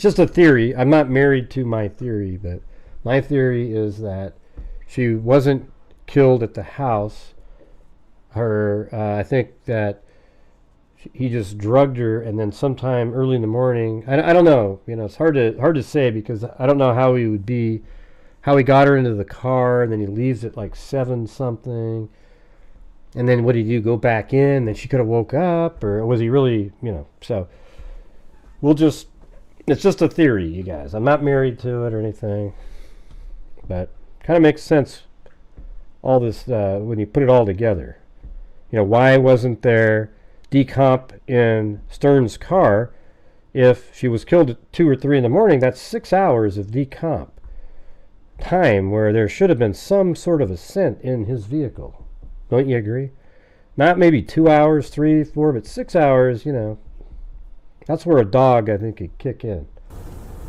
just a theory. I'm not married to my theory, but my theory is that she wasn't killed at the house. I think that he just drugged her, and then sometime early in the morning, I don't know, it's hard to say, because I don't know how he got her into the car, and then he leaves at like 7 something, and then what did he do, go back in? Then she could have woke up, or was he really, so it's just a theory, you guys. I'm not married to it or anything, but kind of makes sense, all this, when you put it all together. Why wasn't there decomp in Stern's car? If she was killed at 2 or 3 in the morning, that's 6 hours of decomp time where there should have been some sort of a scent in his vehicle. Don't you agree? Not maybe 2 hours, 3, 4, but 6 hours, that's where a dog, I think, could kick in.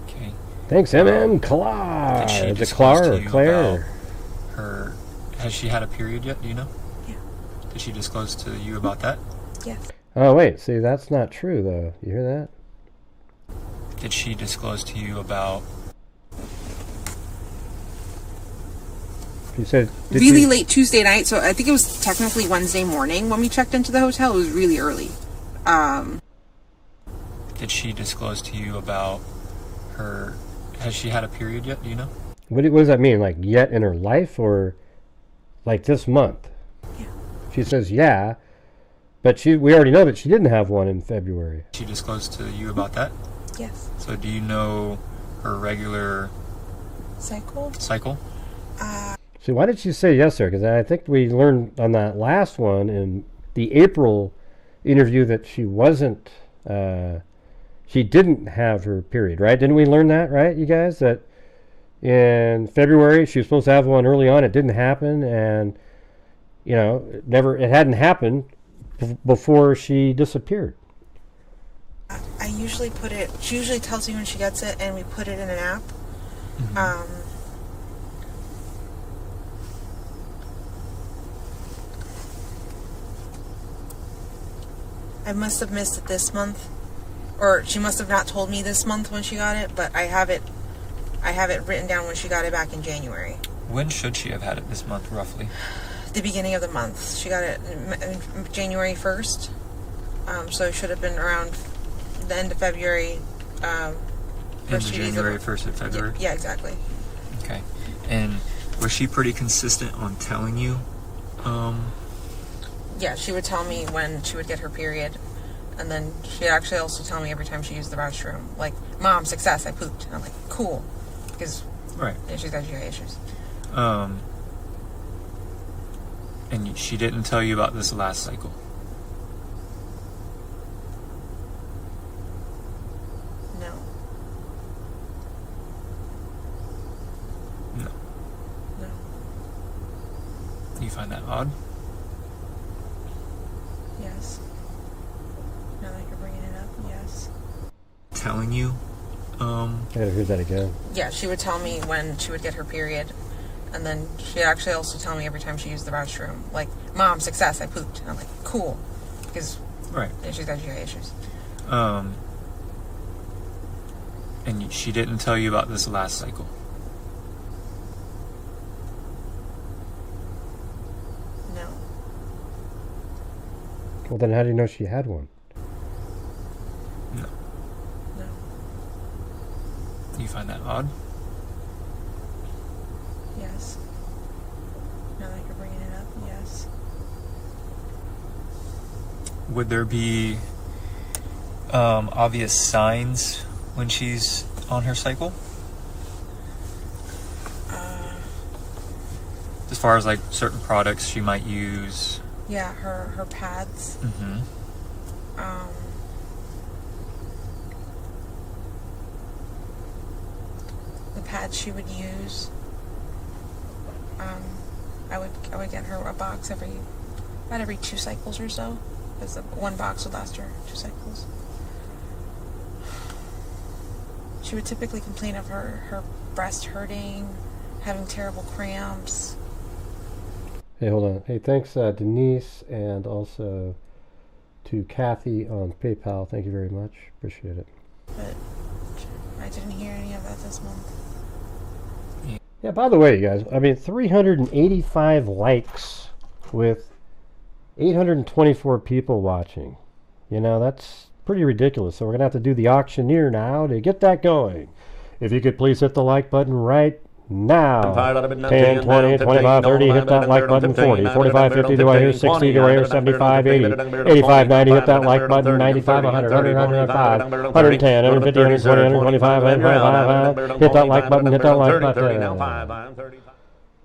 Okay. Thanks, M.M. Clar. Did she Is it disclose Clar to or you Claire? about has she had a period yet? Do you know? Yeah. Did she disclose to you about that? Yes. Oh, wait. See, that's not true, though. You hear that? Did she disclose to you about... You said... Really late Tuesday night, so I think it was technically Wednesday morning when we checked into the hotel. It was really early. Did she disclose to you about her... Has she had a period yet? Do you know? What does that mean? Like, yet in her life, or like this month? Yeah. She says, yeah, but we already know that she didn't have one in February. She disclosed to you about that? Yes. So do you know her regular Cycle? See, why did she say yes there? Because I think we learned on that last one in the April interview that she wasn't, she didn't have her period, right? Didn't we learn that, right, you guys? That in February she was supposed to have one early on. It didn't happen, and it hadn't happened before she disappeared. I usually put it, she usually tells me when she gets it, and we put it in an app. Mm-hmm. I must have missed it this month, or she must have not told me this month when she got it, but I have it written down when she got it back in January. When should she have had it this month, roughly? The beginning of the month. She got it January 1st, so it should have been around the end of February. Into January 1st of February? Yeah, exactly. Okay. And was she pretty consistent on telling you? Yeah, she would tell me when she would get her period, and then she'd actually also tell me every time she used the restroom, like, Mom, success, I pooped. And I'm like, cool, because right. Yeah, she's got GI issues. And she didn't tell you about this last cycle? odd? Yes. Now that you're bringing it up, yes. Telling you? I gotta hear that again. Yeah, she would tell me when she would get her period. And then she'd actually also tell me every time she used the restroom. Like, Mom, success, I pooped. And I'm like, cool. Because Right. she's got GI issues. And she didn't tell you about this last cycle? No. Well, then how do you know she had one? No. No. You find that odd? Yes. Now that you're bringing it up, yes. Would there be obvious signs when she's on her cycle? As far as like certain products she might use? Yeah, her pads. Mm-hmm. The pads she would use. I would get her a box about every 2 cycles or so, because one box would last her 2 cycles. She would typically complain of her breast hurting, having terrible cramps. Hey, hold on. Hey, thanks, Denise, and also to Kathy on PayPal. Thank you very much. Appreciate it. But I didn't hear any of that this month. Yeah, by the way, you guys, I mean, 385 likes with 824 people watching. You know, that's pretty ridiculous. So we're going to have to do the auctioneer now to get that going. If you could please hit the like button right now. 10, 20, 25, 30, hit that like button. 40, 45, 50, do I hear 60, do I hear 75, 80, 85, 90, hit that like button. 95, 100, 100, 105, 110, 150, 120, 125, 125, hit that like button, hit that like button.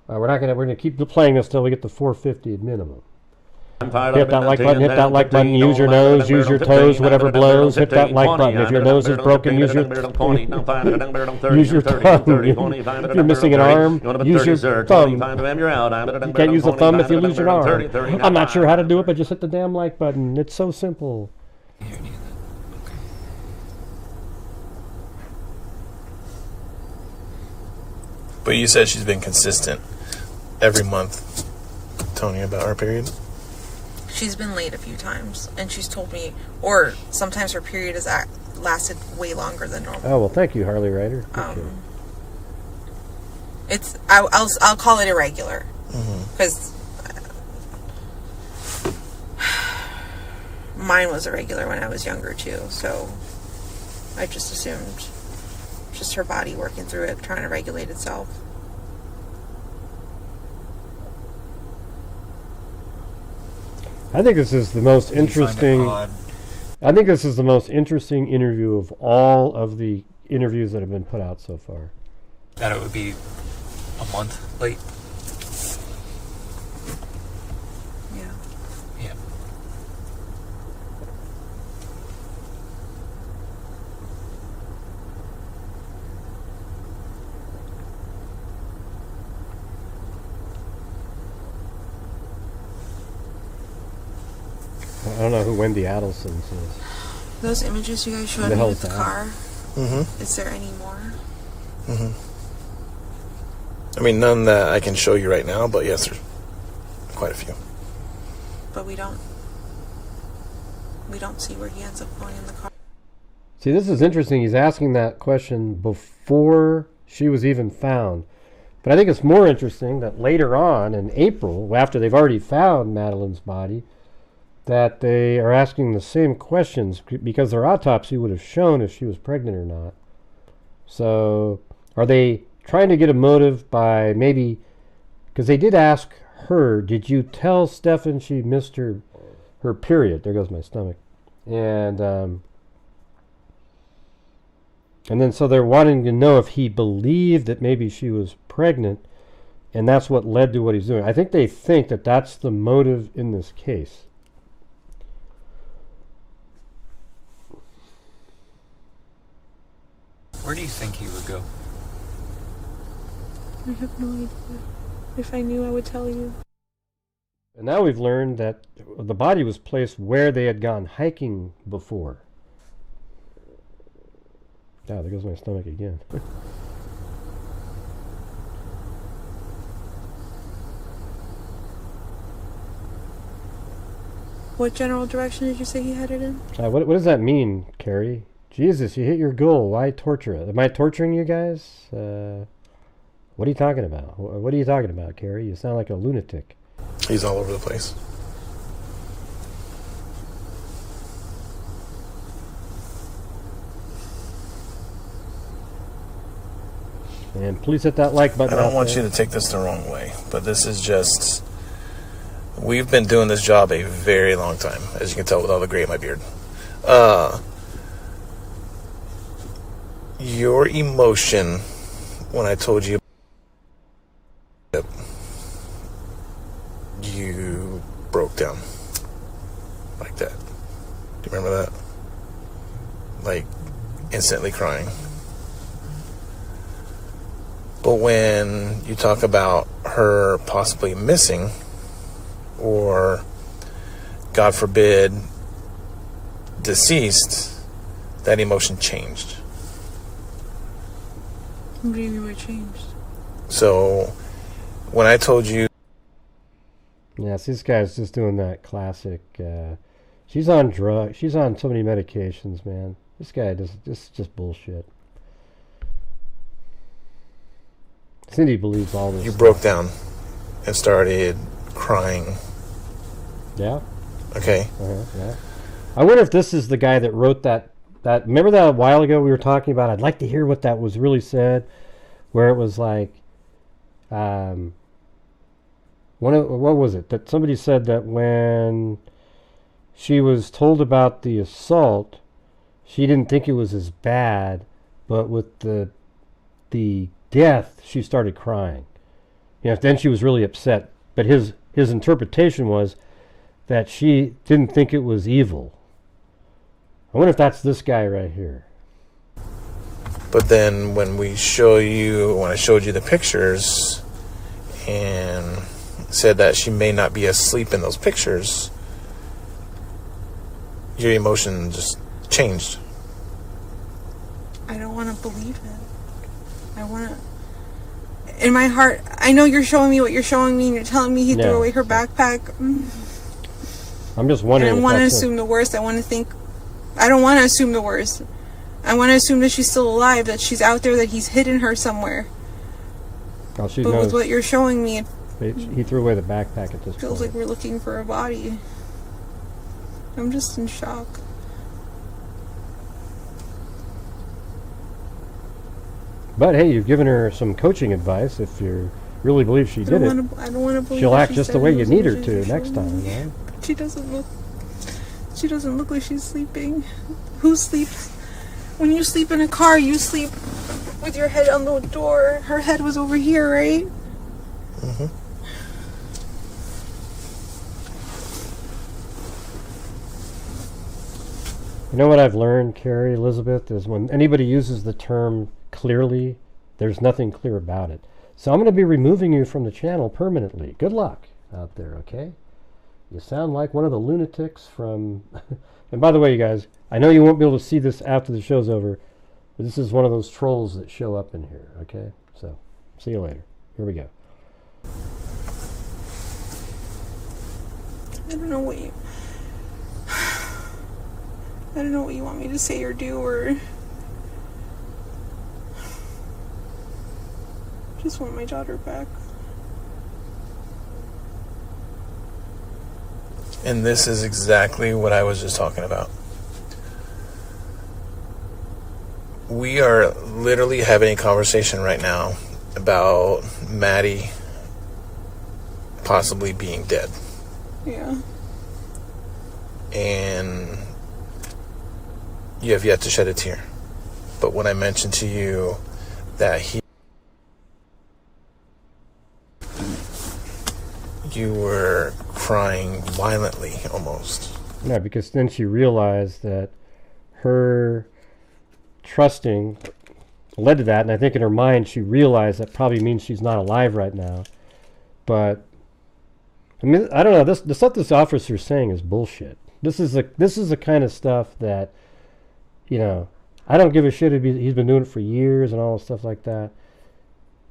We're going to keep playing this till we get to 450 at minimum. Hit that like button, hit that like button, use your nose, use your toes, whatever blows, hit that like button. If your nose is broken, use your tongue. If you're missing an arm, use your thumb. You can't use the thumb if you lose your arm. I'm not sure how to do it, but just hit the damn like button. It's so simple. But you said she's been consistent every month telling you about her period? She's been late a few times, and she's told me, or sometimes her period has lasted way longer than normal. Oh, well, thank you, Harley Ryder. It's I'll call it irregular, because mine was irregular when I was younger too. So I just assumed just her body working through it, trying to regulate itself. I think this is the most interesting. I think this is the most interesting interview of all of the interviews that have been put out so far. That it would be a month late. Yeah. Yeah. I don't know who Wendy Adelson's is. Those images you guys showed me with the car. Is there any more? I mean, none that I can show you right now, but yes, there's quite a few. But we don't see where he ends up going in the car. See, this is interesting. He's asking that question before she was even found. But I think it's more interesting that later on in April, after they've already found Madeline's body, that they are asking the same questions because their autopsy would have shown if she was pregnant or not. So are they trying to get a motive by maybe, because they did ask her, did you tell Stefan she missed her period? There goes my stomach. And then so they're wanting to know if he believed that maybe she was pregnant, and that's what led to what he's doing. I think they think that that's the motive in this case. Where do you think he would go? I have no idea. If I knew, I would tell you. And now we've learned that the body was placed where they had gone hiking before. Ah, there goes my stomach again. What general direction did you say he headed in? What does that mean, Carrie? Jesus, you hit your goal. Why torture it? Am I torturing you guys? What are you talking about? What are you talking about, Carrie? You sound like a lunatic. He's all over the place. And please hit that like button. I don't want you to take this the wrong way, but this is just... We've been doing this job a very long time, as you can tell with all the gray in my beard. Your emotion when I told you you broke down like that. Do you remember that? Like instantly crying. But when you talk about her possibly missing, or God forbid deceased, that emotion changed. What do you mean by changed? So when I told you... Yes, this guy's just doing that classic, she's on drugs, she's on so many medications, man. This guy just bullshit. Cindy believes all this. You broke down and started crying. Yeah. Okay. Yeah. I wonder if this is the guy that wrote that. Remember that a while ago we were talking about? I'd like to hear what that was really said, where it was like, what was it? That somebody said that when she was told about the assault, she didn't think it was as bad, but with the death, she started crying. Then she was really upset. But his interpretation was that she didn't think it was evil. I wonder if that's this guy right here. But then when I showed you the pictures and said that she may not be asleep in those pictures, your emotion just changed. I don't want to believe it. I want to... In my heart, I know you're showing me what you're showing me, and you're telling me he threw away her backpack. I'm just wondering. And I want to assume the worst. I want to think... I don't want to assume the worst. I want to assume that she's still alive, that she's out there, that he's hidden her somewhere. Oh, she but knows. with what you're showing me, he threw away the backpack at this feels point. like we're looking for a body. I'm just in shock. But hey, you've given her some coaching advice. If you really believe she did it, I don't want to believe she'll act just the way you need her to next time. Right? She doesn't look like she's sleeping. Who sleeps? When you sleep in a car, you sleep with your head on the door. Her head was over here, right? Mm-hmm. You know what I've learned, Carrie, Elizabeth, is when anybody uses the term clearly, there's nothing clear about it. So I'm going to be removing you from the channel permanently. Good luck out there, okay? You sound like one of the lunatics from... And by the way, you guys, I know you won't be able to see this after the show's over, but this is one of those trolls that show up in here, okay? So, see you later. Here we go. I don't know what you want me to say or do, or... just want my daughter back. And this is exactly what I was just talking about. We are literally having a conversation right now about Maddie possibly being dead. Yeah. And you have yet to shed a tear. But when I mentioned to you that you were crying violently almost. Yeah, because then she realized that her trusting led to that, and I think in her mind she realized that probably means she's not alive right now. But I mean, I don't know. The stuff this officer's saying is bullshit. This is the kind of stuff that, you know, I don't give a shit if he's been doing it for years and all stuff like that.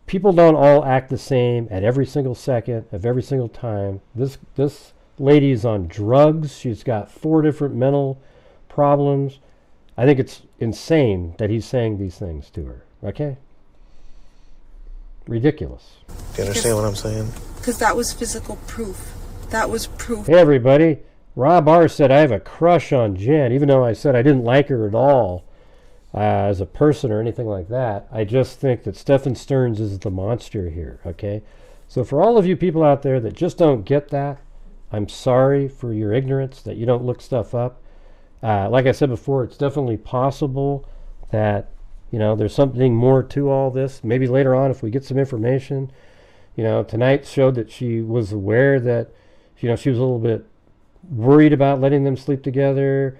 People don't all act the same at every single second of every single time. This lady's on drugs. She's got 4 different mental problems. I think it's insane that he's saying these things to her. Okay? Ridiculous. Do you understand what I'm saying? Because that was physical proof. That was proof. Hey, everybody. Rob R. said, I have a crush on Jen, even though I said I didn't like her at all as a person or anything like that. I just think that Stephen Stearns is the monster here, okay? So for all of you people out there that just don't get that, I'm sorry for your ignorance, that you don't look stuff up. Like I said before, it's definitely possible that, you know, there's something more to all this. Maybe later on if we get some information. You know, tonight showed that she was aware that, you know, she was a little bit worried about letting them sleep together.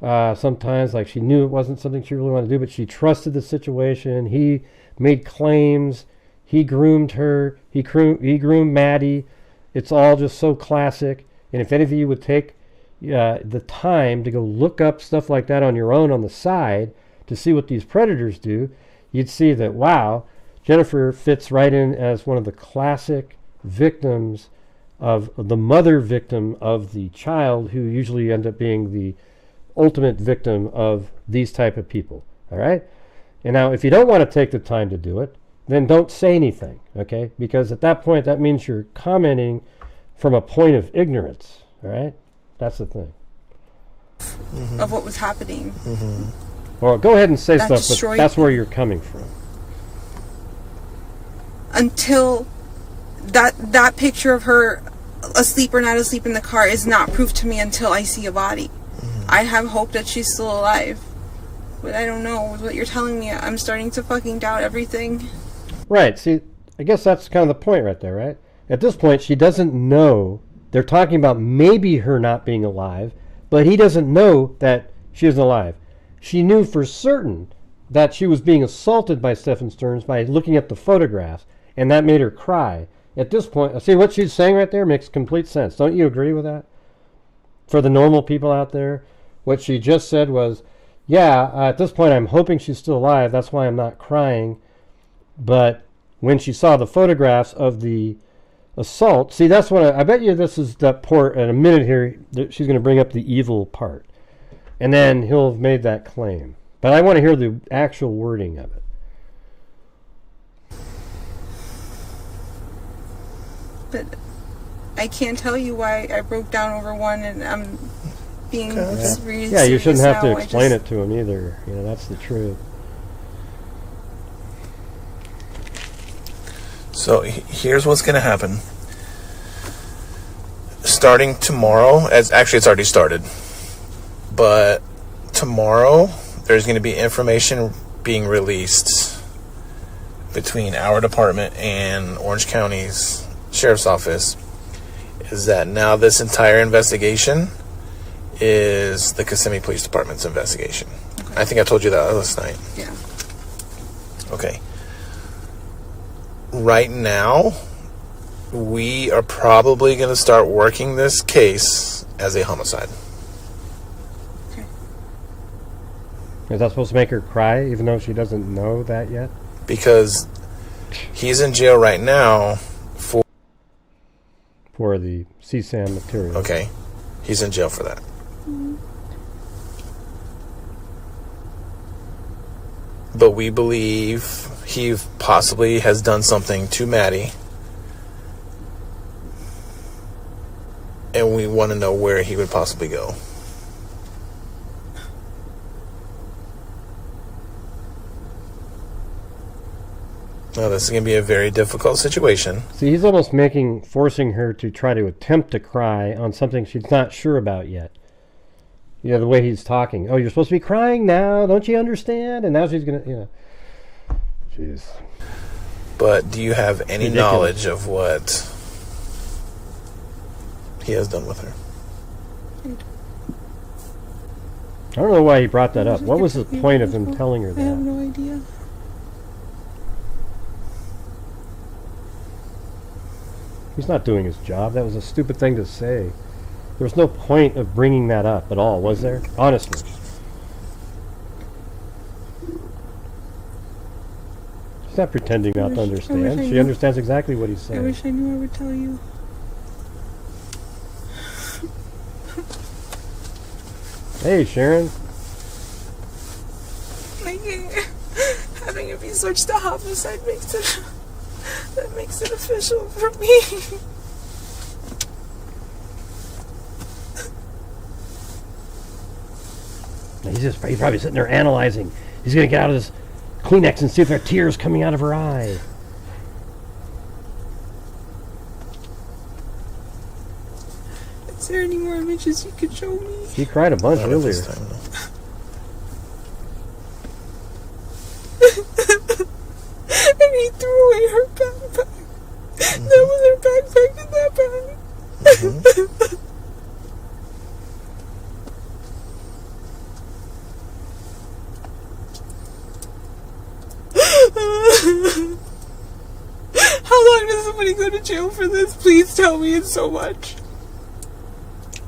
Sometimes, like, she knew it wasn't something she really wanted to do, but she trusted the situation. He made claims. He groomed her. He groomed Maddie. It's all just so classic. And if any of you would take the time to go look up stuff like that on your own on the side to see what these predators do, you'd see that, wow, Jennifer fits right in as one of the classic victims of the mother victim of the child, who usually end up being the ultimate victim of these type of people. All right? And now, if you don't want to take the time to do it, then don't say anything, okay? Because at that point, that means you're commenting from a point of ignorance, all right? That's the thing. Mm-hmm. Of what was happening. Mm-hmm. Well, go ahead and say stuff, but that's where you're coming from. Until that picture of her asleep or not asleep in the car is not proof to me until I see a body. Mm-hmm. I have hope that she's still alive. But I don't know. With what you're telling me, I'm starting to fucking doubt everything. Right. See, I guess that's kind of the point right there, right? At this point, she doesn't know. They're talking about maybe her not being alive, but he doesn't know that she isn't alive. She knew for certain that she was being assaulted by Stephen Stearns by looking at the photographs, and that made her cry. At this point, see what she's saying right there makes complete sense. Don't you agree with that? For the normal people out there, what she just said was, yeah, at this point I'm hoping she's still alive. That's why I'm not crying. But when she saw the photographs of the assault, see, that's what I bet you this is that part. In a minute here, she's going to bring up the evil part. And then he'll have made that claim. But I want to hear the actual wording of it. But I can't tell you why I broke down over one, and I'm being really yeah, you shouldn't have now. to explain it to him either. You know, that's the truth. So here's what's going to happen. Starting tomorrow, actually it's already started, but tomorrow there's going to be information being released between our department and Orange County's Sheriff's Office, is that now this entire investigation is the Kissimmee Police Department's investigation. Okay. I think I told you that last night. Yeah. Okay. Right now, we are probably going to start working this case as a homicide. Okay. Is that supposed to make her cry, even though she doesn't know that yet? Because he's in jail right now for the CSAM material. Okay. He's in jail for that. Mm-hmm. But we believe he possibly has done something to Maddie. And we want to know where he would possibly go. Now, this is going to be a very difficult situation. See, he's almost forcing her to try to attempt to cry on something she's not sure about yet. You know, the way he's talking. Oh, you're supposed to be crying now, don't you understand? And now she's going to, you know. Jeez. But do you have any knowledge of what he has done with her? I don't know why he brought that up. What was the point of him telling her that? I have no idea. He's not doing his job. That was a stupid thing to say. There was no point of bringing that up at all, was there? Honestly. She's not pretending not to understand. She understands exactly what he's saying. I wish I knew I would tell you. Hey, Sharon. Having it be switched to homicide makes it official for me. He's probably sitting there analyzing. He's gonna get out of this Kleenex and see if there are tears coming out of her eye. Is there any more images you could show me? She cried a bunch earlier. And he threw away her backpack. That was her backpack in that bag. How long does somebody go to jail for this? Please tell me. It's so much.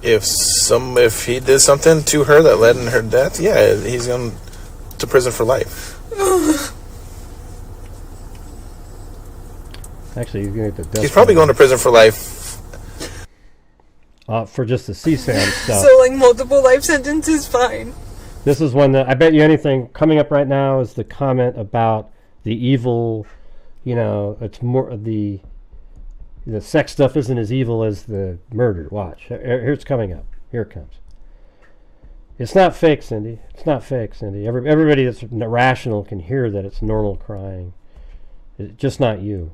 If he did something to her that led in her death, yeah, he's going to prison for life. Actually, he's going to get the death. He's probably going to prison for life. For just the CSAM stuff. So, like, multiple life sentences, fine. This is one that I bet you anything coming up right now is the comment about the evil. You know, it's more the sex stuff isn't as evil as the murder. Watch. Here it's coming up. Here it comes. It's not fake, Cindy. It's not fake, Cindy. Everybody that's rational can hear that it's normal crying. It's just not you.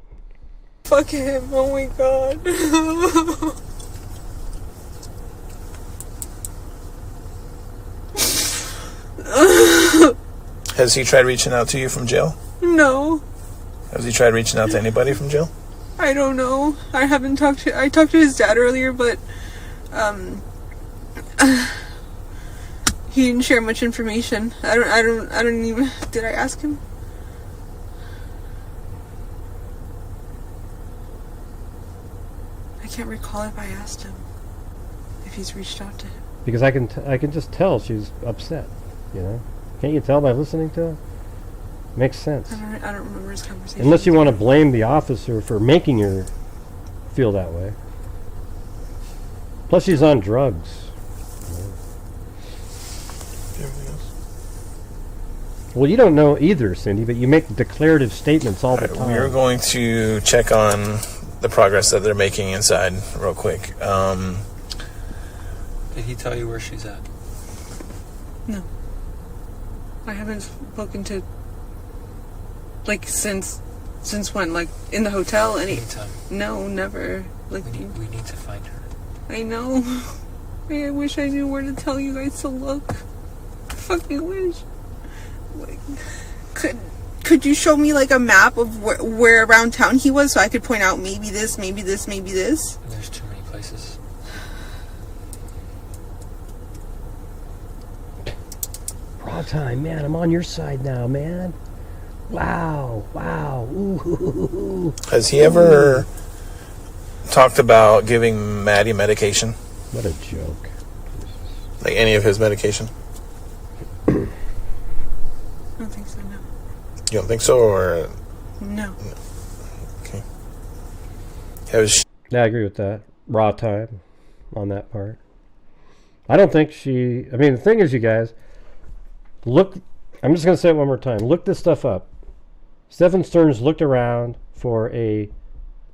Fuck him. Oh my god. Has he tried reaching out to you from jail? No. Has he tried reaching out to anybody from jail? I don't know. I haven't talked to... I talked to his dad earlier, but... he didn't share much information. I don't even... Did I ask him? I can't recall if I asked him. If he's reached out to him. Because I can just tell she's upset, you know? Can't you tell by listening to her? Makes sense. I don't remember his conversation. Unless you want to blame the officer for making her feel that way. Plus she's on drugs. Everything else? Well, you don't know either, Cindy, but you make declarative statements all the time. We're going to check on the progress that they're making inside real quick. Did he tell you where she's at? No. I haven't spoken to... Like, since when? Like, in the hotel? Anytime. No, never. Like, we need to find her. I know. I wish I knew where to tell you guys to look. I fucking wish. Like, could you show me, like, a map of where around town he was so I could point out maybe this, maybe this, maybe this? There's too many places. Raw time, man. I'm on your side now, man. Wow. Ooh. Has he ever talked about giving Maddie medication? What a joke. Like any of his medication? I don't think so, no. You don't think so, or? No. Okay. Yeah, I agree with that. Raw time on that part. I don't think she... I mean, the thing is, you guys, look... I'm just going to say it one more time. Look this stuff up. Stephen Stearns looked around for a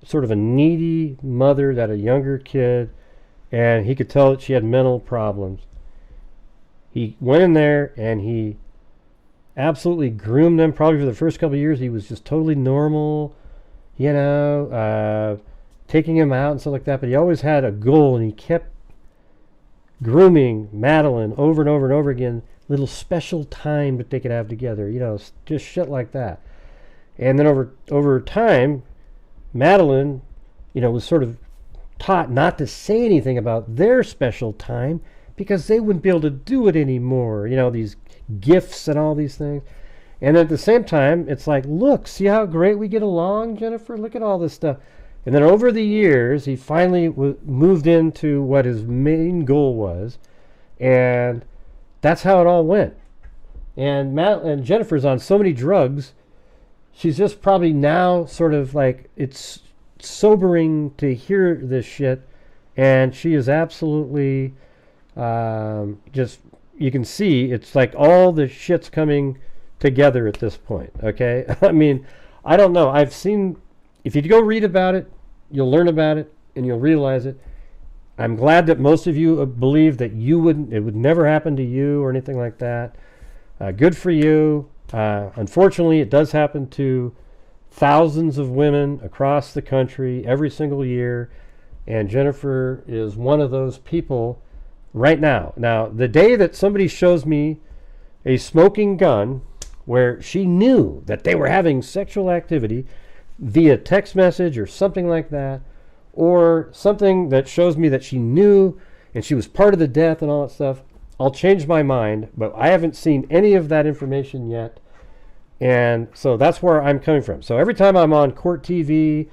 sort of a needy mother that a younger kid, and he could tell that she had mental problems. He went in there and he absolutely groomed them. Probably for the first couple of years, he was just totally normal, you know, taking him out and stuff like that. But he always had a goal, and he kept grooming Madeline over and over and over again. Little special time that they could have together, you know, just shit like that. And then over time, Madeline, you know, was sort of taught not to say anything about their special time because they wouldn't be able to do it anymore. You know, these gifts and all these things. And at the same time, it's like, look, see how great we get along, Jennifer? Look at all this stuff. And then over the years, he finally moved into what his main goal was, and that's how it all went. And Jennifer's on so many drugs, she's just probably now sort of like, it's sobering to hear this shit, and she is absolutely just, you can see, it's like all the shit's coming together at this point, okay? I mean, I don't know. I've seen, if you go read about it, you'll learn about it, and you'll realize it. I'm glad that most of you believe that it would never happen to you or anything like that. Good for you. Unfortunately, it does happen to thousands of women across the country every single year, and Jennifer is one of those people right now. Now, the day that somebody shows me a smoking gun where she knew that they were having sexual activity via text message or something like that, or something that shows me that she knew and she was part of the death and all that stuff, I'll change my mind, but I haven't seen any of that information yet. And so that's where I'm coming from. So every time I'm on court TV,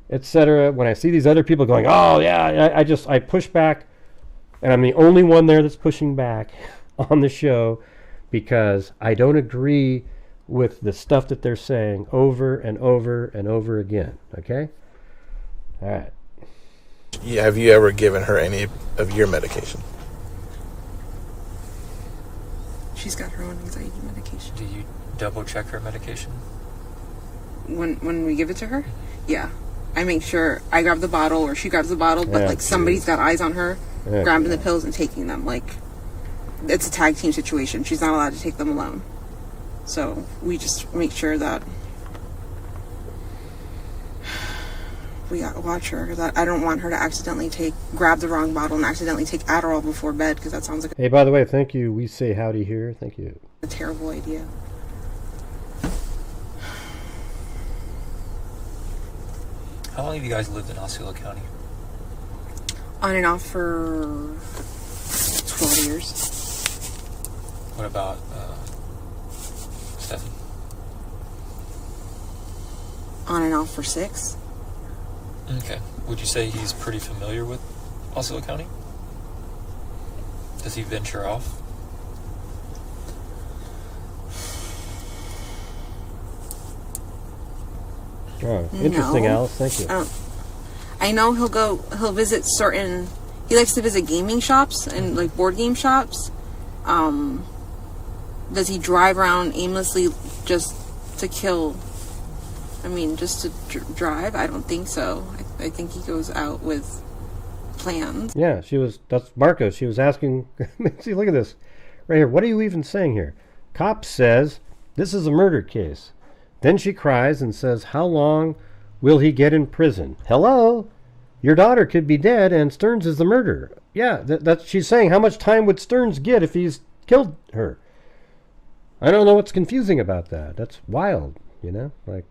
etc., when I see these other people going, oh yeah, I push back, and I'm the only one there that's pushing back on the show because I don't agree with the stuff that they're saying over and over and over again. Okay? All right. Yeah, have you ever given her any of your medication? She's got her own anxiety medication. Do you double check her medication? When we give it to her? Yeah. I make sure I grab the bottle or she grabs the bottle, but like somebody's got eyes on her, grabbing the pills and taking them. Like, it's a tag team situation. She's not allowed to take them alone. So we just make sure that we gotta watch her. That I don't want her to accidentally grab the wrong bottle and accidentally take Adderall before bed, because that sounds like hey, by the way, thank you. We say howdy here. Thank you. a terrible idea. How long have you guys lived in Osceola County? On and off for 12 years. What about Stefan? On and off for 6. Okay. Would you say he's pretty familiar with Osceola County? Does he venture off? Oh, interesting, No. Alice. Thank you. I know he'll visit certain, he likes to visit gaming shops and like board game shops. Does he drive around aimlessly just to kill? I mean, just to drive? I don't think so. I think he goes out with plans. Yeah, that's Marco. She was asking, see, look at this right here. What are you even saying here? Cop says, this is a murder case. Then she cries and says, how long will he get in prison? Hello? Your daughter could be dead and Stearns is the murderer. Yeah, that's she's saying, how much time would Stearns get if he's killed her? I don't know what's confusing about that. That's wild, you know? Like,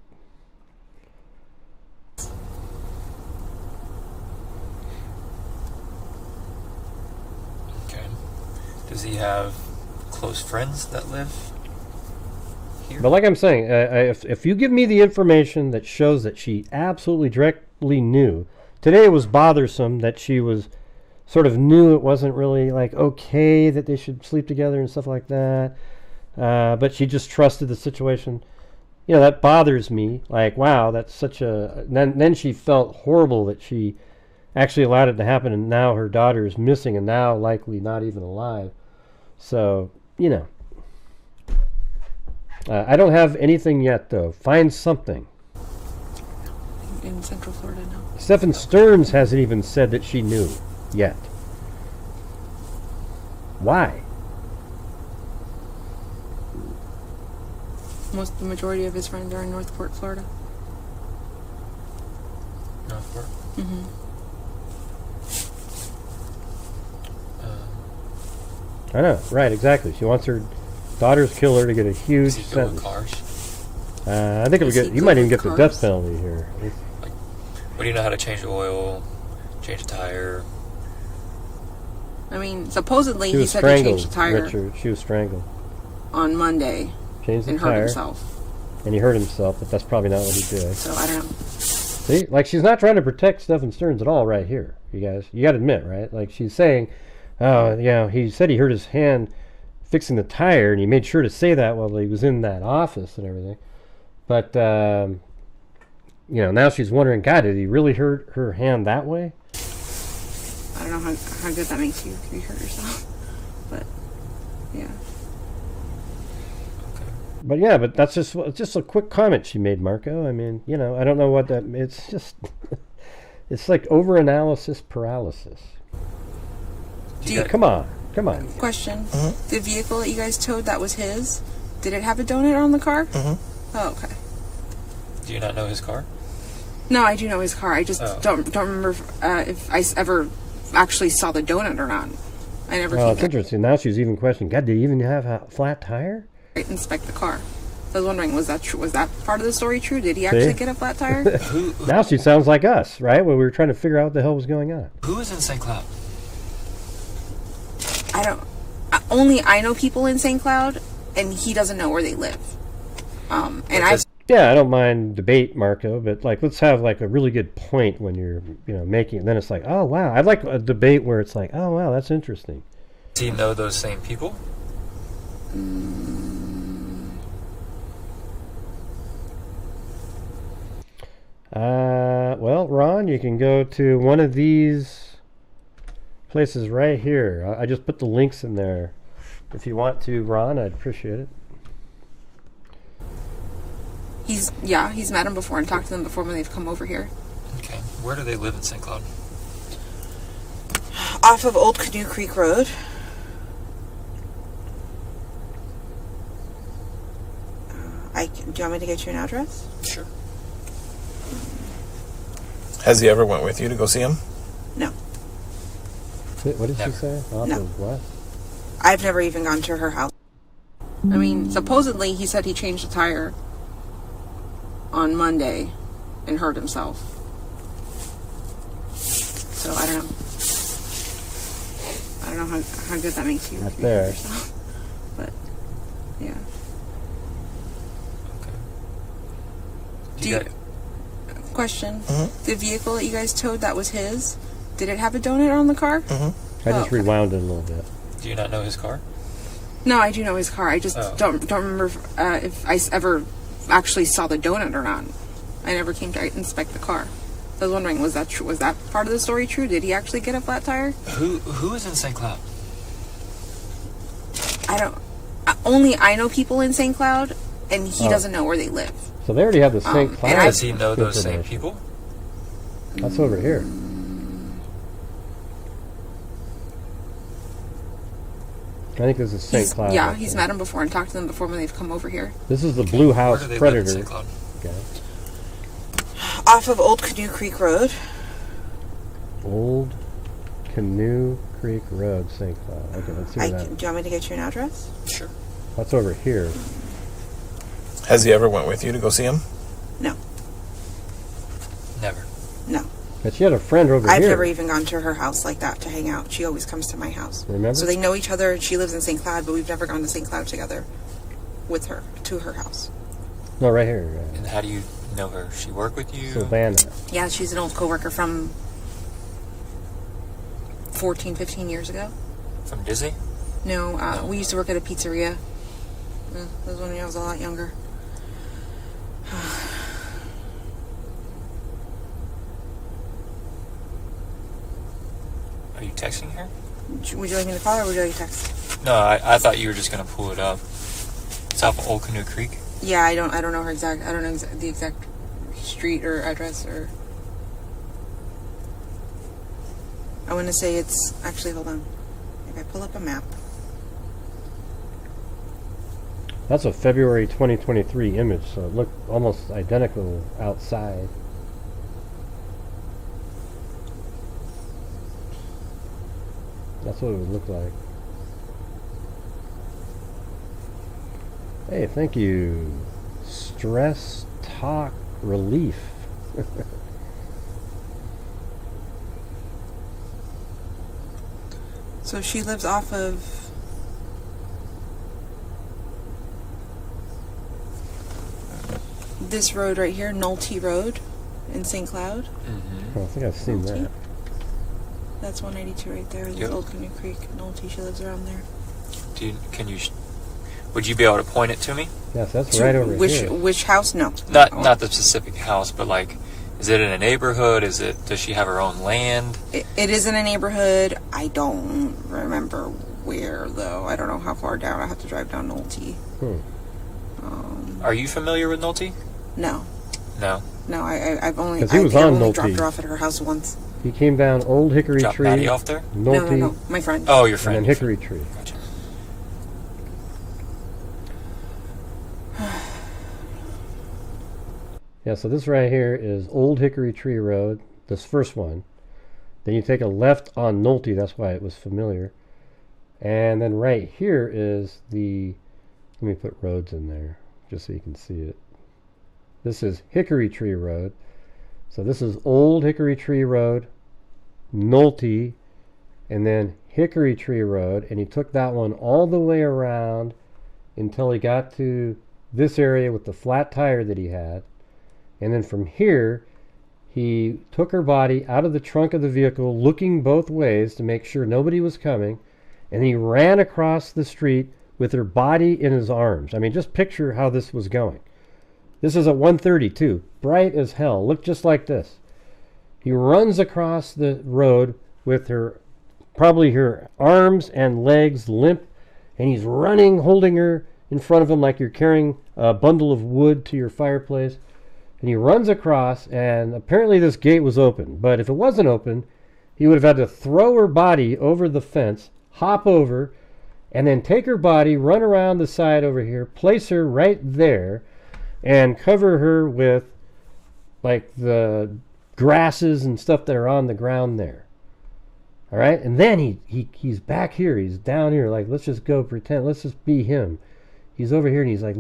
Okay. Does he have close friends that live here? but like I'm saying, if you give me the information that shows that she absolutely directly knew, today it was bothersome that she was sort of knew it wasn't really like okay that they should sleep together and stuff like that, but she just trusted the situation. You know, that bothers me. Like, wow, that's such a... Then she felt horrible that she actually allowed it to happen, and now her daughter is missing and now likely not even alive. So, you know. I don't have anything yet, though. Find something. In Central Florida now. Stephen Stearns hasn't even said that she knew yet. Why? The majority of his friends are in Northport, Florida. Northport? Mm-hmm. I know, right, exactly. She wants her daughter's killer to get a huge Does he go with sentence. cars? I think Does he you go might even with get the cars? death penalty here. What do you know how to change the oil, change a tire? I mean, supposedly She he was said to strangled, change the tire Richard. She was strangled. on Monday Changed the and hurt tire, himself. and he hurt himself, but that's probably not what he did. So I don't know. See, like she's not trying to protect Stephen Stearns at all right here, you guys. You got to admit, right? Like she's saying, oh, yeah, he said he hurt his hand fixing the tire, and he made sure to say that while he was in that office and everything. But, now she's wondering, God, did he really hurt her hand that way? I don't know how good that makes you if you hurt yourself. But, yeah. But yeah, but that's just a quick comment she made, Marco. I mean, I don't know what that. It's just, it's like over-analysis paralysis. Come on. Question: The vehicle that you guys towed, that was his. Did it have a donut on the car? Oh, okay. Do you not know his car? No, I do know his car. I just don't remember if I ever actually saw the donut or not. I never. Well, it's interesting. Now she's even questioning. God, did he even have a flat tire? Inspect the car. I was wondering, was that true? Was that part of the story true? Did he actually get a flat tire? Now she sounds like us, right? When we were trying to figure out what the hell was going on. Who is in St. Cloud? I know people in St. Cloud, and he doesn't know where they live. Yeah, I don't mind debate, Marco, but let's have a really good point when you're making it. Then it's like, oh wow, I'd like a debate where it's like, oh wow, that's interesting. Does he know those same people? Well, Ron, you can go to one of these places right here. I just put the links in there. If you want to, Ron, I'd appreciate it. He's met them before and talked to them before when they've come over here. Okay. Where do they live in St. Cloud? Off of Old Canoe Creek Road. Do you want me to get you an address? Sure. Has he ever went with you to go see him? No. What did she say? No. What? I've never even gone to her house. I mean, supposedly he said he changed the tire on Monday and hurt himself. So I don't know how good that makes you. Not there. Yourself. But yeah. Okay. Question: The vehicle that you guys towed, that was his. Did it have a donut on the car? I just rewound it a little bit. Do you not know his car? No, I do know his car. I just don't remember if I ever actually saw the donut or not. I never came to inspect the car. I was wondering, was that true? Was that part of the story true? Did he actually get a flat tire? Who is in St. Cloud? I know people in St. Cloud, and he doesn't know where they live. So they already have the St. Cloud. Does he know those same people? That's over here. I think this is St. Cloud. Yeah, he's met them before and talked to them before when they've come over here. This is the Blue House Where do they Predator. live in St. Cloud? Okay. Off of Old Canoe Creek Road. Old Canoe Creek Road, St. Cloud. Okay, let's see that. Do you want me to get you an address? Sure. What's over here? Has he ever went with you to go see him? No. Never. No. But she had a friend over I've here. never even gone to her house like that to hang out. She always comes to my house. Remember? So they know each other. She lives in St. Cloud, but we've never gone to St. Cloud together with her, to her house. No, right here. And how do you know her? She work with you? Savannah. Yeah, she's an old coworker from 14, 15 years ago. From Disney? No, we used to work at a pizzeria. That was when I was a lot younger. Are you texting her? Would you like me to call her or would you like to text? No, I thought you were just going to pull it up. It's off of Old Canoe Creek? Yeah, I don't know her exact. I don't know the exact street or address or. I want to say it's actually. Hold on. If I pull up a map. That's a February 2023 image, so it looked almost identical outside. That's what it would look like. Hey, thank you. Stress Talk Relief. So she lives off of this road right here, Nolte Road. in St. Cloud. Mm-hmm. Oh, I think I've seen that. That's 192 right there. There's Old Canoe Creek, Nolte. She lives around there. Would you be able to point it to me? Yes, that's right over here. Which house? No. Not the specific house, but like, is it in a neighborhood? Does she have her own land? It is in a neighborhood. I don't remember where, though. I don't know how far down. I have to drive down Nolte. Are you familiar with Nolte? No. No. No, I've only, he was on Nolte. Dropped her off at her house once. He came down Old Hickory Drop Tree. Maddie off there? Nolte, No. My friend. Oh, your friend. And then Hickory Tree. Gotcha. Yeah, so this right here is Old Hickory Tree Road, this first one. Then you take a left on Nolte, that's why it was familiar. And then right here is let me put roads in there, just so you can see it. This is Hickory Tree Road. So this is Old Hickory Tree Road, Nolte, and then Hickory Tree Road. And he took that one all the way around until he got to this area with the flat tire that he had. And then from here, he took her body out of the trunk of the vehicle, looking both ways to make sure nobody was coming. And he ran across the street with her body in his arms. I mean, just picture how this was going. This is at 1:32, bright as hell. Look just like this. He runs across the road with probably her arms and legs limp, and he's running, holding her in front of him like you're carrying a bundle of wood to your fireplace. And he runs across, and apparently this gate was open. But if it wasn't open, he would have had to throw her body over the fence, hop over, and then take her body, run around the side over here, place her right there, and cover her with like the grasses and stuff that are on the ground there. All right? And then he's back here. He's down here. Like, let's just go pretend. Let's just be him. He's over here, and he's like,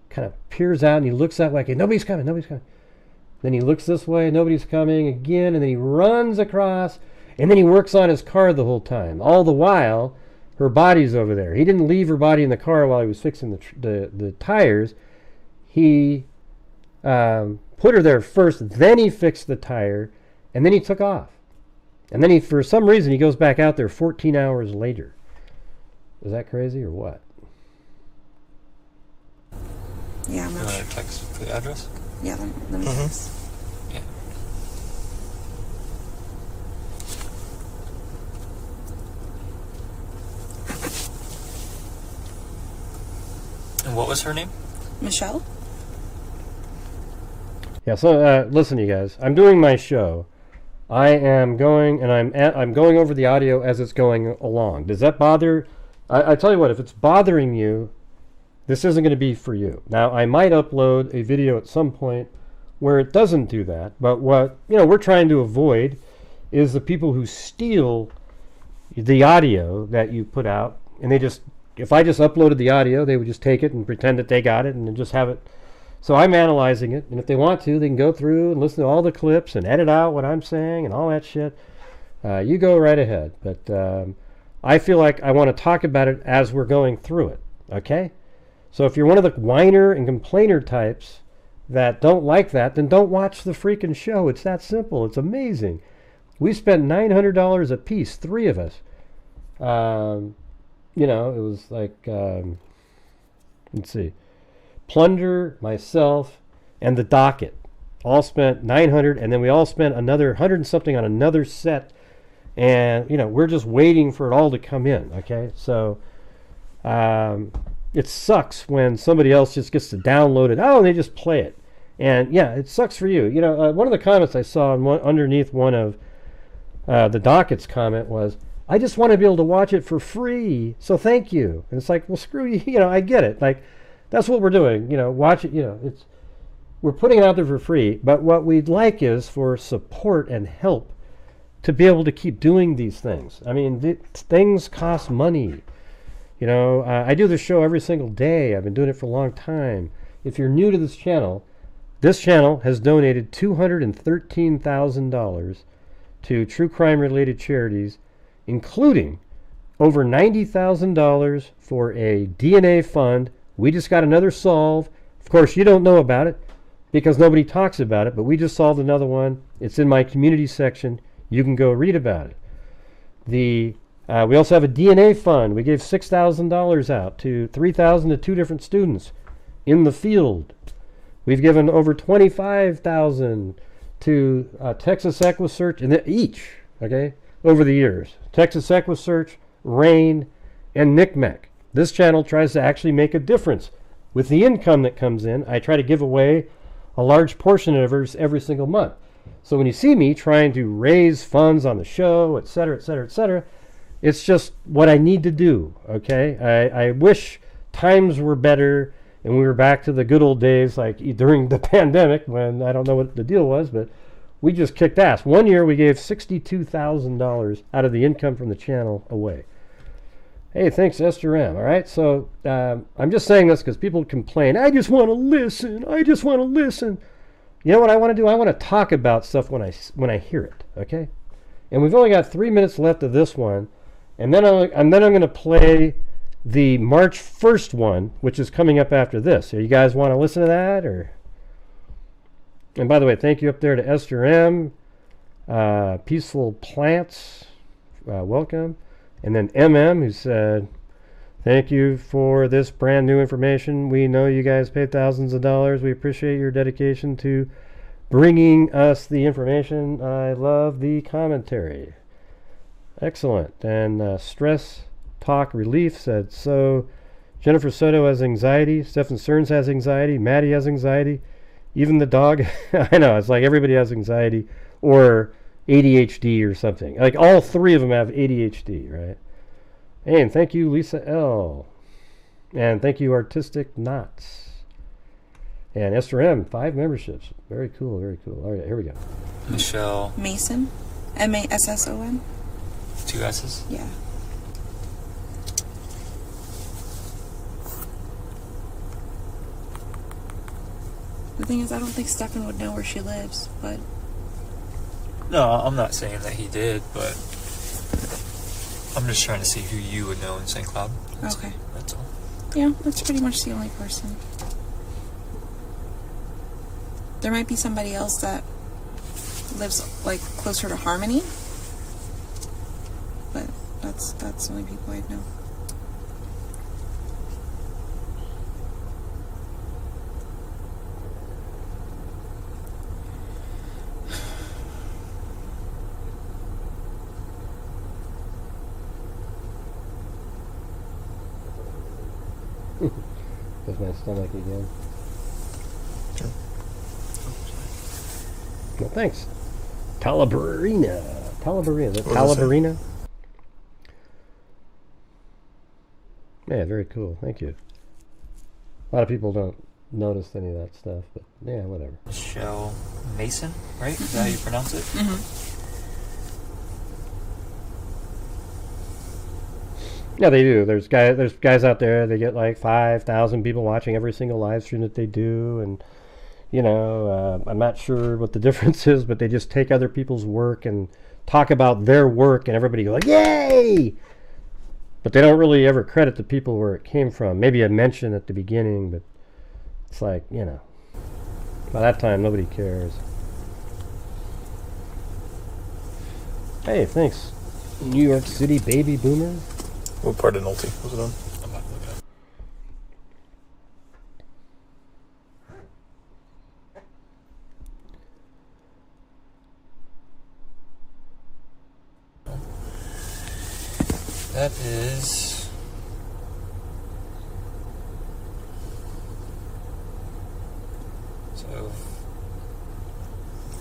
kind of peers out, and he looks that way. Okay, nobody's coming. Then he looks this way. Nobody's coming again. And then he runs across. And then he works on his car the whole time. All the while, her body's over there. He didn't leave her body in the car while he was fixing the tires. He put her there first. Then he fixed the tire. And then he took off. And then for some reason, he goes back out there 14 hours later. Is that crazy or what? Yeah, I'm You not want sure. to text for the address? Yeah, let me text. Yeah. And what was her name? Michelle? Yeah, so listen, you guys. I'm doing my show. I am going, and I'm going over the audio as it's going along. Does that bother? I tell you what, if it's bothering you, this isn't going to be for you. Now, I might upload a video at some point where it doesn't do that, but what we're trying to avoid is the people who steal the audio that you put out, and if I just uploaded the audio, they would just take it and pretend that they got it and then just have it. So I'm analyzing it, and if they want to, they can go through and listen to all the clips and edit out what I'm saying and all that shit. You go right ahead, but I feel like I want to talk about it as we're going through it, okay? So if you're one of the whiner and complainer types that don't like that, then don't watch the freaking show. It's that simple. It's amazing. We spent $900 a piece, 3 of us. It was like, let's see, Plunder, myself, and the docket all spent $900, and then we all spent another 100 and something on another set, and we're just waiting for it all to come in. Okay, so it sucks when somebody else just gets to download it. Oh, and they just play it, and yeah, it sucks for you. One of the comments I saw underneath one of the docket's comment was, I just want to be able to watch it for free, so thank you. And it's like, well, screw you. I get it. Like, that's what we're doing. Watch it. We're putting it out there for free. But what we'd like is for support and help to be able to keep doing these things. I mean, things cost money. I do this show every single day. I've been doing it for a long time. If you're new to this channel has donated $213,000 to true crime related charities, including over $90,000 for a DNA fund. We just got another solve. Of course, you don't know about it because nobody talks about it, but we just solved another one. It's in my community section. You can go read about it. We also have a DNA fund. We gave $6,000 out to 3,000 to 2 different students in the field. We've given over $25,000 to Texas Equisearch, and each, okay, over the years. Texas Equisearch, Rain, and NCMEC. This channel tries to actually make a difference. With the income that comes in, I try to give away a large portion of it every single month. So when you see me trying to raise funds on the show, et cetera, et cetera, et cetera, it's just what I need to do, okay? I wish times were better and we were back to the good old days, like during the pandemic, when I don't know what the deal was, but we just kicked ass. One year we gave $62,000 out of the income from the channel away. Hey, thanks, Esther M. All right, so I'm just saying this because people complain, I just want to listen. I just want to listen. You know what I want to do? I want to talk about stuff when I hear it, okay? And we've only got 3 minutes left of this one, and then I'm going to play the March 1st one, which is coming up after this. So you guys want to listen to that? Or? And by the way, thank you up there to Esther M. Peaceful Plants, welcome. And then MM, who said, thank you for this brand new information. We know you guys paid thousands of dollars. We appreciate your dedication to bringing us the information. I love the commentary. Excellent. And Stress Talk Relief said, so Jennifer Soto has anxiety, Stephen Stearns has anxiety, Maddie has anxiety, even the dog. I know, it's like everybody has anxiety or ADHD or something. Like all 3 of them have ADHD, right? And thank you, Lisa L. And thank you, Artistic Knots. And Esther M, 5 memberships. Very cool, very cool. All right, here we go. Michelle. Mason. M-A-S-S-O-N. 2 S's? Yeah. The thing is, I don't think Stefan would know where she lives, but... No, I'm not saying that he did, but I'm just trying to see who you would know in St. Cloud. Okay. That's all. Yeah, that's pretty much the only person. There might be somebody else that lives, like, closer to Harmony, but that's the only people I'd know. That's my stomach again. Sure. Well, thanks. Talabarina. Talabarina. Is that What does it say? Talabarina? Yeah, very cool. Thank you. A lot of people don't notice any of that stuff, but yeah, whatever. Michelle Mason, right? Is that how you pronounce it? Mm-hmm. Yeah, they do. There's guys out there. They get like 5,000 people watching every single live stream that they do, and you know, I'm not sure what the difference is, but they just take other people's work and talk about their work, and everybody goes like, "Yay!" But they don't really ever credit the people where it came from. Maybe a mention at the beginning, but it's like, you know, by that time nobody cares. Hey, thanks, New York City baby boomer. What part of Nolte was it on? I'm not looking at it. That is... So...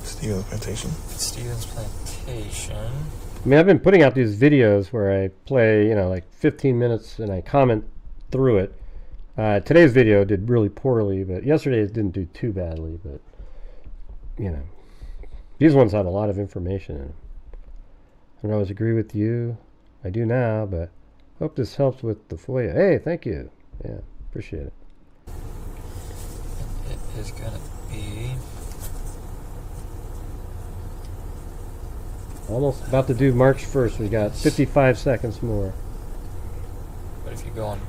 Stevens Plantation. Stevens Plantation. I mean, I've been putting out these videos where I play, you know, like 15 minutes and I comment through it. Today's video did really poorly, but yesterday's didn't do too badly, but, you know, these ones have a lot of information in them. I don't always agree with you. I do now, but hope this helps with the FOIA. Hey, thank you. Yeah, appreciate it. It is going to be... Almost about to do March 1st. We got 55 seconds more. But if you go on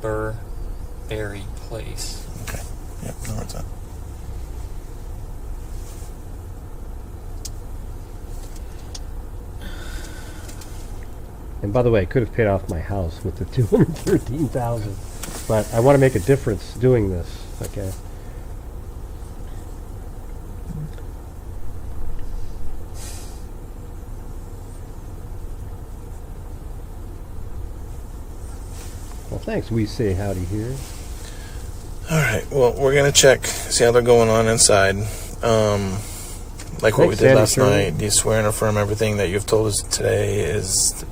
Burberry Place... Okay. Yep, I know where it's at. And by the way, I could have paid off my house with the $213,000, but I want to make a difference doing this. Okay. Well, thanks. We say howdy here. All right. Well, we're gonna check, see how they're going on inside. Like what we did last night. Do you swear and affirm everything that you've told us today is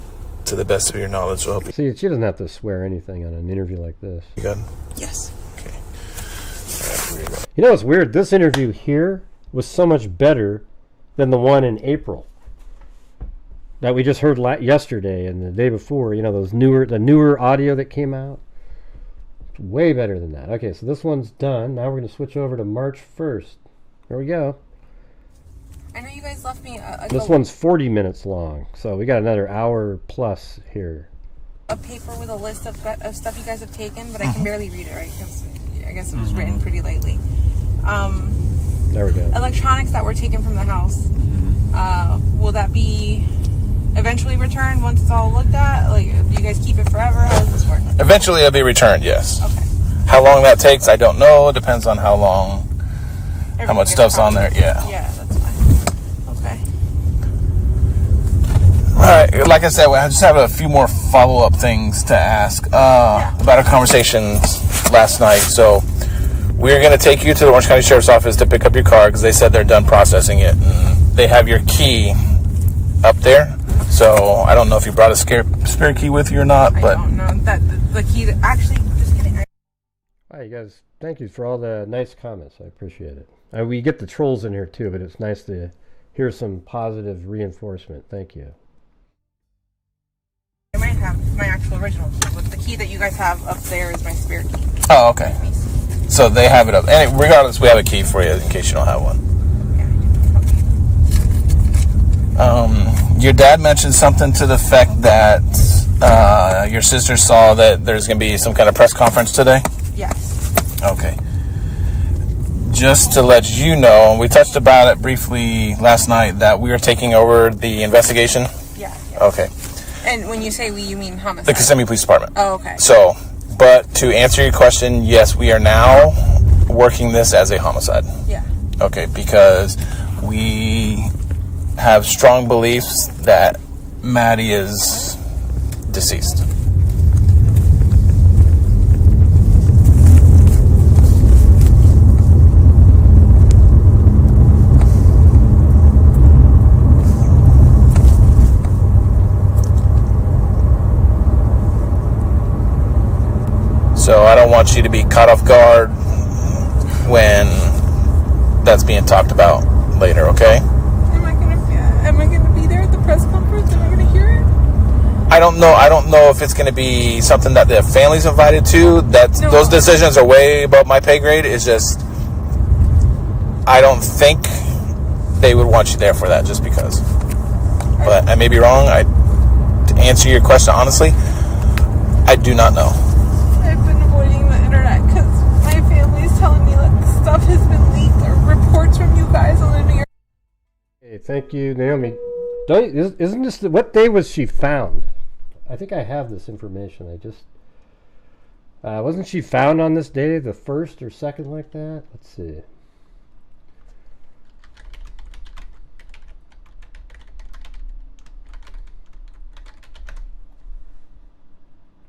to the best of your knowledge? So see, she doesn't have to swear anything on an interview like this. You good? Yes. Okay. All right, here we go. You know what's weird? This interview here was so much better than the one in April that we just heard yesterday and the day before. You know, the newer audio that came out. It's way better than that. Okay, so this one's done. Now we're going to switch over to March 1st. Here we go. I know you guys left me this one's 40 minutes long, so we got another hour plus here. A paper with a list of stuff you guys have taken, but I can barely read it, right? Because I guess it was written pretty lately. There we go. Electronics that were taken from the house. Will that be eventually returned once it's all looked at? Like, do you guys keep it forever? How does this work? Eventually it'll be returned, yes. Okay. How long that takes, I don't know. It depends on how much stuff's on there. Yeah. Yeah, that's fine. Okay. All right. Like I said, I just have a few more follow-up things to ask about our conversations last night. So we're going to take you to the Orange County Sheriff's Office to pick up your car because they said they're done processing it. And they have your key up there. So I don't know if you brought a spare key with you or not. I don't know. The key that actually, just kidding. Hi, you guys. Thank you for all the nice comments. I appreciate it. We get the trolls in here too, but it's nice to hear some positive reinforcement. Thank you. I might have my actual original key, but the key that you guys have up there is my spare key. Oh, okay. So they have it up. And regardless, we have a key for you in case you don't have one. Your dad mentioned something to the effect that your sister saw that there's going to be some kind of press conference today? Yes. Okay. Just to let you know, we touched about it briefly last night, that we are taking over the investigation. Yeah. Okay. And when you say we, you mean homicide? The Kissimmee Police Department. Oh, okay. So, but to answer your question, yes, we are now working this as a homicide. Yeah. Okay, because we have strong beliefs that Maddie is deceased. So I don't want you to be caught off guard when that's being talked about later, okay? Am I gonna be there at the press conference? Am I gonna hear it? I don't know if it's gonna be something that the family's invited to. Those decisions are way above my pay grade. It's just I don't think they would want you there for that just because. But I may be wrong. To answer your question honestly, I do not know. I've been avoiding the internet because my family is telling me that stuff has been leaked or reports from you guys on the New York. Hey, thank you, Naomi. Isn't this what day was she found? I think I have this information. I just wasn't she found on this day, the 1st or 2nd, like that? Let's see.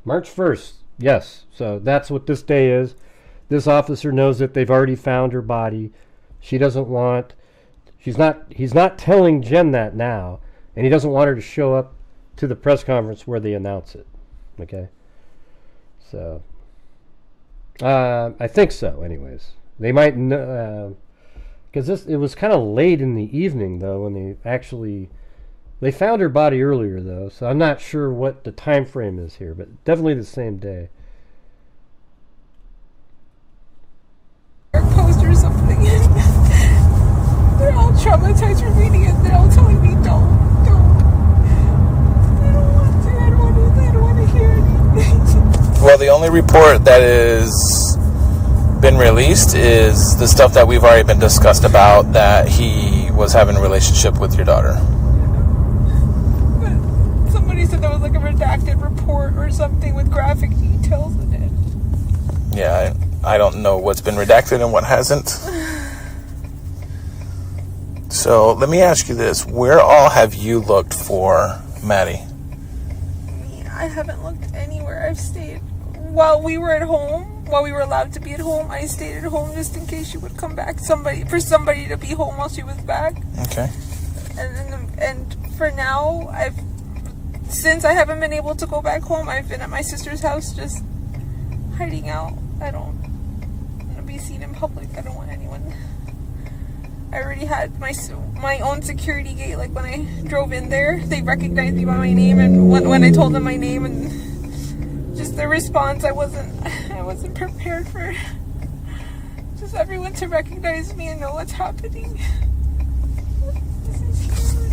March 1st. Yes, so that's what this day is. This officer knows that they've already found her body. She doesn't want, he's not telling Jen that now, and he doesn't want her to show up to the press conference where they announce it. Okay? So, I think so, anyways. They might, because it was kind of late in the evening, though, when they found her body earlier, though, so I'm not sure what the time frame is here, but definitely the same day. Post or something. They're all traumatized from reading it. They're all telling me, don't. I don't want to hear anything. Well, the only report that is been released is the stuff that we've already been discussed about, that he was having a relationship with your daughter. But somebody's said there was like a redacted report or something with graphic details in it. Yeah, I don't know what's been redacted and what hasn't. So let me ask you this. Where all have you looked for Maddie? I haven't looked anywhere. I've stayed. While we were at home, while we were allowed to be at home, I stayed at home just in case she would come back. For somebody to be home while she was back. Okay. And for now, since I haven't been able to go back home, I've been at my sister's house just hiding out. I don't want to be seen in public. I don't want anyone. I already had my own security gate. Like when I drove in there, they recognized me by my name, and when I told them my name and just the response, I wasn't prepared for just everyone to recognize me and know what's happening. This is huge.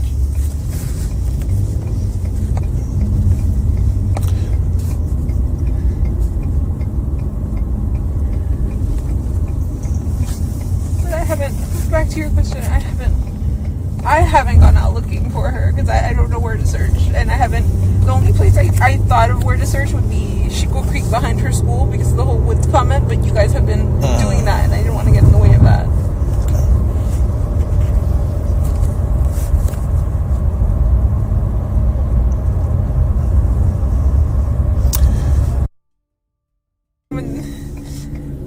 But I haven't. Back to your question, I haven't gone out looking for her because I don't know where to search, and the only place I thought of where to search would be Chico Creek behind her school because of the whole woods comment, but you guys have been doing that and I didn't want to get in the way of that.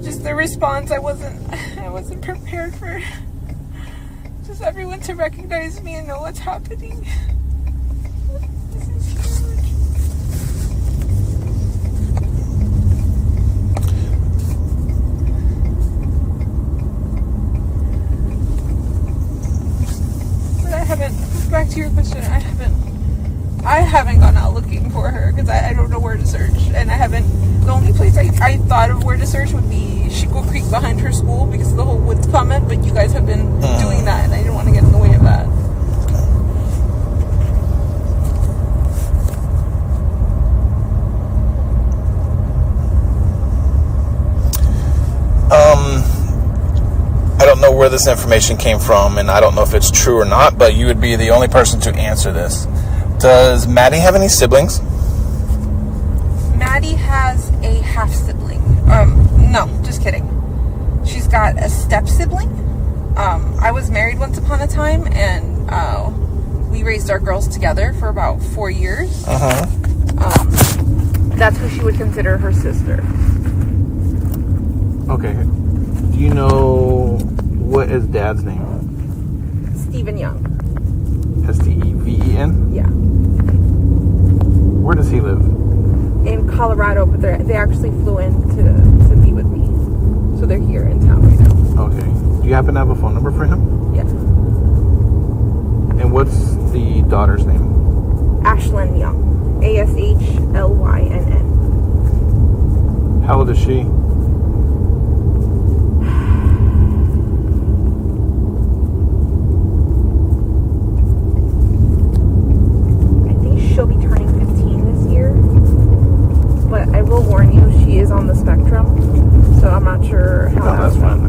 Just the response, I wasn't prepared for just everyone to recognize me and know what's happening. This is huge. But I haven't. Back to your question, I haven't gone out looking for her because I don't know where to search, and the only place I thought of where to search would be Chico Creek behind her school because of the whole woods comment, but you guys have been doing that and I didn't want to get in the way of that. I don't know where this information came from, and I don't know if it's true or not, but you would be the only person to answer this. Does Maddie have any siblings? Maddie has a half-sibling. No, just kidding. She's got a step-sibling. I was married once upon a time, and we raised our girls together for about 4 years. That's who she would consider her sister. Okay. Do you know what is Dad's name? Stephen Young. Steven? Yeah. Where does he live? In Colorado, but they actually flew in to be with me. So they're here in town right now. Okay. Do you happen to have a phone number for him? Yeah. And what's the daughter's name? Ashlyn Young. Ashlynn. How old is she? She'll be turning 15 this year, but I will warn you, she is on the spectrum, so I'm not sure how that's fine.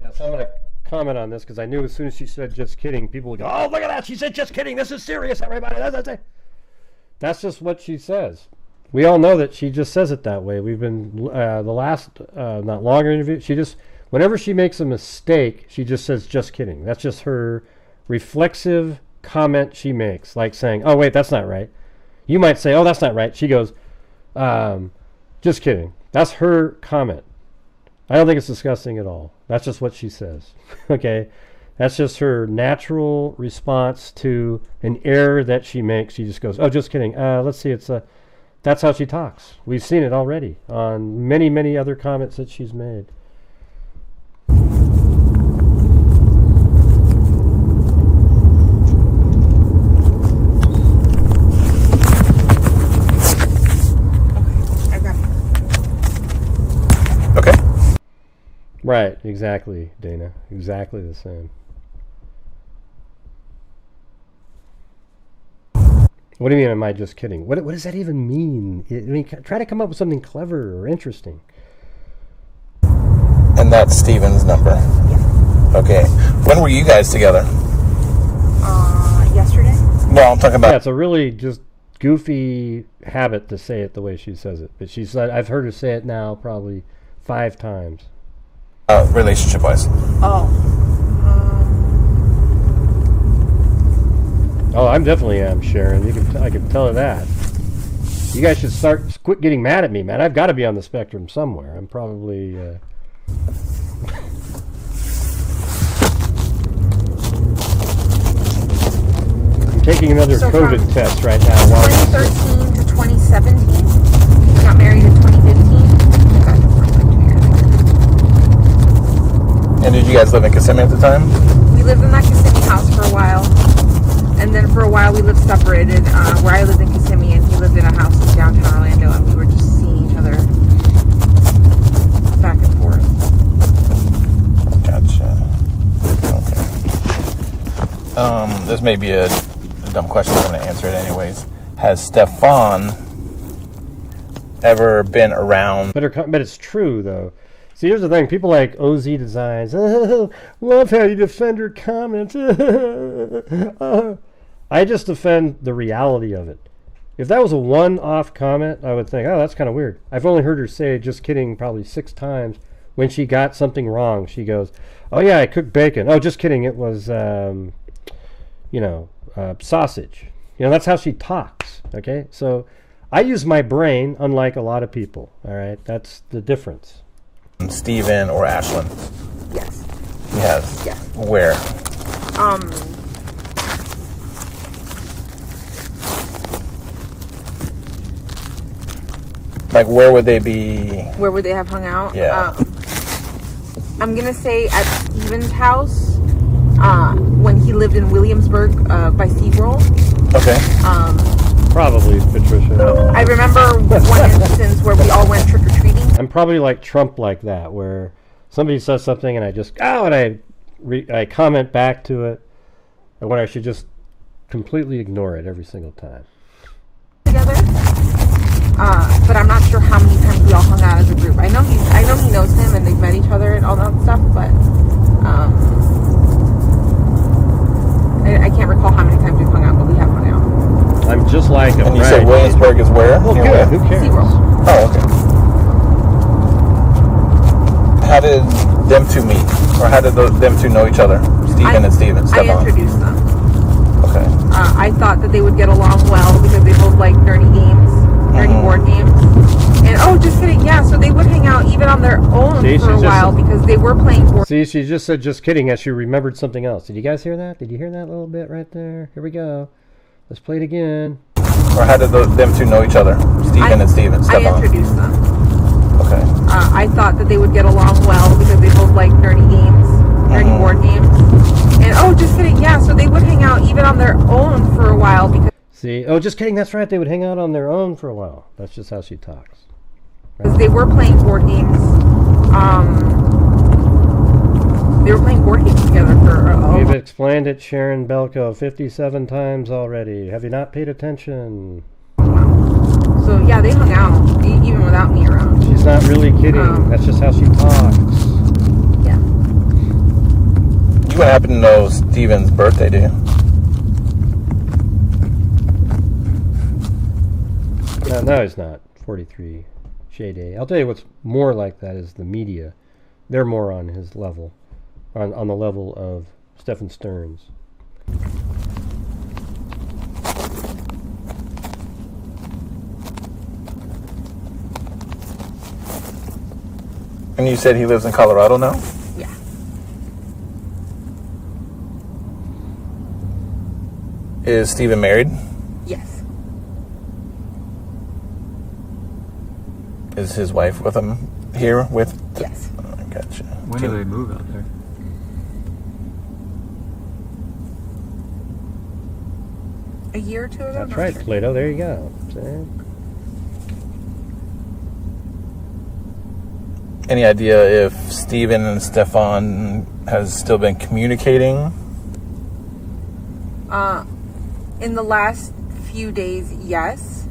Yeah, so I'm going to comment on this because I knew as soon as she said just kidding, people would go, oh, look at that, she said just kidding, this is serious, everybody. That's just what she says. We all know that she just says it that way. We've been, the last, not longer interview, she just, whenever she makes a mistake, she just says, just kidding. That's just her reflexive comment she makes, like saying, oh, wait, that's not right. You might say, oh, that's not right. She goes, just kidding. That's her comment. I don't think it's disgusting at all. That's just what she says. Okay? That's just her natural response to an error that she makes. She just goes, oh, just kidding. Let's see, it's a... That's how she talks. We've seen it already on many, many other comments that she's made. I got it. Okay. Right, exactly, Dana. Exactly the same. What do you mean, am I just kidding? What does that even mean? I mean, try to come up with something clever or interesting. And that's Steven's number. Yeah. Okay. When were you guys together? Yesterday. No, I'm talking about... Yeah, it's a really just goofy habit to say it the way she says it. But she said, I've heard her say it now probably 5 times. Relationship-wise. Oh, I'm definitely Sharon. I can tell her that. You guys should quit getting mad at me, man. I've got to be on the spectrum somewhere. I'm probably... I'm taking another COVID test right now. 2013 to 2017. We got married in 2015. Got divorced like 2 years ago. And did you guys live in Kissimmee at the time? We lived in that Kissimmee house for a while. And then for a while we lived separated, where I lived in Kissimmee and he lived in a house in downtown Orlando, and we were just seeing each other back and forth. Gotcha. Okay. This may be a dumb question, but I'm going to answer it anyways. Has Stefan ever been around? But it's true, though. See, here's the thing. People like OZ Designs, love how you defend her comments. I just defend the reality of it. If that was a one-off comment, I would think, oh, that's kind of weird. I've only heard her say, just kidding, probably 6 times. When she got something wrong, she goes, oh, yeah, I cooked bacon. Oh, just kidding, it was, sausage. That's how she talks, okay? So I use my brain, unlike a lot of people, all right? That's the difference. Steven or Ashlyn? Yes. He has? Yeah. Where? Like, where would they be? Where would they have hung out? Yeah. I'm going to say at Steven's house, when he lived in Williamsburg by SeaWorld. Okay. Probably, Patricia. I remember one instance where we all went trick-or-treating. I'm probably like Trump like that, where somebody says something and I just, and I comment back to it, and when I should just completely ignore it every single time. Together. But I'm not sure how many times we all hung out as a group. I know he knows him and they've met each other and all that stuff, but I can't recall how many times we've hung out, but we have hung out. I'm just like him. And you said Williamsburg is where? Well, good. Who cares? SeaWorld. Oh, okay. How did them two meet? Or how did them two know each other? Stephen and Stefan. I introduced them. Okay. I thought that they would get along well because they both like nerdy games, nerdy board games. And just kidding, yeah, so they would hang out even on their own for a while because they were playing board. See, she just said just kidding as she remembered something else. Did you guys hear that? Did you hear that little bit right there? Here we go. Let's play it again. Or how did them two know each other? Stephen and Stefan. I introduced them. Okay. I thought that they would get along well because they both like nerdy games, nerdy board games. And just kidding, yeah, so they would hang out even on their own for a while because... See, just kidding, that's right, they would hang out on their own for a while. That's just how she talks. Because they were playing board games. They were playing board games together for We've explained it, Sharon Belko, 57 times already. Have you not paid attention? So, yeah, they hung out, even without me around. She's not really kidding. That's just how she talks. Yeah. You wouldn't happen to know Steven's birthday, do you? No, he's not. 43. Shade A. I'll tell you what's more like that is the media. They're more on his level. On the level of Stephen Stearns. And you said he lives in Colorado now? Yeah. Is Steven married? Yes. Is his wife with him here with? Yes. Oh, gotcha. When do they move out there? A year or two ago? That's right, Plato. There you go. See? Any idea if Steven and Stefan has still been communicating? In the last few days, yes.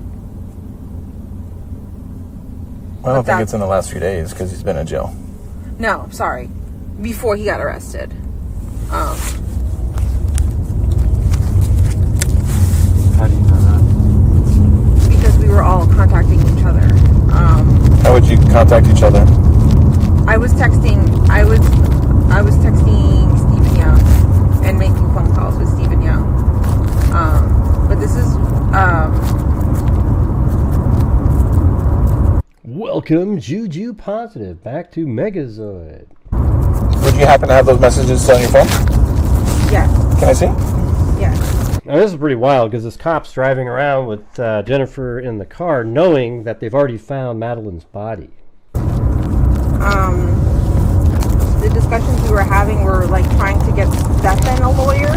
I don't think it's in the last few days because he's been in jail. No, sorry. Before he got arrested. How do you know that? Because we were all contacting each other. How would you contact each other? I was texting Stephen Young and making phone calls with Stephen Young. But this is Welcome, Juju Positive, back to Megazoid. Would you happen to have those messages on your phone? yes. Can I see? Yes. Now, this is pretty wild because this cop's driving around with Jennifer in the car knowing that they've already found Madeline's body. The discussions we were having were like trying to get Stefan a lawyer.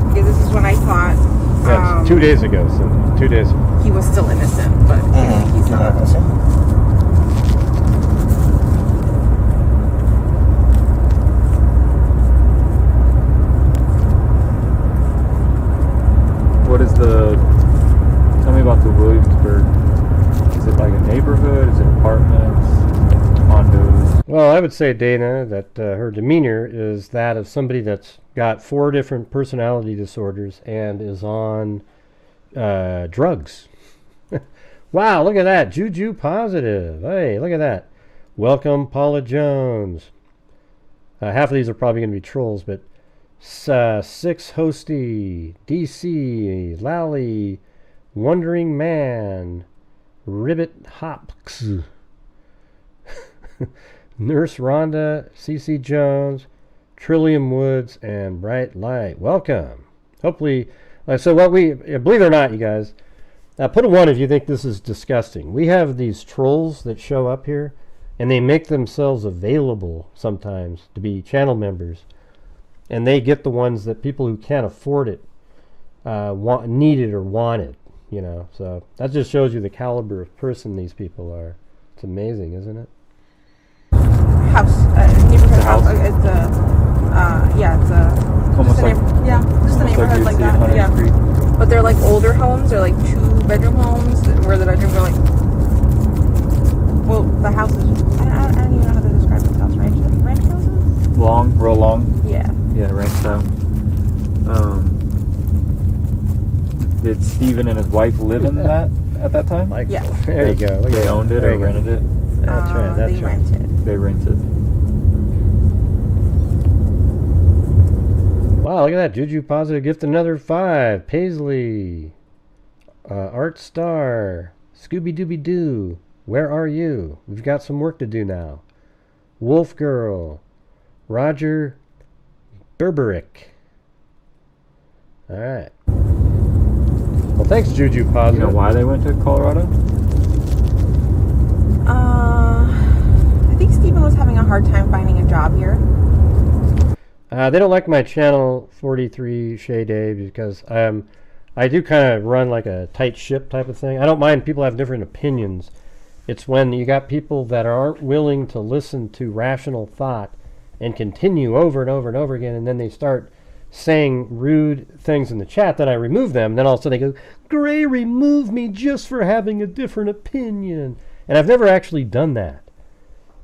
Because this is when I thought Yes, 2 days ago, Cindy. 2 days ago. he was still innocent, but I think he's not. What is the... Tell me about the Williamsburg. Is it like a neighborhood? Is it apartments? Condos? Well, I would say, Dana, that her demeanor is that of somebody that's got 4 different personality disorders and is on drugs. Wow, look at that. Juju Positive. Hey, look at that. Welcome, Paula Jones. Half of these are probably going to be trolls, but Six Hosty, DC, Lally, Wondering Man, Ribbit Hops, Nurse Rhonda, CC Jones, Trillium Woods, and Bright Light. Welcome. Hopefully, so what we, believe it or not, you guys, put a 1 if you think this is disgusting. We have these trolls that show up here, and they make themselves available sometimes to be channel members. And they get the ones that people who can't afford it need it or want it, you know. So that just shows you the caliber of person these people are. It's amazing, isn't it? Neighborhood house. house? It's Almost just like... just a neighborhood you like see that. 100th Yeah. Street. But they're like older homes. They're like 2-bedroom homes where the bedrooms are like. Well, the house is. I don't even know how to describe this house. Ranch houses. Long, real long. Yeah. Yeah, ranch style. Did Steven and his wife live in that at that time? Like, Yeah. there you go. Look at They that. owned it There or you go. rented it? That's right. That's They right. rented. They rented. Wow, look at that. Juju Positive gift another 5. Paisley. Art Star. Scooby Dooby Doo. Where are you? We've got some work to do now. Wolf Girl. Roger Berberick. Alright. Well, thanks, Juju You Positive. know why they went to Colorado? I think Stephen was having a hard time finding a job here. They don't like my channel 43 Shay Day because I do kind of run like a tight ship type of thing. I don't mind people have different opinions. It's when you got people that aren't willing to listen to rational thought and continue over and over and over again, and then they start saying rude things in the chat that I remove them, and then all of a sudden they go, Gray, remove me just for having a different opinion. And I've never actually done that.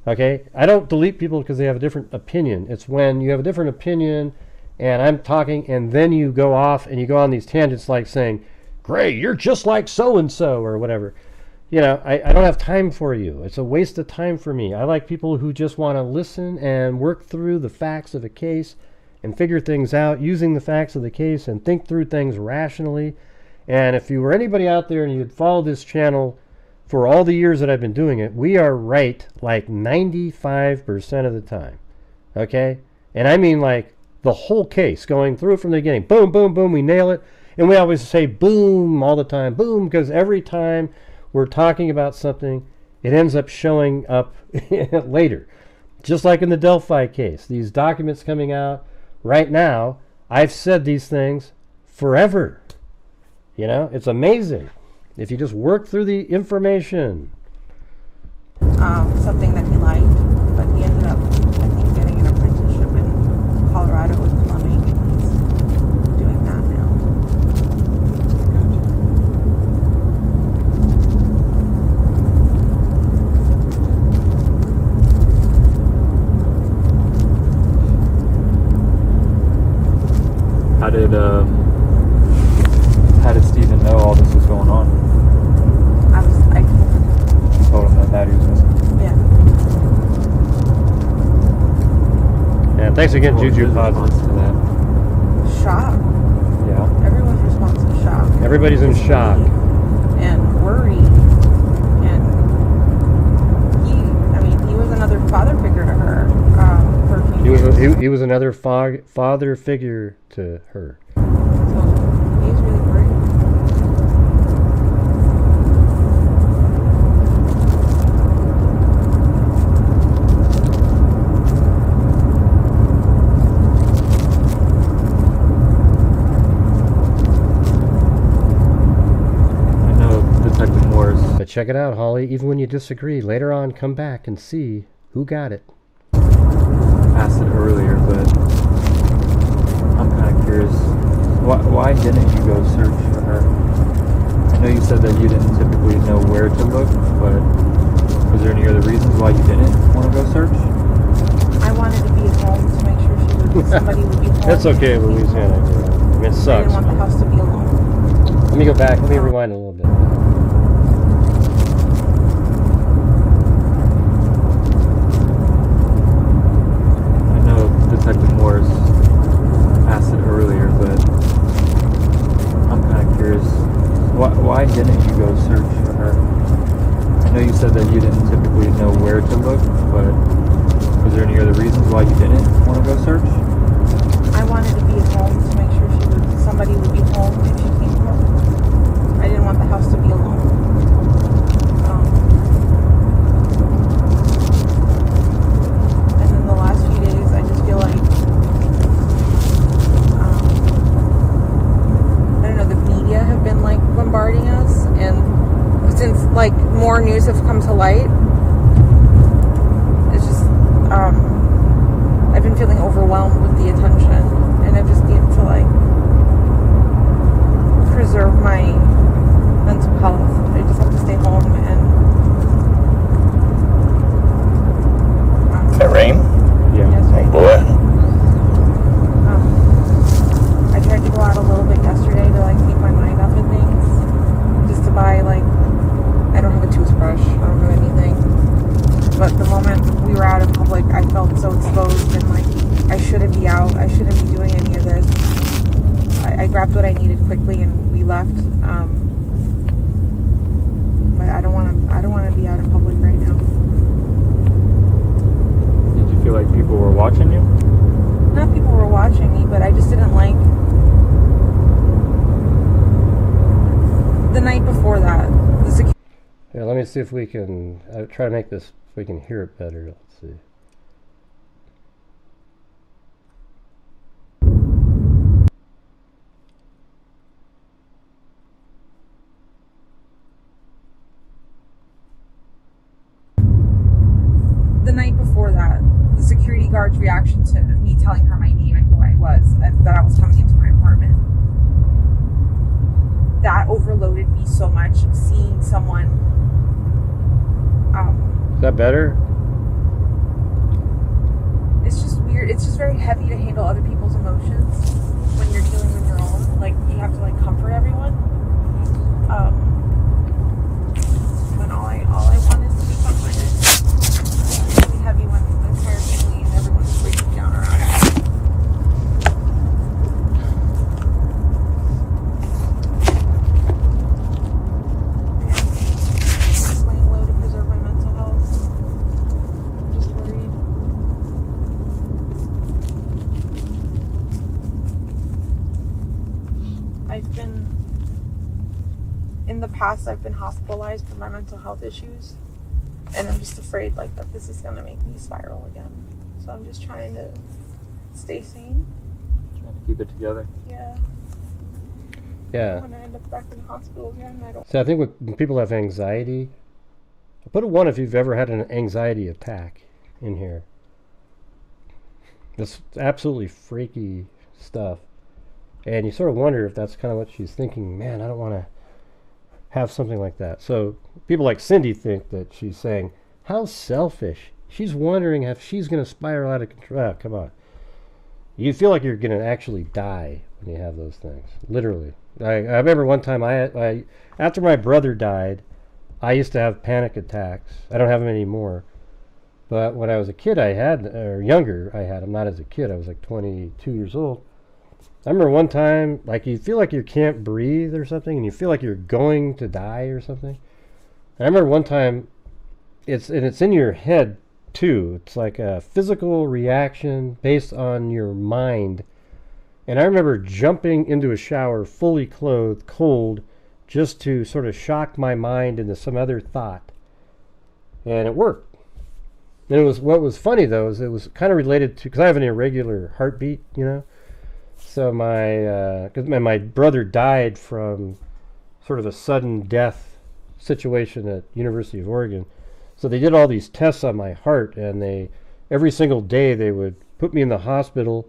Okay? I don't delete people because they have a different opinion. It's when you have a different opinion and I'm talking and then you go off and you go on these tangents like saying, Gray, you're just like so-and-so or whatever. You know, I don't have time for you. It's a waste of time for me. I like people who just want to listen and work through the facts of a case and figure things out using the facts of the case and think through things rationally. And if you were anybody out there and you'd followed this channel for all the years that I've been doing it, we are right like 95% of the time. Okay? And I mean like the whole case, going through from the beginning. Boom, boom, boom, we nail it. And we always say boom all the time. Boom, because every time we're talking about something, it ends up showing up later. Just like in the Delphi case. These documents coming out right now, I've said these things forever. You know, it's amazing. If you just work through the information. Something that he liked, but he ended up, I think, getting an apprenticeship in Colorado with plumbing. He's doing that now. How did Steven know all this was going on? I Told him that Maddie was missing. yeah. Yeah, thanks again, What was Juju his response Positive. to that? Shock. Yeah. Everyone's response is shock. Everybody's in shock. And worry. And he was another father figure to her for a few years. He was another father figure to her. So he's really worried. I know Detective Morris. But check it out, Holly. Even when you disagree, later on, come back and see who got it. Asked it earlier, but I'm kind of curious. Why didn't you go search for her? I know you said that you didn't typically know where to look, but was there any other reasons why you didn't want to go search? I wanted to be at home to make sure somebody would be home. That's okay, Louisiana. I mean, it I sucks. didn't want the house to be alone. Let me go back. Let me rewind a little bit. I know Detective Morris asked it earlier, but I'm kind of curious. Why didn't you go search for her? I know you said that you didn't typically know where to look, but was there any other reasons why you didn't want to go search? I wanted to be at home to make sure somebody would be home if she came home. I didn't want the house to be alone. And then the last few days, I just feel like, I don't know, the media have been like bombarding us, and since like more news have come to light, it's just, I've been feeling overwhelmed with the attention, and I just need to like preserve my mental health. I just have to stay home and Did it rain? Yeah. yes, right. Boy. I tried to go out a little bit yesterday to like keep my mind off of things, just to buy like, I don't have a toothbrush, I don't have anything. But the moment we were out in public, I felt so exposed and like I shouldn't be out. I shouldn't be doing any of this. I grabbed what I needed quickly and we left. But I don't want to be out in public right now. Did you feel like people were watching you? Not people were watching me, but I just didn't like the night before that. Yeah, let me see if we can try to make this, if we can hear it better. Let's see. The night before that, the security guard's reaction to me telling her my name and who I was, and that I was coming into my apartment, that overloaded me so much. Seeing someone, Is that better? it's just weird. It's just very heavy to handle other people's emotions when you're dealing with your own. Like, you have to like comfort everyone. When all I want is to be comforted. It's really heavy when the entire family and everyone's breaking down around it. Just laying low to preserve my mental health. I'm just worried. In the past, I've been hospitalized for my mental health issues, and I'm just afraid like that this is gonna make me spiral again. So I'm just trying to stay sane. Trying to keep it together. Yeah. Yeah. When I end up back in the hospital again, I don't. So I think when people have anxiety, put a 1 if you've ever had an anxiety attack in here. It's absolutely freaky stuff. And you sort of wonder if that's kind of what she's thinking. Man, I don't want to have something like that. So people like Cindy think that she's saying, how selfish. She's wondering if she's going to spiral out of control. Ah, come on. You feel like you're going to actually die when you have those things. Literally. I remember one time I after my brother died, I used to have panic attacks. I don't have them anymore. But when I was a kid, I had, or younger, I had them. Not as a kid. I was like 22 years old. I remember one time, like you feel like you can't breathe or something, and you feel like you're going to die or something. And I remember one time, it's in your head too. It's like a physical reaction based on your mind. And I remember jumping into a shower fully clothed, cold, just to sort of shock my mind into some other thought. And it worked. And what was funny though is it was kind of related to, because I have an irregular heartbeat, you know. So my brother died from sort of a sudden death situation at University of Oregon. So they did all these tests on my heart, and every single day they would put me in the hospital,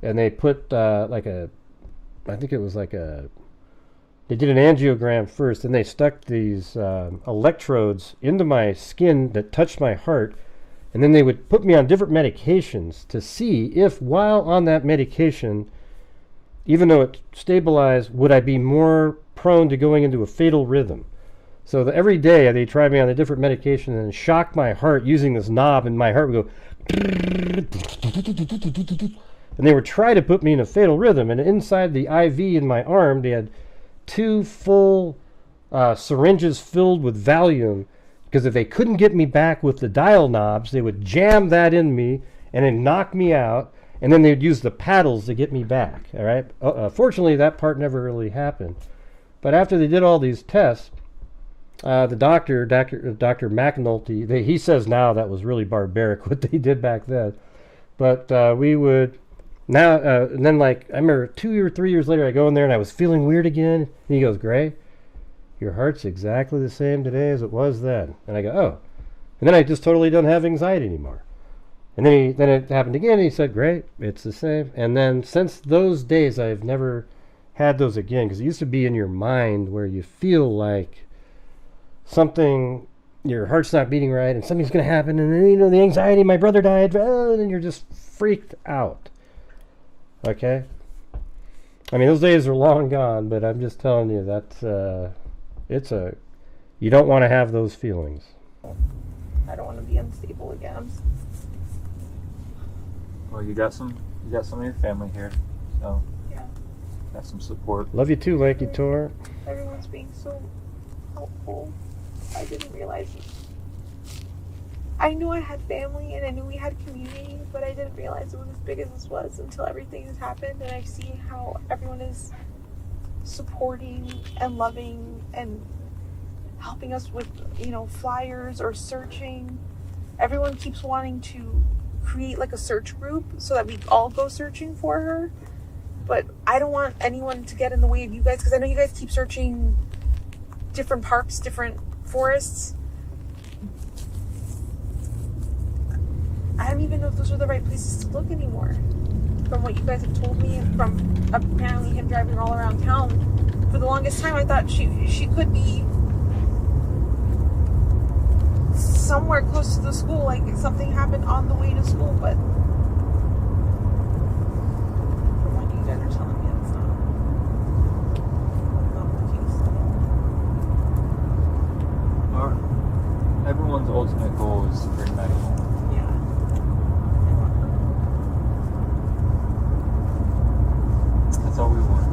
and they put they did an angiogram first, and they stuck these electrodes into my skin that touched my heart. And then they would put me on different medications to see if, while on that medication, even though it stabilized, would I be more prone to going into a fatal rhythm. So every day they tried me on a different medication and shock my heart using this knob, and my heart would go. And they would try to put me in a fatal rhythm. And inside the IV in my arm, they had 2 full syringes filled with Valium. Because if they couldn't get me back with the dial knobs, they would jam that in me and then knock me out, and then they'd use the paddles to get me back. All right. Fortunately, that part never really happened. But after they did all these tests, the Dr. McNulty, he says now that was really barbaric what they did back then. But we would now, and then like I remember 2 or 3 years later, I go in there and I was feeling weird again. And he goes, "Gray, your heart's exactly the same today as it was then." And I go, "Oh." And then I just totally don't have anxiety anymore. And then it happened again, and he said, "Great, it's the same." And then since those days, I've never had those again, because it used to be in your mind where you feel like something, your heart's not beating right, and something's going to happen, and then, you know, the anxiety, my brother died, and then you're just freaked out. Okay? I mean, those days are long gone, but I'm just telling you that's... you don't want to have those feelings. I don't want to be unstable again. Well, you got some of your family here, so Yeah. got some support. Love you too, Lanky Tor. Everyone's being so helpful. I didn't realize it. I knew I had family and I knew we had community, but I didn't realize it was as big as this was until everything has happened, and I see how everyone is supporting and loving and helping us with, you know, flyers or searching. Everyone keeps wanting to create like a search group so that we all go searching for her, but I don't want anyone to get in the way of you guys, because I know you guys keep searching different parks, different forests. I don't even know if those are the right places to look anymore. From what you guys have told me, and from apparently him driving all around town, for the longest time I thought she could be somewhere close to the school, like something happened on the way to school, but from what you guys are telling me, it's not the case. Everyone's ultimate goal is to bring Maddie home. That's all we want.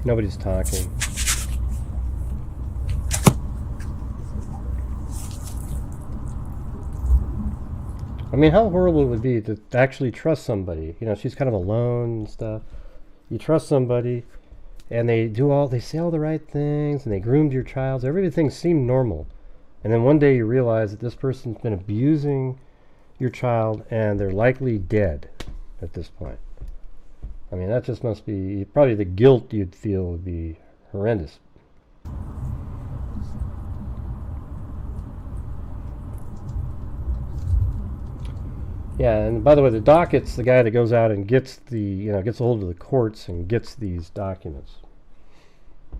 Nobody's talking. I mean, how horrible it would be to actually trust somebody. You know, she's kind of alone and stuff. You trust somebody, and they say all the right things, and they groomed your child, so everything seemed normal. And then one day you realize that this person's been abusing your child, and they're likely dead at this point. I mean, that just must be, probably the guilt you'd feel would be horrendous. Yeah, and by the way, the docket's the guy that goes out and gets gets a hold of the courts and gets these documents.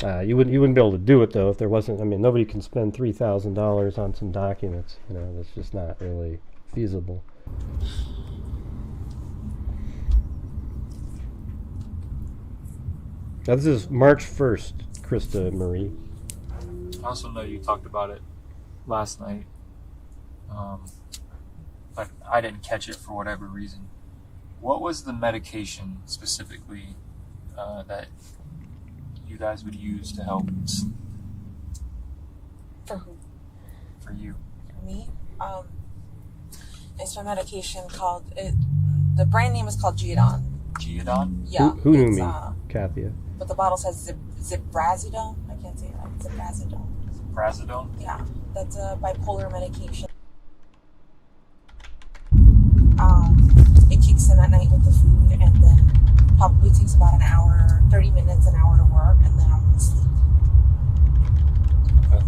You wouldn't be able to do it though if there wasn't. I mean, nobody can spend $3,000 on some documents. That's just not really feasible. Now, this is March 1st, Krista Marie. I also know you talked about it last night, but I didn't catch it for whatever reason. What was the medication specifically that you guys would use to help sleep? For who? For you. For me? It's a medication called, the brand name is called Geodon. Geodon? Yeah. Who knew me? Kathia. But the bottle says Ziprazidone. I can't say it right. Ziprazidone. Ziprazidone? Yeah. That's a bipolar medication. It kicks in at night with the food, and then probably takes about an hour, 30 minutes, an hour to work, and then I'm asleep. Okay.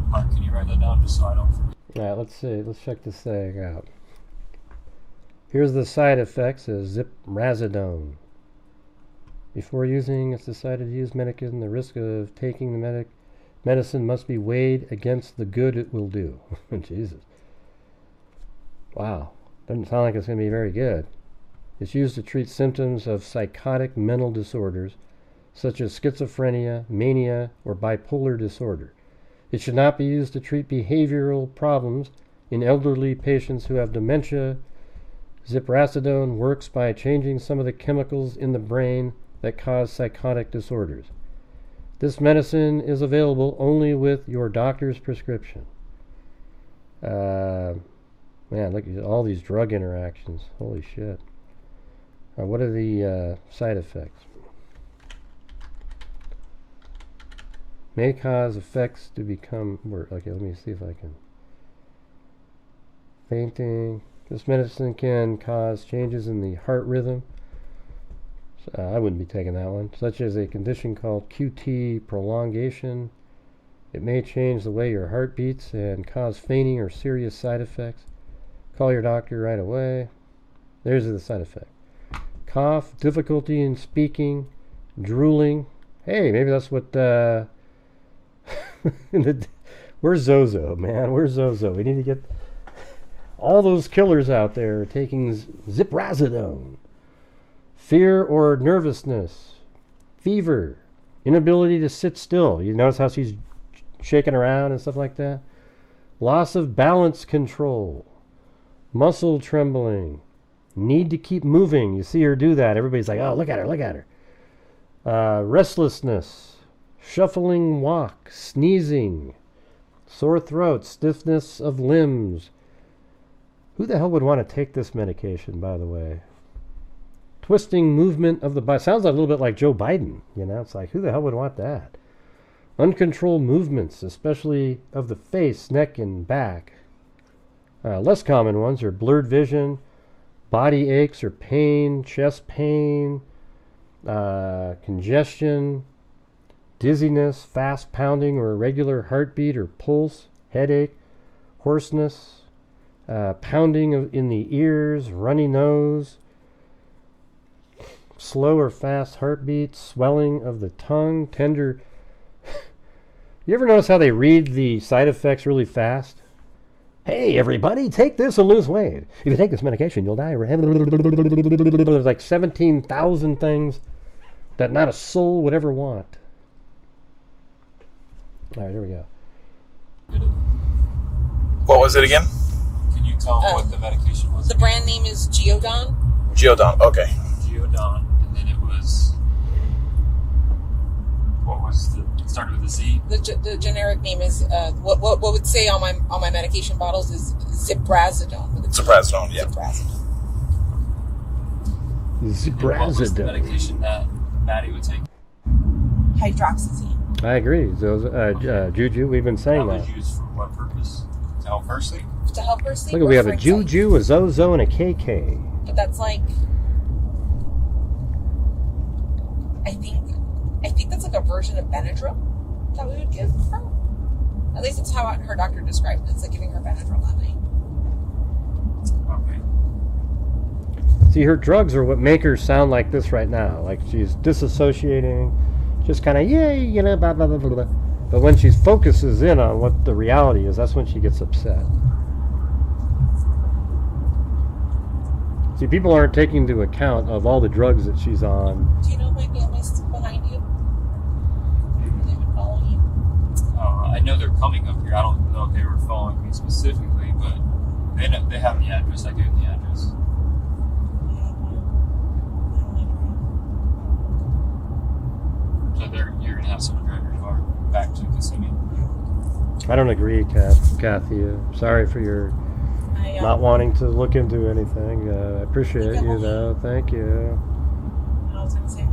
Mark, can you write that down just so I don't forget? Alright, let's see. Let's check this thing out. Here's the side effects of Ziprazidone. Before using, it's decided to use medication. The risk of taking the medicine must be weighed against the good it will do. Jesus. Wow. Doesn't sound like it's going to be very good. It's used to treat symptoms of psychotic mental disorders, such as schizophrenia, mania, or bipolar disorder. It should not be used to treat behavioral problems in elderly patients who have dementia. Ziprazidone works by changing some of the chemicals in the brain that cause psychotic disorders. This medicine is available only with your doctor's prescription. Man, look at all these drug interactions. Holy shit. What are the side effects? May cause effects to become worse. Okay, let me see if I can. Fainting. This medicine can cause changes in the heart rhythm. I wouldn't be taking that one. Such as a condition called QT prolongation. It may change the way your heart beats and cause fainting or serious side effects. Call your doctor right away. There's the side effect. Cough, difficulty in speaking, drooling. Hey, maybe that's what... Where's Zozo, man? Where's Zozo? We need to get all those killers out there taking Ziprazidone. Fear or nervousness. Fever. Inability to sit still. You notice how she's shaking around and stuff like that? Loss of balance control. Muscle trembling. Need to keep moving. You see her do that. Everybody's like, oh, look at her, look at her. Restlessness. Shuffling walk. Sneezing. Sore throat. Stiffness of limbs. Who the hell would want to take this medication, by the way? Twisting movement of the body. Sounds a little bit like Joe Biden. It's like, who the hell would want that? Uncontrolled movements, especially of the face, neck, and back. Less common ones are blurred vision, body aches or pain, chest pain, congestion, dizziness, fast pounding or irregular heartbeat or pulse, headache, hoarseness, pounding in the ears, runny nose, slow or fast heartbeat, swelling of the tongue, tender. You ever notice how they read the side effects really fast? Hey, everybody, take this and lose weight. If you take this medication, you'll die. There's like 17,000 things that not a soul would ever want. All right, here we go. What was it again? Can you tell me what the medication was? The brand name is Geodon. Geodon, okay. Geodon, and then it was... What was the... It started with a Z? The generic name is... what would say on my medication bottles is Ziprazidone. Ziprazidone, yeah. Ziprazidone. What was the medication that Maddie would take? Hydroxyzine. I agree. So, Juju, we've been saying that. That was used for what purpose? To help her sleep? To help her sleep. Look, we have a Juju, a Zozo, and a KK. But that's like... I think that's like a version of Benadryl that we would give her. At least it's how her doctor described it. It's like giving her Benadryl that night. See, her drugs are what make her sound like this right now. Like she's disassociating, just kind of, yay, you know, blah, blah, blah, blah, blah. But when she focuses in on what the reality is, that's when she gets upset. See, people aren't taking into account of all the drugs that she's on. Do you know my family's behind you? Have they been following you? I know they're coming up here. I don't know if they were following me specifically, but they have the address. I gave them the address. So you're going to have someone drive your car back to Kissimmee? I don't agree, Kathy. Sorry for your not wanting to look into anything. I appreciate you, though. Thank you.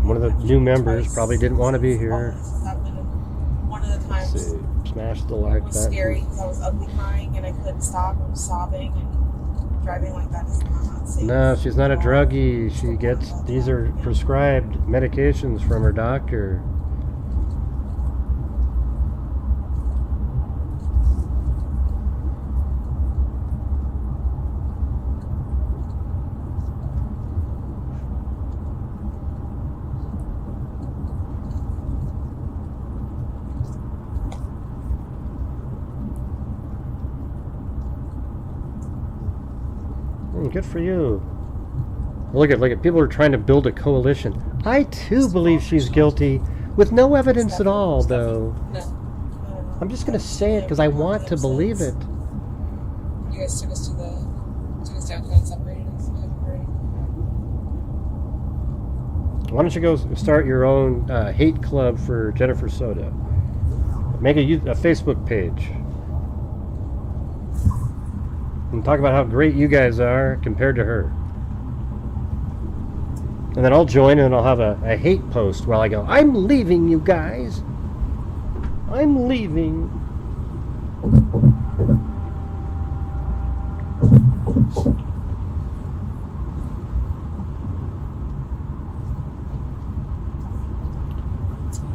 One of the new members probably didn't want to be here. One of the times. Let's see. Smash the like button. It was scary because I was ugly crying and I couldn't stop. I was sobbing, and driving like that is not safe. No, she's not a druggie. She gets, these are prescribed medications from her doctor. Good for you. Look at people are trying to build a coalition. I too believe she's guilty, with no evidence at all, though. I'm just gonna say it because I want to believe it. You guys took us downtown and separated us. Why don't you go start your own hate club for Jennifer Soto? Make a Facebook page. And talk about how great you guys are compared to her. And then I'll join and I'll have a hate post where I go, I'm leaving, you guys. I'm leaving. You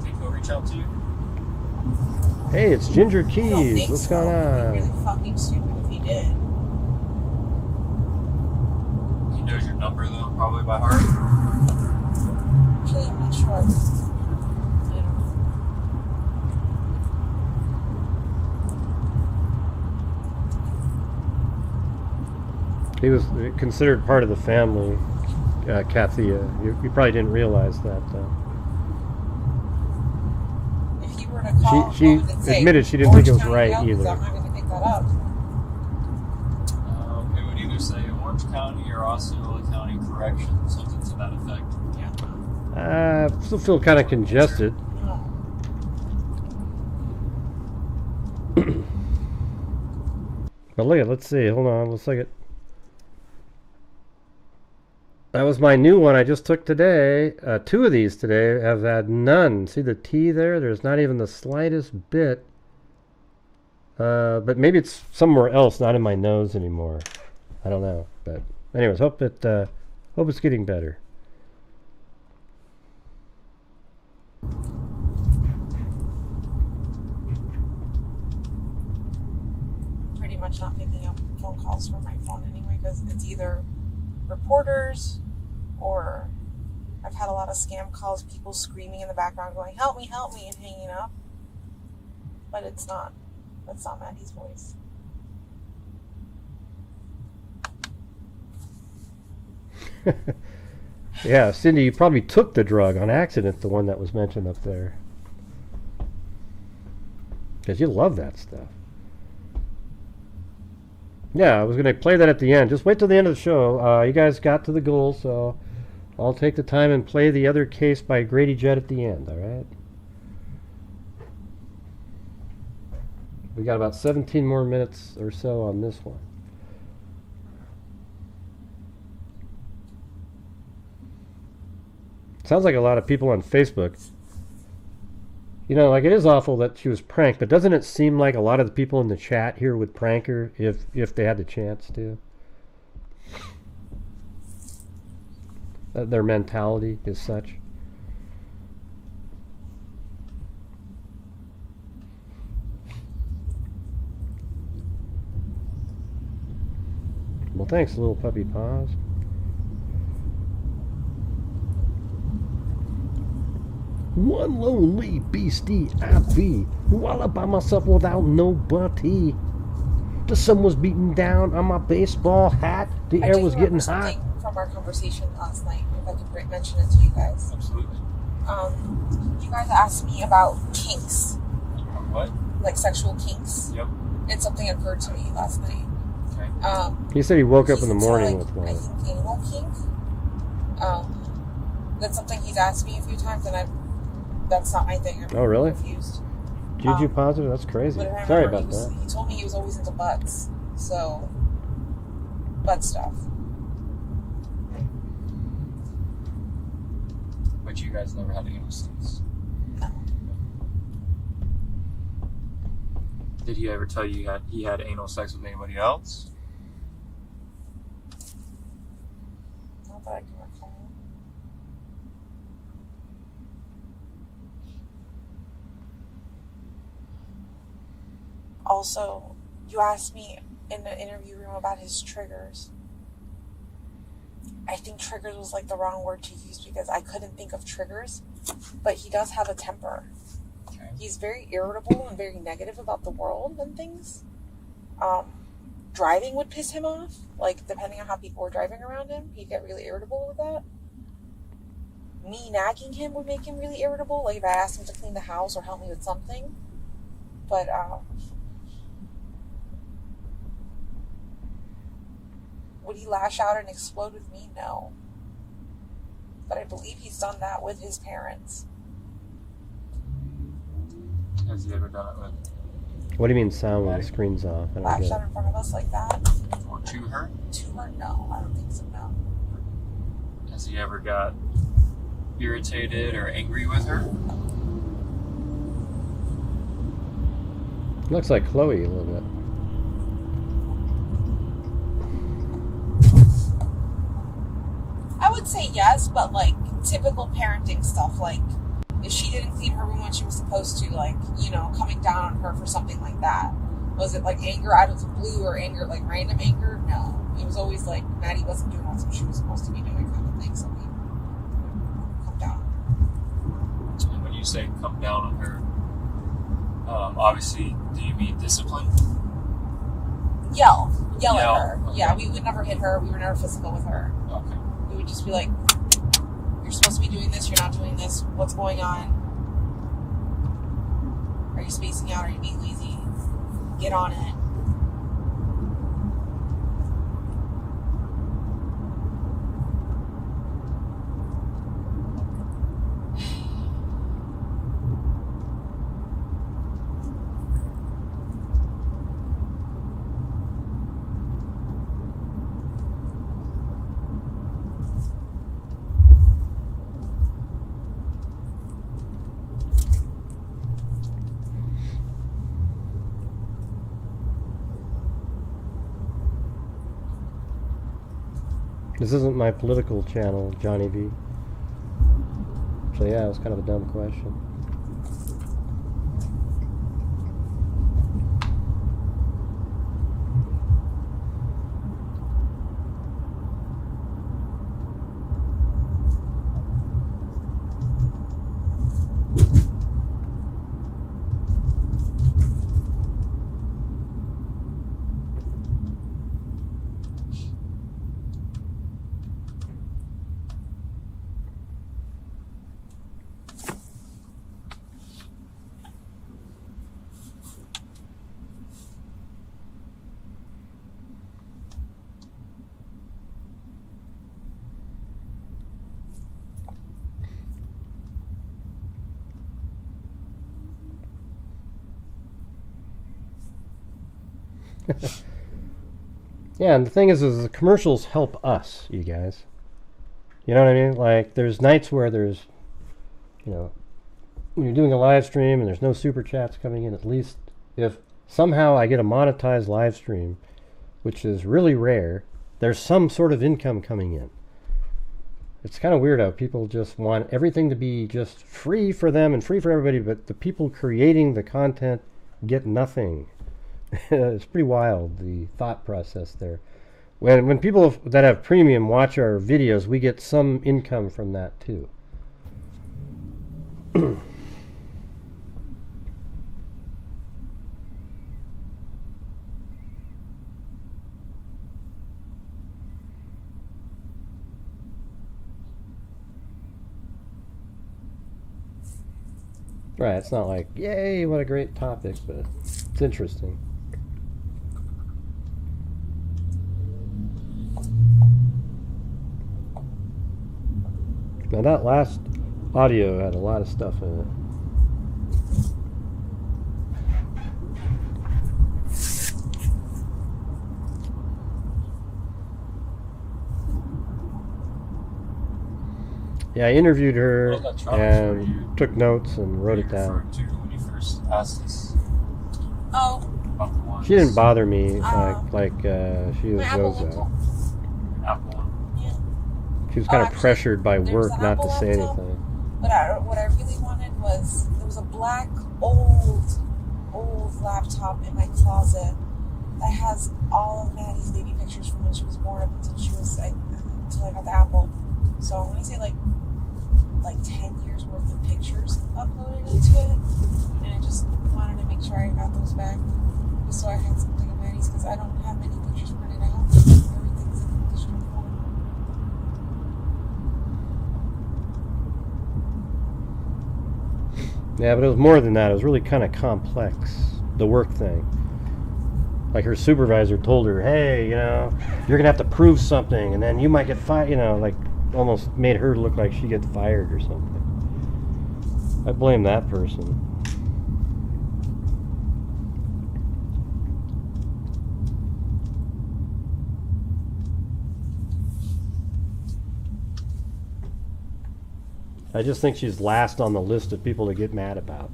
think he'll reach out to you? Hey, it's Ginger Keys. What's going on? It'd be really fucking stupid if he did. He knows your number, though, probably by heart. Actually, I'm not sure. I don't know. He was considered part of the family, Kathy. You probably didn't realize that, though. If he were to call, She what would it say? admitted she didn't think it was Orange right County either. I'm not going to pick that up. It would either say Orange County or Osceola County Correction, something to that effect. Still feel kind of congested. But look at, let's see, hold on, let's look at. That was my new one I just took today. 2 of these today have had none. See the T there? There's not even the slightest bit. But maybe it's somewhere else, not in my nose anymore. I don't know. But anyways, hope it's getting better. Pretty much not picking up phone calls from my phone anyway because it's either reporters or I've had a lot of scam calls, people screaming in the background going, help me, and hanging up. But that's not Maddie's voice. Yeah, Cindy, you probably took the drug on accident, the one that was mentioned up there. Because you love that stuff. Yeah, I was going to play that at the end. Just wait till the end of the show. You guys got to the goal, so I'll take the time and play the other case by Grady Judd at the end, all right? We got about 17 more minutes or so on this one. Sounds like a lot of people on Facebook. You know, like, it is awful that she was pranked, but doesn't it seem like a lot of the people in the chat here would prank her if they had the chance to? Their mentality is such. Well, thanks, little puppy paws. One lonely beastie I be, all by myself without nobody. The sun was beating down on my baseball hat. The air was getting hot. From our conversation last night, if I could mention it to you guys. Absolutely. You guys asked me about kinks. What? Like sexual kinks. Yep. And something occurred to me last night. Okay. He said he woke up in the morning with one. I think anal kink. That's something he's asked me a few times, and that's not my thing. I'm really? confused. Juju positive? That's crazy. But Sorry about that. He told me he was always into butts. So, butt stuff. But you guys never had anal sex? No. Did he ever tell you he had anal sex with anybody else? Not that I can recall. Also, you asked me in the interview room about his triggers. I think triggers was like the wrong word to use because I couldn't think of triggers, but he does have a temper. Okay. He's very irritable and very negative about the world and things. Driving would piss him off. Like, depending on how people were driving around him, he'd get really irritable with that. Me nagging him would make him really irritable. Like, if I asked him to clean the house or help me with something. But, would he lash out and explode with me? No. But I believe he's done that with his parents. Has he ever done it with? What do you mean sound when the screen's off? I don't Lashed get out it. in front of us like that? Or to her? To her? No, I don't think so, no. Has he ever got irritated or angry with her? Looks like Chloe a little bit. I would say yes, but like typical parenting stuff, like if she didn't clean her room when she was supposed to, like, you know, coming down on her for something like that. Was it like anger out of the blue or anger, like random anger? No. It was always like Maddie wasn't doing what she was supposed to be doing kind of thing, so we come down. And when you say come down on her, obviously, do you mean discipline? Yell at her. Okay. Yeah, we would never hit her. We were never physical with her. Okay. We would just be like, you're supposed to be doing this, you're not doing this, what's going on? Are you spacing out? Are you being lazy? Get on it. This isn't my political channel, Johnny V. So yeah, it was kind of a dumb question. Yeah, and the thing is the commercials help us, you guys. You know what I mean? Like, there's nights where there's, you know, when you're doing a live stream and there's no super chats coming in, at least if somehow I get a monetized live stream, which is really rare, there's some sort of income coming in. It's kind of weird how people just want everything to be just free for them and free for everybody, but the people creating the content get nothing. It's pretty wild, the thought process there. When people that have premium watch our videos, we get some income from that too. Right, it's not like, yay, what a great topic, but it's interesting. Now that last audio had a lot of stuff in it. Yeah, I interviewed her and took notes and wrote it down. When you first asked us Oh, about the ones. She didn't bother me like she was my apple Zozo. laptop. Apple one. Yeah. She was kind of actually, pressured by there was work an not to Apple say laptop. anything. But what I really wanted was, there was a black old laptop in my closet that has all of Maddie's baby pictures from when she was born up until she was until I got the Apple. So I'm gonna say like 10 years worth of pictures uploaded into it, and I just wanted to make sure I got those back, just so I had something of Maddie's, because I don't have many pictures printed out. Everything's in digital form. Yeah, but it was more than that. It was really kind of complex, the work thing. Like her supervisor told her, hey, you know, you're going to have to prove something, and then you might get fired, you know, like almost made her look like she gets fired or something. I blame that person. I just think she's last on the list of people to get mad about.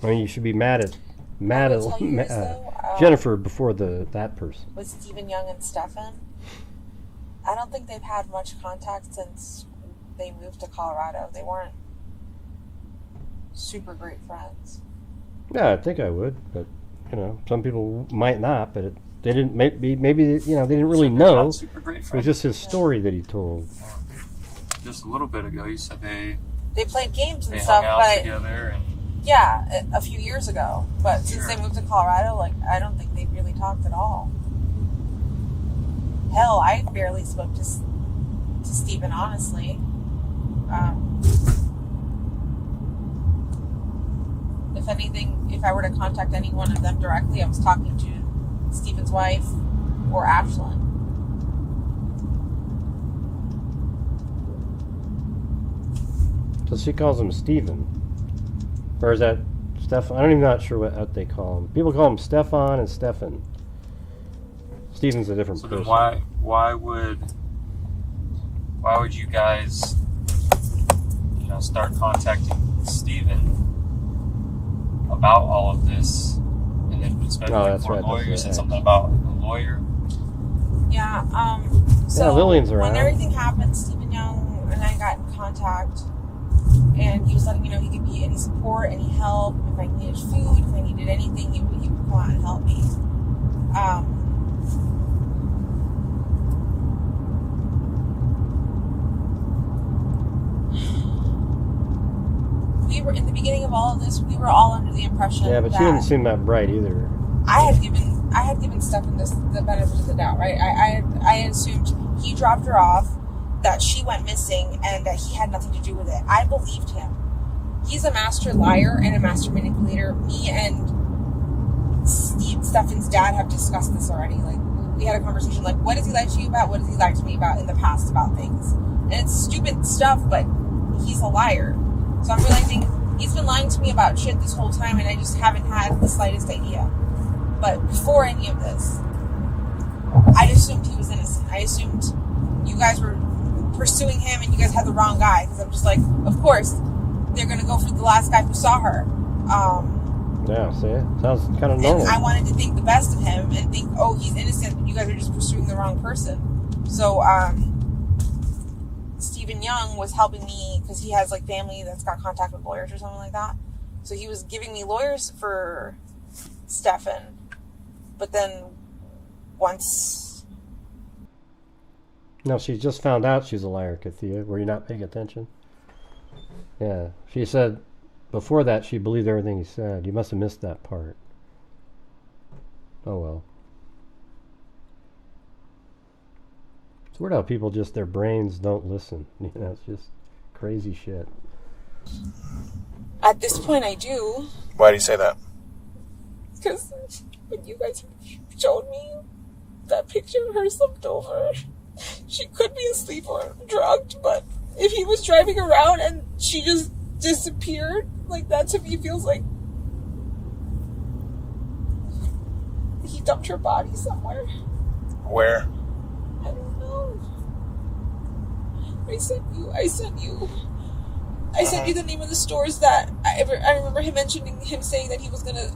I mean, you should be mad at Jennifer before that person. With Stephen Young and Stefan, I don't think they've had much contact since they moved to Colorado. They weren't super great friends. Yeah, I think I would, but you know, some people might not. But they didn't. Maybe you know, they didn't really know. Super great It was just his story that he told. Just a little bit ago, you said they played games and hung stuff, out but together and. yeah, a few years ago. But since Sure. they moved to Colorado, like, I don't think they've really talked at all. Hell, I barely spoke to Stephen, honestly. If anything, if I were to contact any one of them directly, I was talking to Stephen's wife or Ashlyn. So she calls him Stephen. Or is that Stefan? I'm even not sure what they call him. People call him Stefan and Stefan. Stephen's a different So person. then why would you guys, you know, start contacting Steven about all of this, and then especially that's for right, a lawyer? You that's said right. something about a lawyer. Yeah, Yeah, so Lillian's around. when everything happened, Stephen Young and I got in contact, and he was letting me know he could be any support, any help. If I needed food, if I needed anything, he would come out and help me. We were, in the beginning of all of this, we were all under the impression Yeah, but that she didn't seem that bright either. I had given Stefan the benefit of the doubt, right? I had assumed he dropped her off, that she went missing, and that he had nothing to do with it. I believed him. He's a master liar and a master manipulator. Me and Stefan's dad have discussed this already. Like, we had a conversation, like, what does he lie to you about? What does he lie to me about in the past about things? And it's stupid stuff, but he's a liar. So I'm realizing he's been lying to me about shit this whole time, and I just haven't had the slightest idea. But before any of this, I assumed he was innocent. I assumed you guys were pursuing him and you guys had the wrong guy. Because I'm just like, of course, they're going to go for the last guy who saw her. Yeah, see? Sounds kind of normal. And I wanted to think the best of him and think, oh, he's innocent, but you guys are just pursuing the wrong person. So, Stephen Young was helping me because he has, like, family that's got contact with lawyers or something like that. So he was giving me lawyers for Stefan. But then once No, she just found out she's a liar, Kathia. Were you not paying attention? Yeah. She said before that she believed everything he said. You must have missed that part. Oh well. It's weird how people just, their brains don't listen. You know, it's just crazy shit. At this point, I do. Why do you say that? Because when you guys showed me that picture of her slumped over, she could be asleep or drugged, but if he was driving around and she just disappeared, like, that to me feels like he dumped her body somewhere. Where? I don't know. I sent you the name of the stores that I remember him mentioning, him saying that he was gonna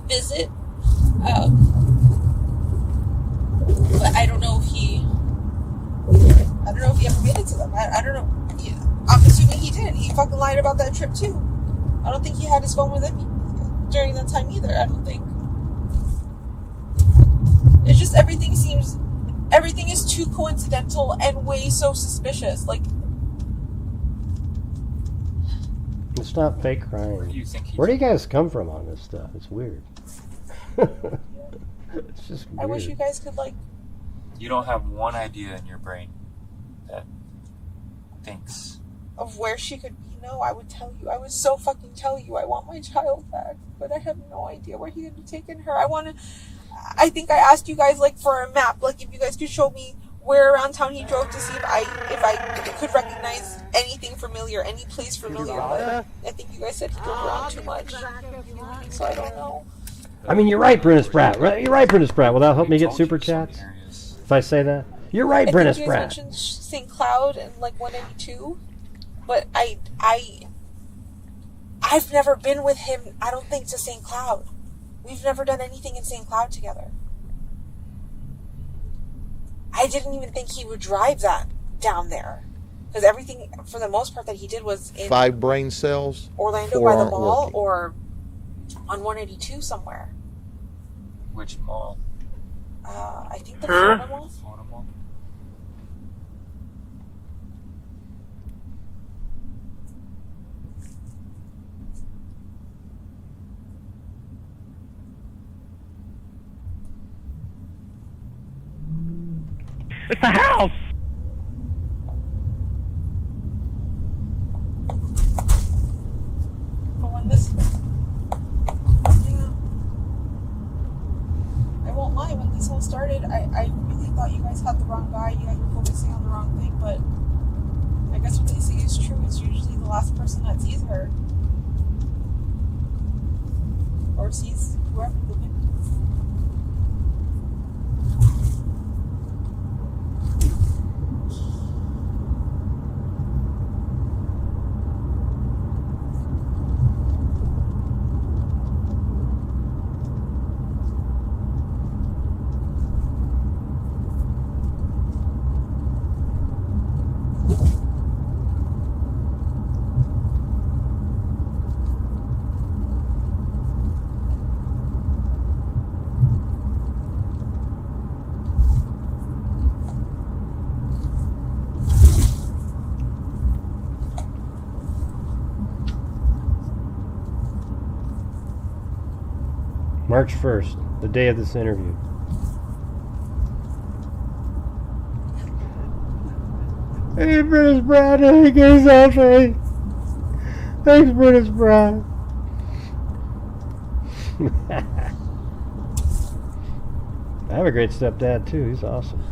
visit. But I don't know if he ever made it to them. I don't know. I'm assuming he did. He fucking lied about that trip too. I don't think he had his phone with him during that time either. I don't think. It's just everything is too coincidental and way so suspicious. Like, it's not fake crime. Where do you guys come from on this stuff? It's weird. It's just weird. I wish you guys could, like... You don't have one idea in your brain that thinks... Of where she could be. No, I would tell you. I would so fucking tell you. I want my child back. But I have no idea where he could be taking her. I think I asked you guys, like, for a map. Like, if you guys could show me where around town he drove to see if I could recognize anything familiar, any place familiar. But I think you guys said he drove around too much. So I don't know. I mean, you're right, Brenna Spratt. You're right, Brenna Spratt. Will that help me get super chats? If I say that? You're right, Brenna Spratt. I think you guys mentioned St. Cloud and, like, 182. But I've never been with him, I don't think, to St. Cloud. We've never done anything in St. Cloud together. I didn't even think he would drive that down there. Because everything, for the most part, that he did was in 5 brain cells. Orlando by the mall or on 182 somewhere. Which mall? I think the Florida Mall. Florida Mall. It's a house! But when this... Yeah. I won't lie, when this all started, I really thought you guys had the wrong guy, you guys were focusing on the wrong thing, but I guess what they say is true. It's usually the last person that sees her. Or sees whoever the victim is. March 1st, the day of this interview. Hey, British Brad, hey, guys, okay. Thanks, British Brad. I have a great stepdad, too. He's awesome.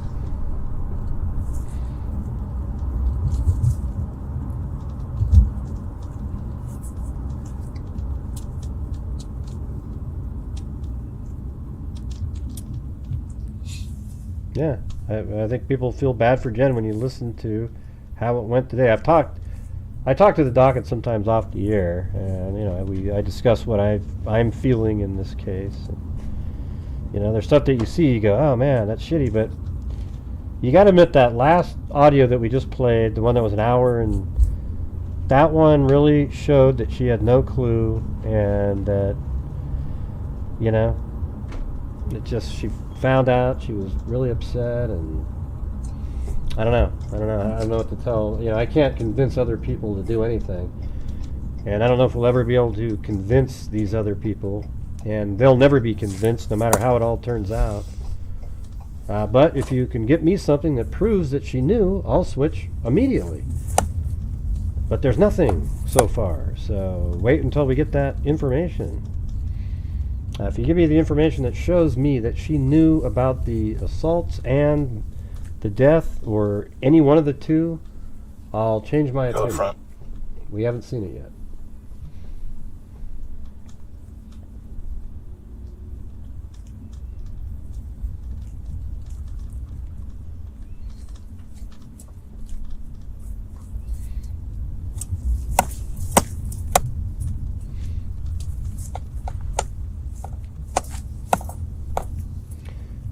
Yeah, I think people feel bad for Jen when you listen to how it went today. I talk to the docket sometimes off the air, and you know, I discuss what I'm feeling in this case. And, you know, there's stuff that you see, you go, oh man, that's shitty, but you got to admit that last audio that we just played, the one that was an hour, and that one really showed that she had no clue, and that, you know, it just, she found out, she was really upset, and I don't know. I don't know what to tell. You know, I can't convince other people to do anything. And I don't know if we'll ever be able to convince these other people. And they'll never be convinced no matter how it all turns out. But if you can get me something that proves that she knew, I'll switch immediately. But there's nothing so far. So wait until we get that information. If you give me the information that shows me that she knew about the assaults and the death, or any one of the two, I'll change my opinion. front. We haven't seen it yet.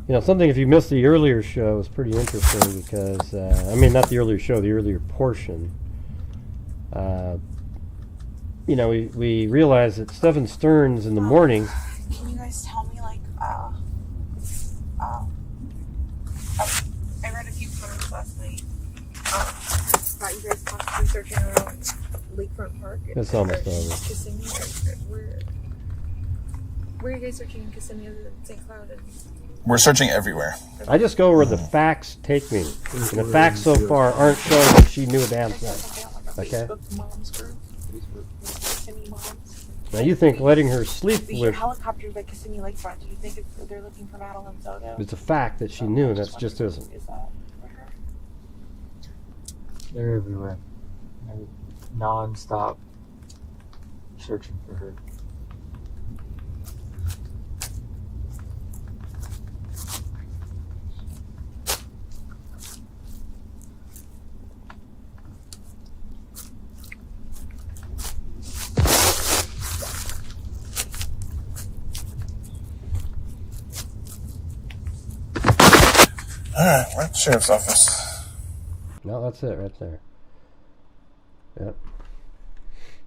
You know, something, if you missed the earlier show, was pretty interesting because, I mean, not the earlier show, the earlier portion. You know, we realized that Stephen Stearns in the morning. Can you guys tell me, like, I read a few comments last night about you guys possibly searching around Lakefront Park. It's almost over. Kissimmee, where are you guys searching in Kissimmee other than St. Cloud? We're searching everywhere. I just go where the facts take me. And the facts so far aren't showing that she knew a damn thing. Okay? Now you think letting her sleep The with... helicopters at Kissimmee Lakefront, do you think they're looking for Madeline Soto? It's a fact that she knew, and that just isn't. Is that for her? They're everywhere. They're non-stop searching for her. Alright, we're at the sheriff's office. No, that's it right there. Yep.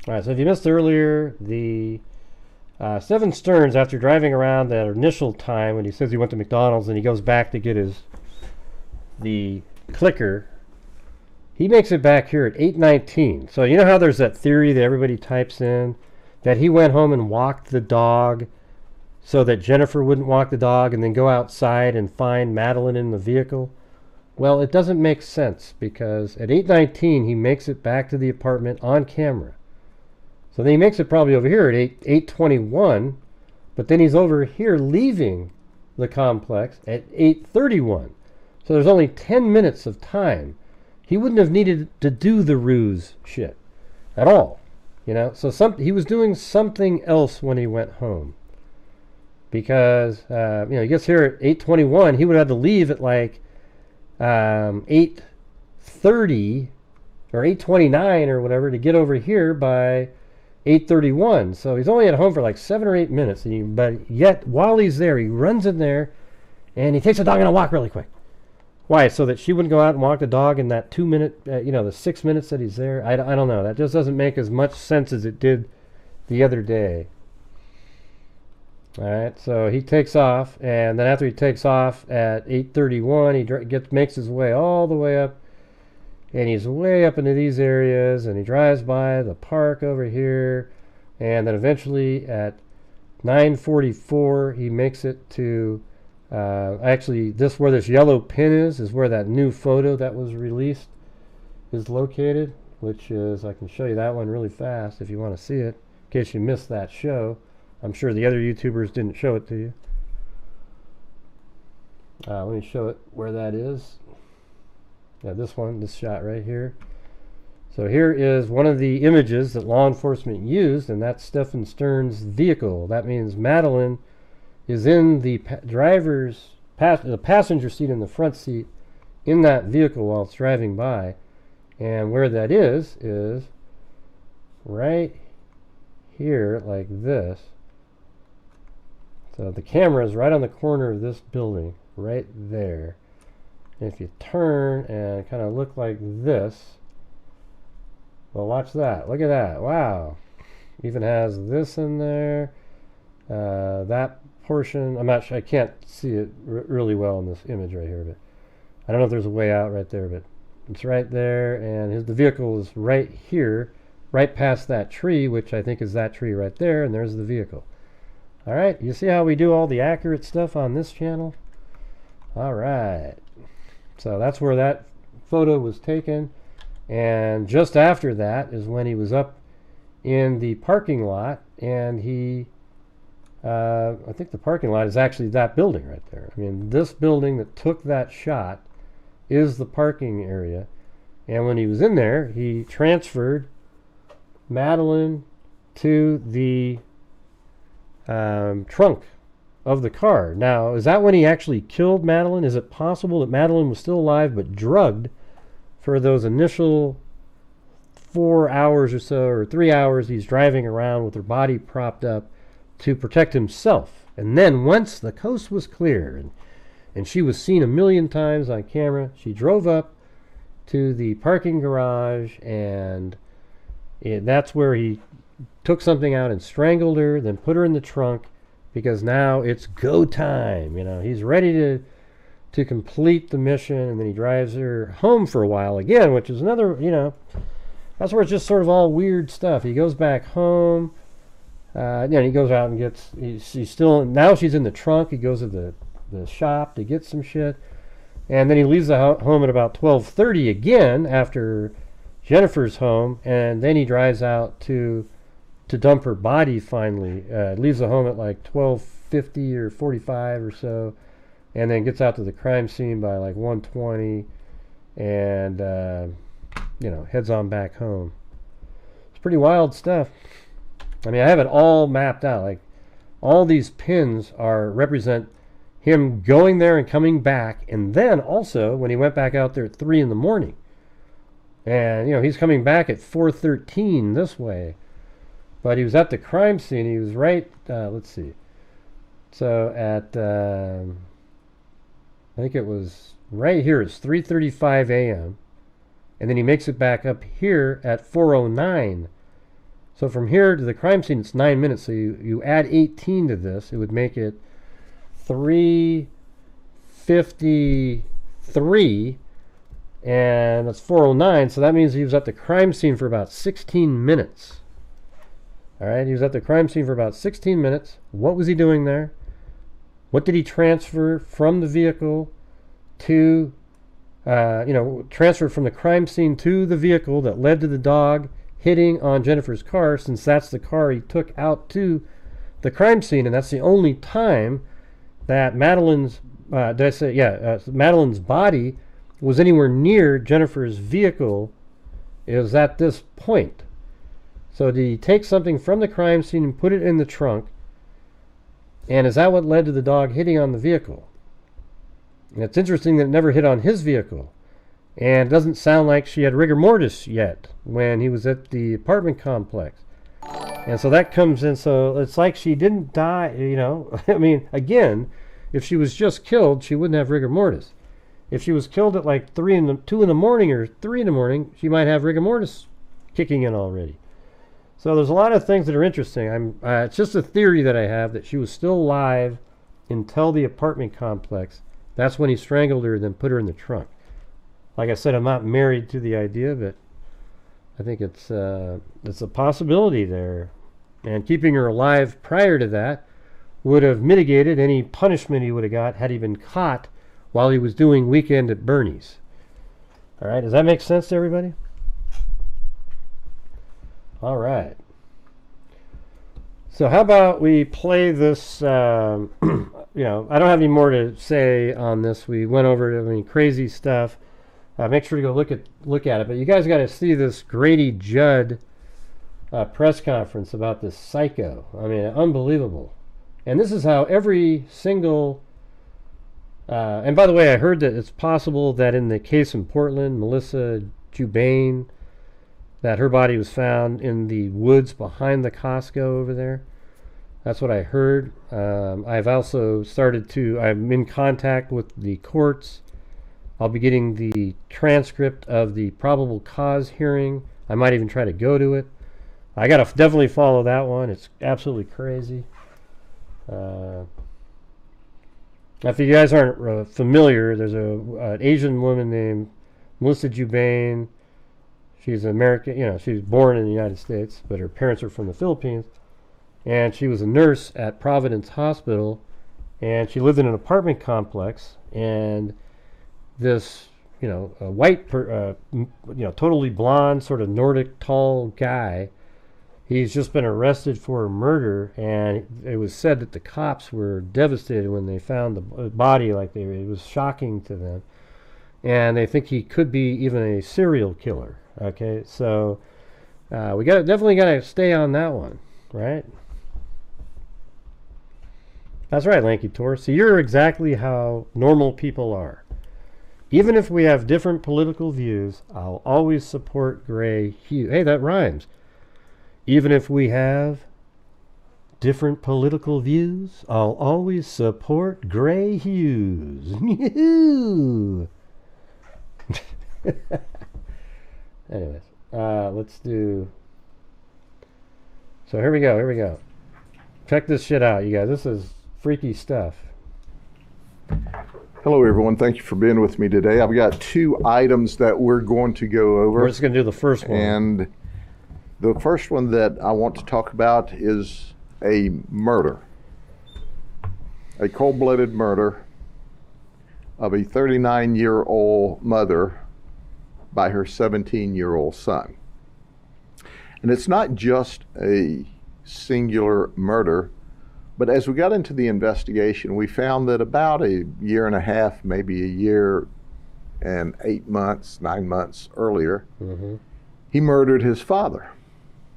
Alright, so if you missed earlier, the Stephen Stearns, after driving around that initial time when he says he went to McDonald's and he goes back to get the clicker, he makes it back here at 8:19. So you know how there's that theory that everybody types in that he went home and walked the dog so that Jennifer wouldn't walk the dog and then go outside and find Madeline in the vehicle? Well, it doesn't make sense because at 8:19 he makes it back to the apartment on camera. So then he makes it probably over here at 8:21, but then he's over here leaving the complex at 8:31. So there's only 10 minutes of time. He wouldn't have needed to do the ruse shit at all, you know. So he was doing something else when he went home. Because, you know, he gets here at 8:21. He would have to leave at like 8:30 or 8:29 or whatever to get over here by 8:31. So he's only at home for like 7 or 8 minutes. But yet, while he's there, he runs in there and he takes the dog on a walk really quick. Why? So that she wouldn't go out and walk the dog in that 2 minute, you know, the 6 minutes that he's there? I don't know. That just doesn't make as much sense as it did the other day. Alright, so he takes off, and then after he takes off at 8:31, he makes his way all the way up, and he's way up into these areas, and he drives by the park over here, and then eventually at 9:44 he makes it to, actually this where this yellow pin is where that new photo that was released is located, which is, I can show you that one really fast if you want to see it, in case you missed that show. I'm sure the other YouTubers didn't show it to you. Let me show it where that is. Yeah, this shot right here. So here is one of the images that law enforcement used, and that's Stephen Stearns' vehicle. That means Madeline is in the passenger seat in the front seat in that vehicle while it's driving by. And where that is right here, like this. So the camera is right on the corner of this building, right there. And if you turn and kind of look like this, well, watch that. Look at that. Wow. Even has this in there. That portion, I'm not sure, I can't see it really well in this image right here, but I don't know if there's a way out right there, but it's right there, and the vehicle is right here, right past that tree, which I think is that tree right there, and there's the vehicle. All right, you see how we do all the accurate stuff on this channel? All right, so that's where that photo was taken, and just after that is when he was up in the parking lot, and he I think the parking lot is actually that building right there. I mean, this building that took that shot is the parking area, and when he was in there, he transferred Madeline to the trunk of the car. Now, is that when he actually killed Madeline? Is it possible that Madeline was still alive but drugged for those initial 4 hours or so, or 3 hours he's driving around with her body propped up to protect himself? And then once the coast was clear and she was seen a million times on camera, she drove up to the parking garage, and that's where he took something out and strangled her, then put her in the trunk, because now it's go time. You know, he's ready to complete the mission, and then he drives her home for a while again, which is another, you know, that's where it's just sort of all weird stuff. He goes back home, he goes out and gets, she's still, now she's in the trunk. He goes to the shop to get some shit, and then he leaves the home at about 12:30 again after Jennifer's home, and then he drives out to dump her body finally. Leaves the home at like 12:50 or 45 or so, and then gets out to the crime scene by like 1:20, and heads on back home. It's pretty wild stuff. I mean, I have it all mapped out. Like, all these pins represent him going there and coming back, and then also when he went back out there at 3 in the morning. And, he's coming back at 4:13 this way. But he was at the crime scene. He was right, let's see. So at, I think it was right here. It's 3:35 a.m. And then he makes it back up here at 4:09. So from here to the crime scene, it's 9 minutes. So you add 18 to this, it would make it 3:53, and that's 4:09. So that means he was at the crime scene for about 16 minutes. All right, he was at the crime scene for about 16 minutes. What was he doing there? What did he transfer from the vehicle to, transfer from the crime scene to the vehicle that led to the dog hitting on Jennifer's car, since that's the car he took out to the crime scene, and that's the only time that Madeline's body was anywhere near Jennifer's vehicle, is at this point. So did he take something from the crime scene and put it in the trunk, and is that what led to the dog hitting on the vehicle? And it's interesting that it never hit on his vehicle. And it doesn't sound like she had rigor mortis yet when he was at the apartment complex. And so that comes in, so it's like she didn't die, I mean, again, if she was just killed, she wouldn't have rigor mortis. If she was killed at like 2 in the morning or 3 in the morning, she might have rigor mortis kicking in already. So there's a lot of things that are interesting. It's just a theory that I have that she was still alive until the apartment complex. That's when he strangled her, then put her in the trunk. Like I said, I'm not married to the idea, but I think it's a possibility there. And keeping her alive prior to that would have mitigated any punishment he would have got had he been caught while he was doing Weekend at Bernie's. All right, does that make sense to everybody? All right. So how about we play this, I don't have any more to say on this. We went over crazy stuff. Make sure to go look at it. But you guys got to see this Grady Judd press conference about this psycho. I mean, unbelievable. And this is how every single... and by the way, I heard that it's possible that in the case in Portland, Melissa Jubane, that her body was found in the woods behind the Costco over there. That's what I heard. I've also I'm in contact with the courts. I'll be getting the transcript of the probable cause hearing. I might even try to go to it. I got to definitely follow that one. It's absolutely crazy. If you guys aren't familiar, there's an Asian woman named Melissa Jubain. She's American, she was born in the United States, but her parents are from the Philippines. And she was a nurse at Providence Hospital, and she lived in an apartment complex. And this, a white, totally blonde, sort of Nordic, tall guy, he's just been arrested for a murder, and it was said that the cops were devastated when they found the body. It was shocking to them, and they think he could be even a serial killer. Okay, so we definitely gotta stay on that one, right? That's right, Lanky Tor. So you're exactly how normal people are. Even if we have different political views, I'll always support Gray Hughes. Hey, that rhymes. Even if we have different political views, I'll always support Gray Hughes. Anyways, let's do... So here we go. Check this shit out, you guys. This is freaky stuff. Hello, everyone. Thank you for being with me today. I've got 2 items that we're going to go over. We're just going to do the first one. And the first one that I want to talk about is a murder. A cold-blooded murder of a 39-year-old mother by her 17-year-old son. And it's not just a singular murder, but as we got into the investigation, we found that about a year and a half, maybe a year and 8 months, 9 months earlier, he murdered his father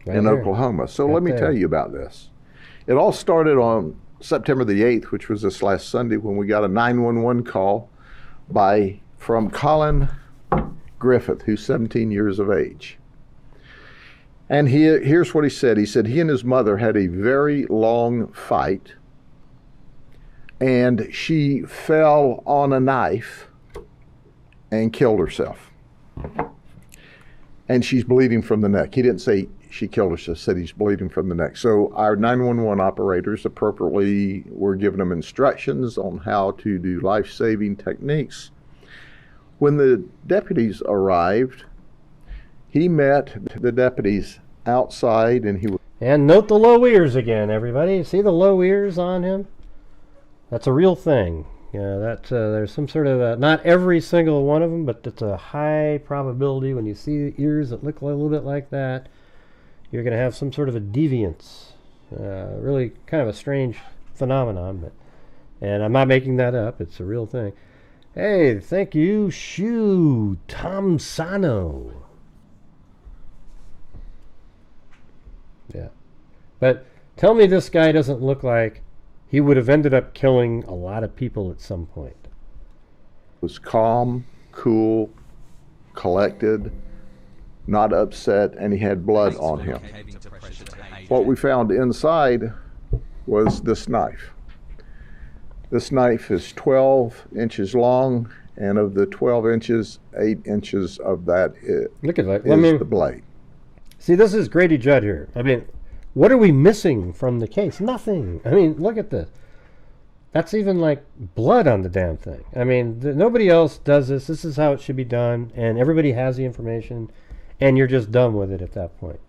in Oklahoma. So let me tell you about this. It all started on September the 8th, which was this last Sunday, when we got a 911 call from Colin Griffith, who's 17 years of age. And here's what he said. He said he and his mother had a very long fight, and she fell on a knife and killed herself. And she's bleeding from the neck. He didn't say she killed herself, said he's bleeding from the neck. So our 911 operators appropriately were giving them instructions on how to do life-saving techniques. When the deputies arrived, he met the deputies outside, and he was... And note the low ears again, everybody. See the low ears on him? That's a real thing. There's some sort of not every single one of them, but it's a high probability when you see ears that look a little bit like that, you're going to have some sort of a deviance. Really kind of a strange phenomenon, and I'm not making that up. It's a real thing. Hey, thank you, Shu Tom Sano. Yeah. But tell me this guy doesn't look like he would have ended up killing a lot of people at some point. Was calm, cool, collected, not upset, and he had blood on him. What we found inside was this knife. This knife is 12 inches long, and of the 12 inches, 8 inches of that is the blade. See, this is Grady Judd here. I mean, what are we missing from the case? Nothing. I mean, look at this. That's even like blood on the damn thing. I mean, nobody else does this. This is how it should be done, and everybody has the information, and you're just done with it at that point.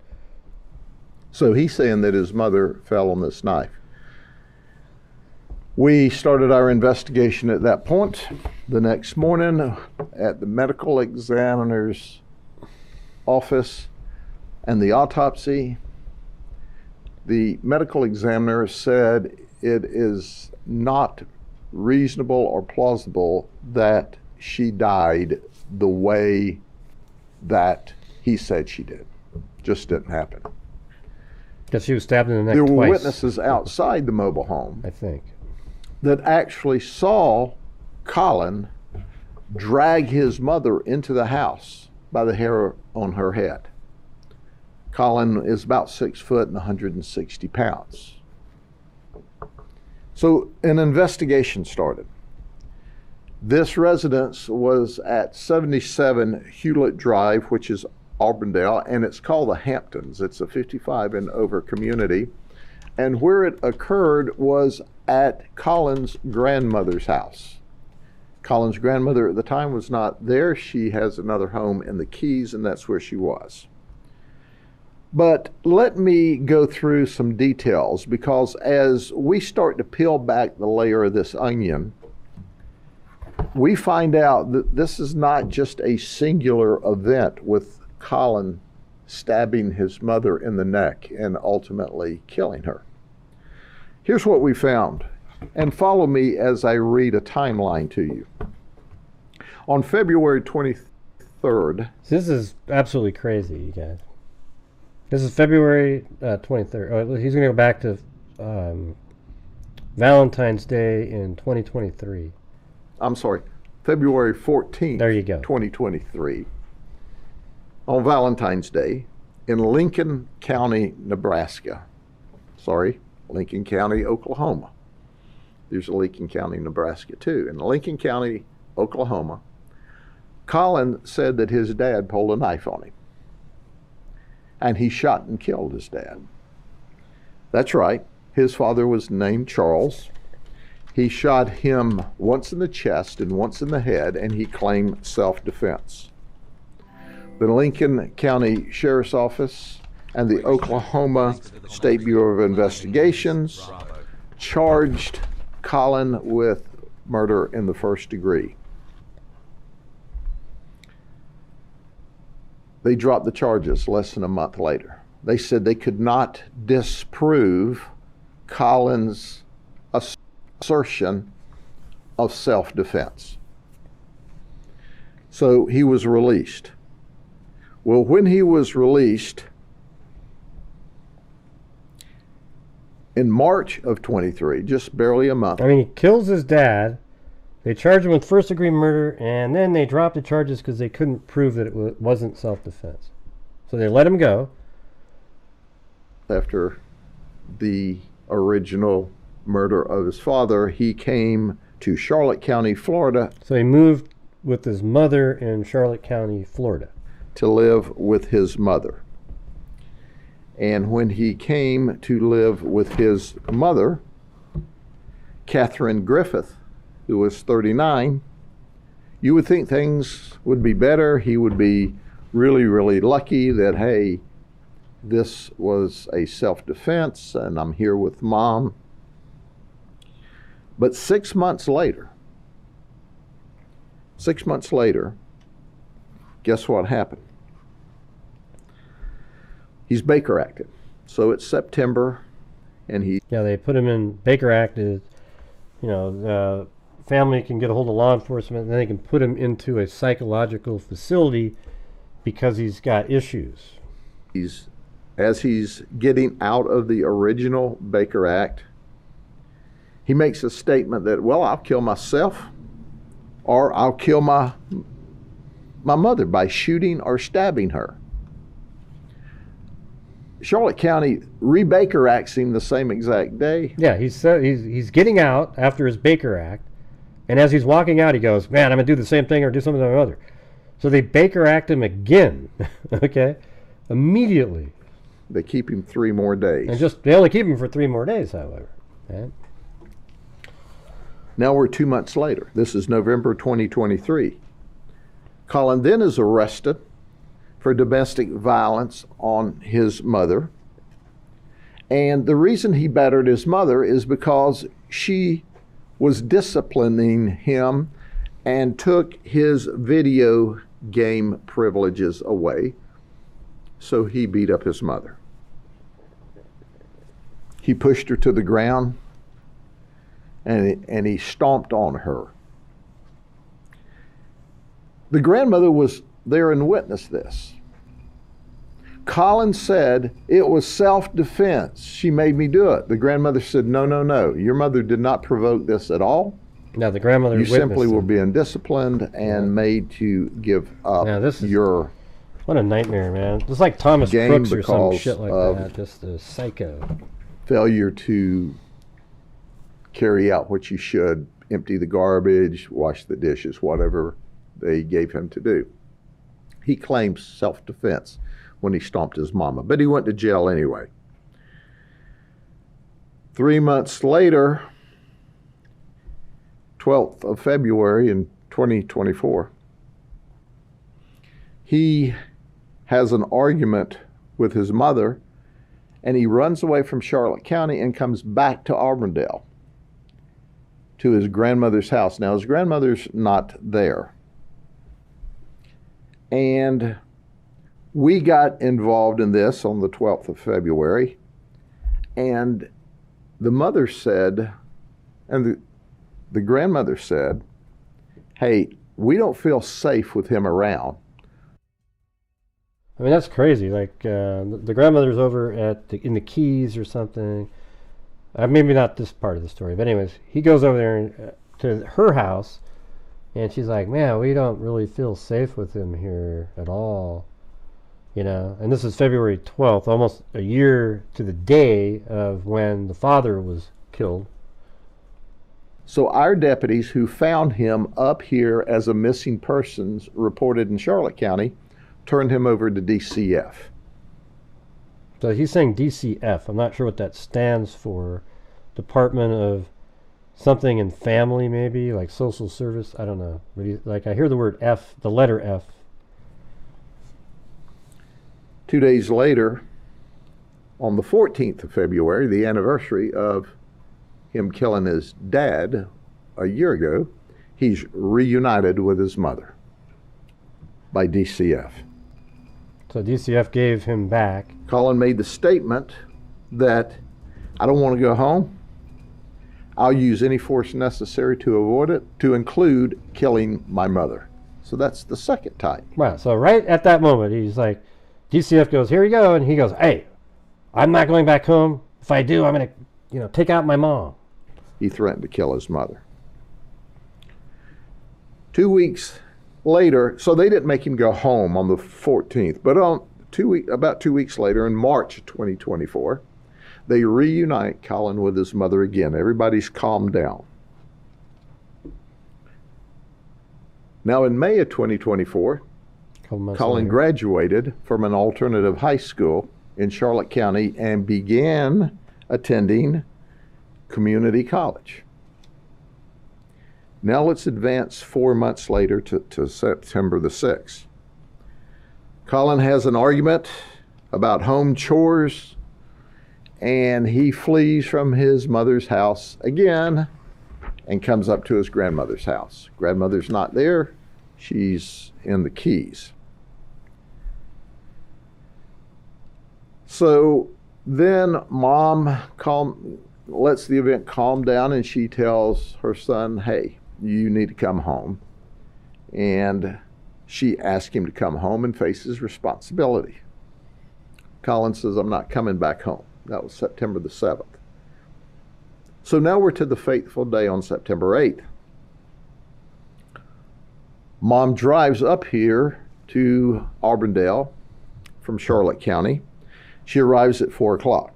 So he's saying that his mother fell on this knife. We started our investigation at that point. The next morning at the medical examiner's office and the autopsy, the medical examiner said it is not reasonable or plausible that she died the way that he said she did. Just didn't happen. Because she was stabbed in the neck twice. There were witnesses outside the mobile home, I think, that actually saw Colin drag his mother into the house by the hair on her head. Colin is about 6 foot and 160 pounds. So an investigation started. This residence was at 77 Hewlett Drive, which is Auburndale, and it's called the Hamptons. It's a 55 and over community. And where it occurred was at Colin's grandmother's house. Colin's grandmother at the time was not there. She has another home in the Keys, and that's where she was. But let me go through some details, because as we start to peel back the layer of this onion, we find out that this is not just a singular event with Colin stabbing his mother in the neck and ultimately killing her. Here's what we found, and follow me as I read a timeline to you. On February 23rd... This is absolutely crazy, you guys. This is February 23rd. Oh, he's going to go back to Valentine's Day in 2023. I'm sorry, February 14th, there you go. 2023. On Valentine's Day in Lincoln County, Nebraska. Sorry, Lincoln County, Oklahoma. There's a Lincoln County, Nebraska too. In Lincoln County, Oklahoma, Colin said that his dad pulled a knife on him. And he shot and killed his dad. That's right. His father was named Charles. He shot him once in the chest and once in the head, and he claimed self-defense. The Lincoln County Sheriff's Office and the Oklahoma State Bureau of Investigations charged Colin with murder in the first degree. They dropped the charges less than a month later. They said they could not disprove Colin's assertion of self-defense. So he was released. Well, when he was released in March of 23, just barely a month. I mean, he kills his dad. They charge him with first-degree murder, and then they dropped the charges because they couldn't prove that it wasn't self-defense. So they let him go. After the original murder of his father, he came to Charlotte County, Florida. So he moved with his mother in Charlotte County, Florida. To live with his mother. And when he came to live with his mother, Catherine Griffith, who was 39, you would think things would be better. He would be really, really lucky that, hey, this was a self-defense and I'm here with mom. But 6 months later, guess what happened? He's Baker acted. So it's September, and he... Yeah, they put him in Baker acted. You know, the family can get a hold of law enforcement, and then they can put him into a psychological facility because he's got issues. As he's getting out of the original Baker Act, he makes a statement that, well, I'll kill myself, or I'll kill my mother by shooting or stabbing her. Charlotte County re-Baker Acts him the same exact day. Yeah, he's getting out after his Baker Act, and as he's walking out, he goes, man, I'm going to do the same thing or do something to my mother. So they Baker Act him again, okay, immediately. They keep him 3 more days. And they only keep him for 3 more days, however. Okay? Now we're 2 months later. This is November 2023. Colin then is arrested for domestic violence on his mother. And the reason he battered his mother is because she was disciplining him and took his video game privileges away. So he beat up his mother. He pushed her to the ground and he stomped on her. The grandmother was there and witnessed this. Colin said it was self-defense. She made me do it. The grandmother said, no, no, no. Your mother did not provoke this at all. No, the grandmother You simply were being disciplined and made to give up your what a nightmare, man. It's like Thomas game Crooks or some shit like that. Just a psycho. Failure to carry out what you should, empty the garbage, wash the dishes, whatever they gave him to do. He claims self-defense when he stomped his mama, but he went to jail anyway. 3 months later, 12th of February in 2024, he has an argument with his mother, and he runs away from Charlotte County and comes back to Auburndale to his grandmother's house. Now, his grandmother's not there. And we got involved in this on the 12th of February, and the mother said, and the grandmother said, hey, we don't feel safe with him around. I mean, that's crazy. Like, the grandmother's over in the Keys or something. Maybe not this part of the story, but anyways, he goes over there to her house, and she's like, man, we don't really feel safe with him here at all. You know, and this is February 12th, almost a year to the day of when the father was killed. So our deputies who found him up here as a missing persons reported in Charlotte County turned him over to DCF. So he's saying DCF. I'm not sure what that stands for. Department of something and family, maybe, like social service. I don't know. But like, I hear the word F, the letter F. 2 days later, on the 14th of February, the anniversary of him killing his dad a year ago, he's reunited with his mother by DCF. So DCF gave him back. Colin made the statement that, I don't want to go home. I'll use any force necessary to avoid it, to include killing my mother. So that's the second time. Wow. So right at that moment, he's like, DCF goes, here you go. And he goes, hey, I'm not going back home. If I do, I'm going to, take out my mom. He threatened to kill his mother. 2 weeks later, so they didn't make him go home on the 14th, but about 2 weeks later, in March 2024, they reunite Colin with his mother again. Everybody's calmed down. Now in May of 2024, Colin graduated from an alternative high school in Charlotte County and began attending community college. Now let's advance 4 months later to September the 6th. Colin has an argument about home chores, and he flees from his mother's house again and comes up to his grandmother's house. Grandmother's not there. She's in the Keys. So then mom lets the event calm down, and she tells her son, hey, you need to come home. And she asks him to come home and face his responsibility. Colin says, I'm not coming back home. That was September the 7th. So now we're to the fateful day on September 8th. Mom drives up here to Auburndale from Charlotte County. She arrives at 4 o'clock.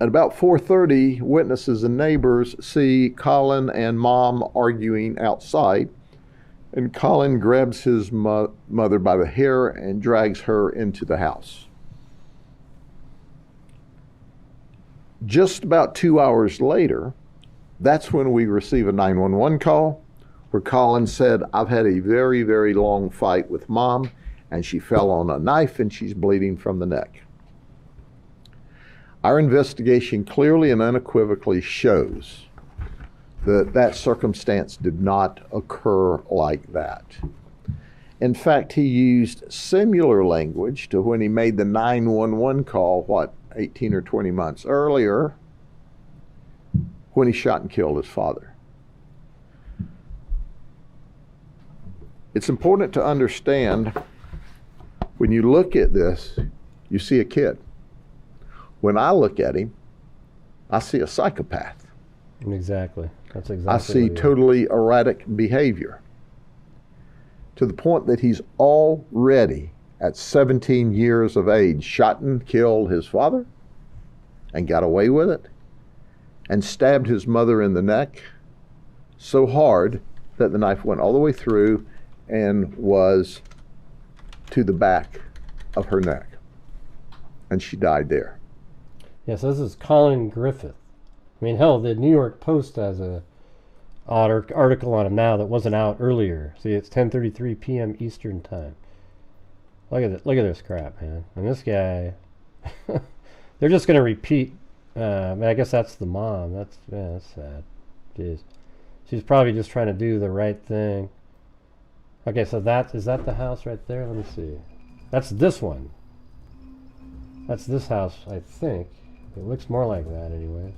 At about 4:30, witnesses and neighbors see Colin and Mom arguing outside, and Colin grabs his mother by the hair and drags her into the house. Just about 2 hours later, that's when we receive a 911 call where Colin said, I've had a very, very long fight with Mom, and she fell on a knife and she's bleeding from the neck. Our investigation clearly and unequivocally shows that that circumstance did not occur like that. In fact, he used similar language to when he made the 911 call, 18 or 20 months earlier, when he shot and killed his father. It's important to understand, when you look at this, you see a kid. When I look at him, I see a psychopath. Exactly. That's exactly. I see totally erratic behavior, to the point that he's already, at 17 years of age, shot and killed his father and got away with it, and stabbed his mother in the neck so hard that the knife went all the way through and was to the back of her neck, and she died there. Yeah, so this is Colin Griffith. I mean, hell, the New York Post has a article on him now that wasn't out earlier. See, it's 10:33 p.m. Eastern time. Look at this crap, man. And this guy, they're just going to repeat. I guess that's the mom. That's sad. Jeez. She's probably just trying to do the right thing. Okay, so is that the house right there? Let me see. That's this one. That's this house, I think. It looks more like that anyway.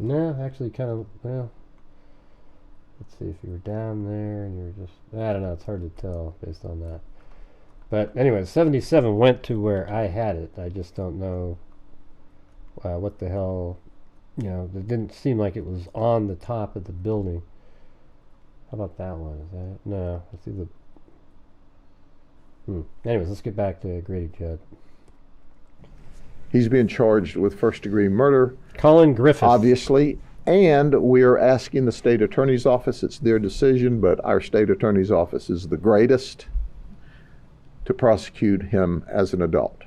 No, actually kind of, well, let's see, if you were down there and you were just, I don't know, it's hard to tell based on that. But anyway, 77 went to where I had it. I just don't know what the hell, it didn't seem like it was on the top of the building. How about that one? Is that it? No, let's see the, anyways, let's get back to Grady Judd. He's being charged with first-degree murder. Colin Griffith. Obviously. And we are asking the state attorney's office, it's their decision, but our state attorney's office is the greatest to prosecute him as an adult.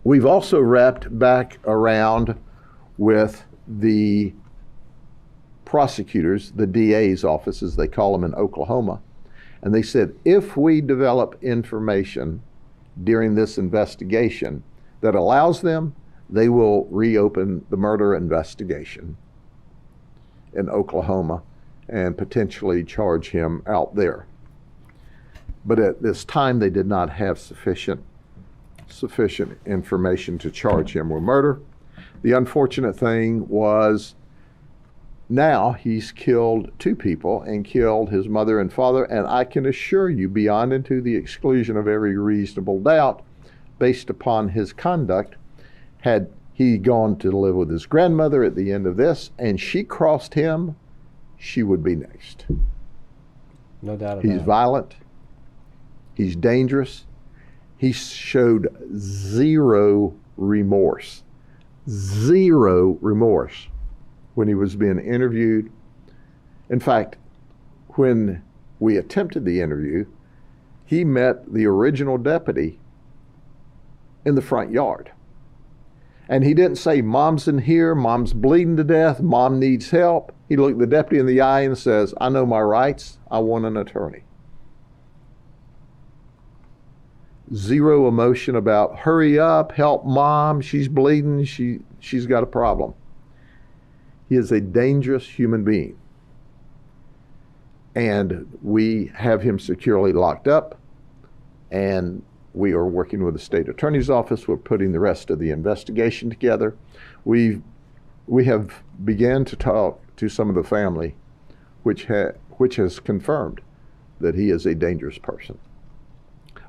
We've also wrapped back around with the prosecutors, the DA's office, as they call them in Oklahoma. And they said, if we develop information during this investigation that allows them, they will reopen the murder investigation in Oklahoma and potentially charge him out there. But at this time, they did not have sufficient information to charge him with murder. The unfortunate thing was now he's killed 2 people and killed his mother and father, and I can assure you, beyond and to the exclusion of every reasonable doubt, based upon his conduct, had he gone to live with his grandmother at the end of this and she crossed him, she would be next. No doubt about it. He's violent. He's dangerous. He showed zero remorse. Zero remorse when he was being interviewed. In fact, when we attempted the interview, he met the original deputy in the front yard. And he didn't say, Mom's in here, Mom's bleeding to death, Mom needs help. He looked the deputy in the eye and says, I know my rights, I want an attorney. Zero emotion about, hurry up, help Mom, she's bleeding, she's got a problem. He is a dangerous human being. And we have him securely locked up, and we are working with the state attorney's office. We're putting the rest of the investigation together. We have began to talk to some of the family, which has confirmed that he is a dangerous person.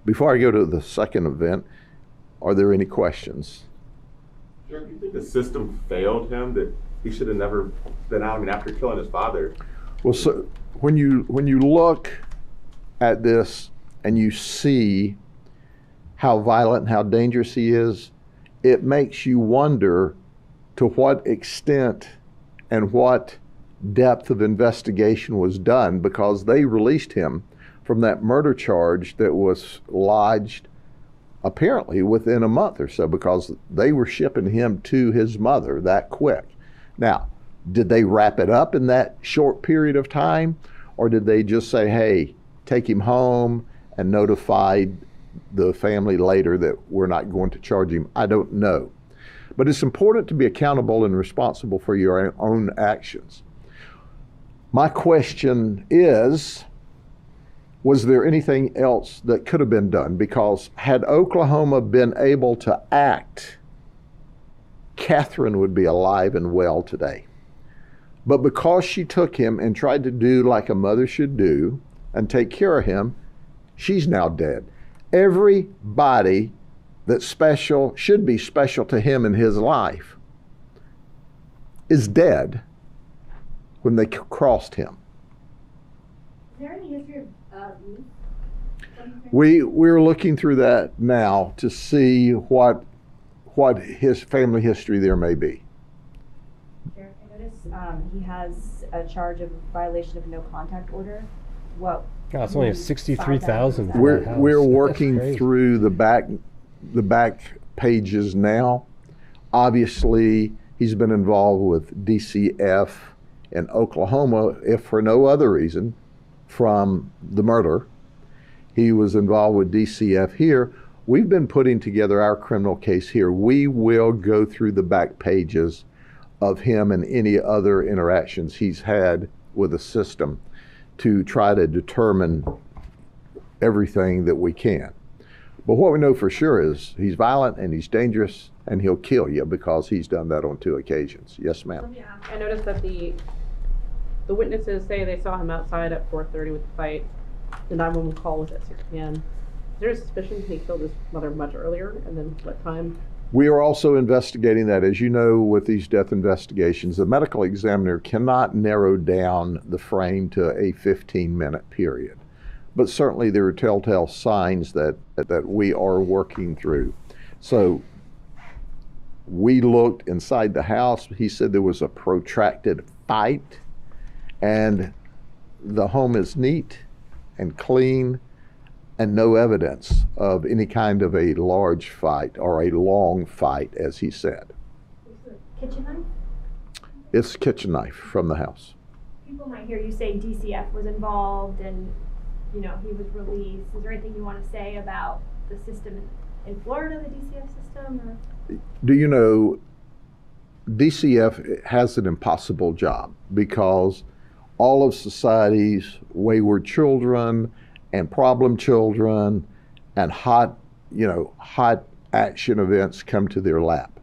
Before I go to the second event, are there any questions? Sure. Do you think the system failed him, that he should have never been out? I mean, after killing his father. Well, so when you look at this and you see how violent and how dangerous he is, it makes you wonder to what extent and what depth of investigation was done, because they released him from that murder charge that was lodged apparently within a month or so, because they were shipping him to his mother that quick. Now, did they wrap it up in that short period of time, or did they just say, hey, take him home, and notified the family later that we're not going to charge him? I don't know. But it's important to be accountable and responsible for your own actions. My question is, was there anything else that could have been done? Because had Oklahoma been able to act, Catherine would be alive and well today. But because she took him and tried to do like a mother should do and take care of him, she's now dead. Everybody that's special, should be special to him in his life, is dead when they crossed him. Is there any history of youth? We're looking through that now to see what his family history there may be. Sheriff, I noticed he has a charge of violation of no contact order. What God, it's only 63,000. We're working through the back pages now. Obviously, he's been involved with DCF in Oklahoma, if for no other reason, from the murder. He was involved with DCF here. We've been putting together our criminal case here. We will go through the back pages of him and any other interactions he's had with the system to try to determine everything that we can. But what we know for sure is he's violent and he's dangerous and he'll kill you because he's done that on 2 occasions. Yes, ma'am. Yeah, I noticed that the witnesses say they saw him outside at 4:30 with the fight. The 911 call was at 6 p.m. Is there a suspicion he killed his mother much earlier, and then what time? We are also investigating that. As you know, with these death investigations, the medical examiner cannot narrow down the frame to a 15-minute period. But certainly there are telltale signs that we are working through. So we looked inside the house. He said there was a protracted fight, and the home is neat and clean and no evidence of any kind of a large fight or a long fight, as he said. Kitchen knife? It's a kitchen knife from the house. People might hear you say DCF was involved and, you know, he was released. Is there anything you want to say about the system in Florida, the DCF system? Or? Do you know, DCF has an impossible job because all of society's wayward children and problem children and hot action events come to their lap.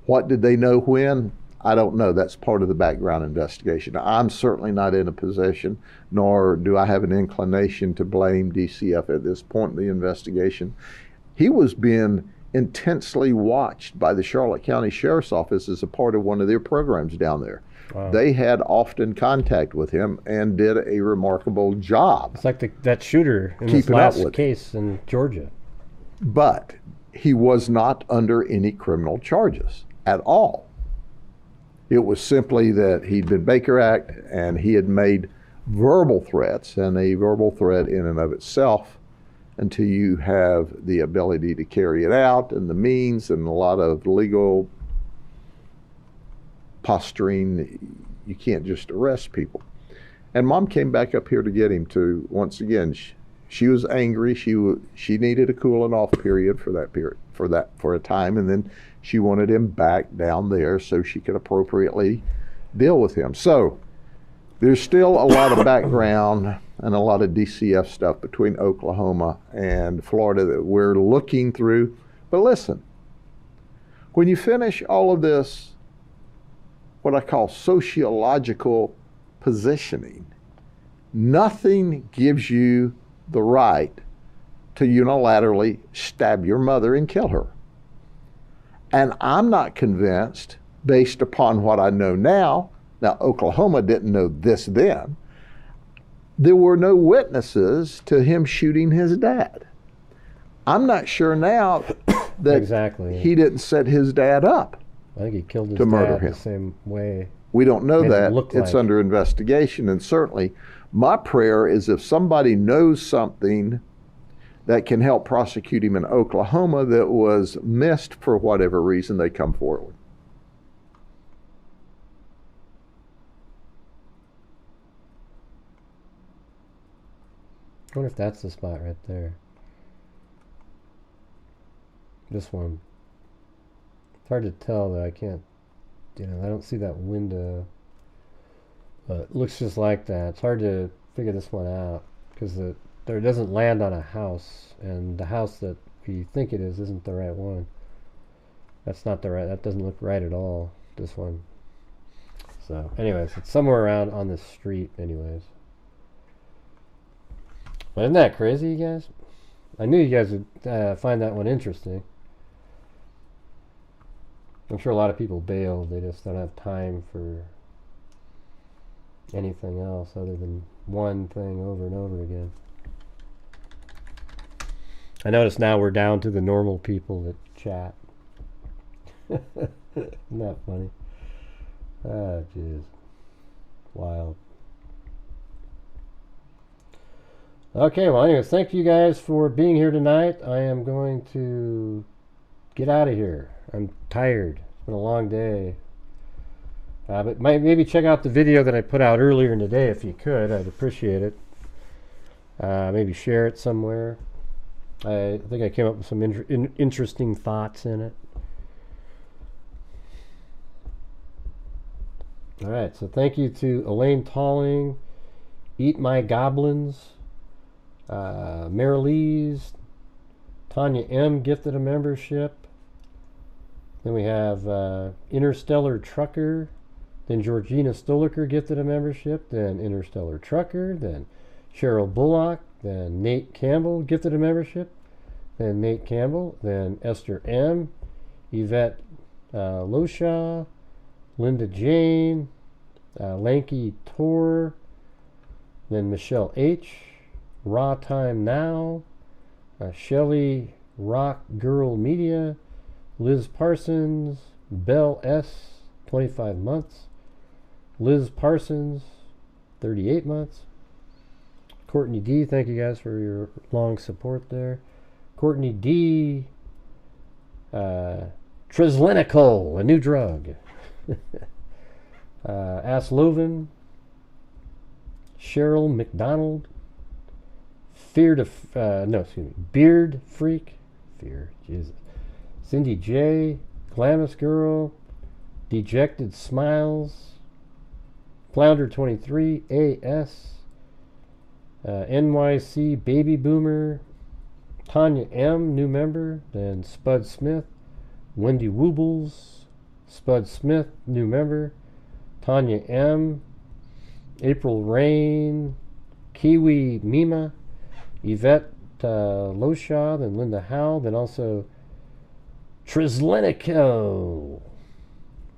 What did they know when? I don't know. That's part of the background investigation. I'm certainly not in a position, nor do I have an inclination to blame DCF at this point in the investigation. He was being intensely watched by the Charlotte County Sheriff's Office as a part of one of their programs down there. Wow. They had often contact with him and did a remarkable job. It's like that shooter in this last case in Georgia. But he was not under any criminal charges at all. It was simply that he'd been Baker Act and he had made verbal threats, and a verbal threat in and of itself, until you have the ability to carry it out and the means and a lot of legal posturing, you can't just arrest people. And Mom came back up here to get him to, once again, she was angry. She needed a cooling off period for a time, and then she wanted him back down there so she could appropriately deal with him. So there's still a lot of background and a lot of DCF stuff between Oklahoma and Florida that we're looking through. But listen, when you finish all of this, what I call sociological positioning, nothing gives you the right to unilaterally stab your mother and kill her. And I'm not convinced, based upon what I know now Oklahoma didn't know this then, there were no witnesses to him shooting his dad. I'm not sure now that he didn't set his dad up. I think he killed his to murder dad him. the same way. We don't know that. It's like. Under investigation, and certainly my prayer is if somebody knows something that can help prosecute him in Oklahoma that was missed for whatever reason, they come forward. I wonder if that's the spot right there. This one. It's hard to tell though. I can't, I don't see that window. But it looks just like that. It's hard to figure this one out because it doesn't land on a house, and the house that we think it is isn't the right one. That's not the right, that doesn't look right at all, this one. So anyways, it's somewhere around on the street anyways. But isn't that crazy, you guys? I knew you guys would find that one interesting. I'm sure a lot of people bailed. They just don't have time for anything else other than one thing over and over again. I notice now we're down to the normal people that chat. Isn't that funny? Ah, jeez. Wild. Okay, well, anyways, thank you guys for being here tonight. I am going to get out of here. I'm tired. It's been a long day. But maybe check out the video that I put out earlier in the day if you could. I'd appreciate it. Maybe share it somewhere. I think I came up with some interesting thoughts in it. All right, so thank you to Elaine Talling, Eat My Goblins, Marilise, Tanya M. gifted a membership. Then we have Interstellar Trucker. Then Georgina Stoliker gifted a membership. Then Interstellar Trucker. Then Cheryl Bullock. Then Nate Campbell gifted a membership. Then Nate Campbell. Then Esther M. Yvette Loshaw. Linda Jane. Lanky Tor. Then Michelle H. Raw Time Now. Shelly Rock Girl Media. Liz Parsons. Belle S. 25 months. Liz Parsons, 38 months. Courtney D, thank you guys for your long support there. Courtney D, Trislenicol, a new drug. Asloven, Cheryl McDonald, Beard Freak, Jesus. Cindy J, Glamis Girl, Dejected Smiles, Flounder 23, AS, NYC Baby Boomer, Tanya M, new member, then Spud Smith, Wendy Woobles, Spud Smith, new member, Tanya M, April Rain, Kiwi Mima, Yvette Loshaw, then Linda Howe, then also Trislenico,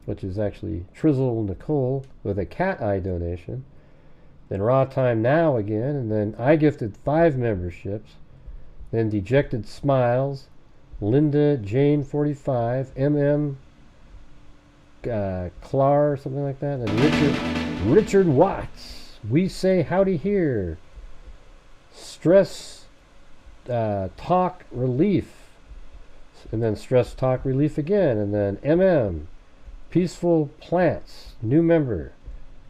which is actually Trizzle Nicole with a cat eye donation. Then Raw Time Now again, and then I gifted 5 memberships. Then Dejected Smiles, Linda Jane 45, Clar, something like that, and Richard Watts. We say howdy here. Stress Talk Relief, and then Stress Talk Relief again, and then Peaceful Plants, new member.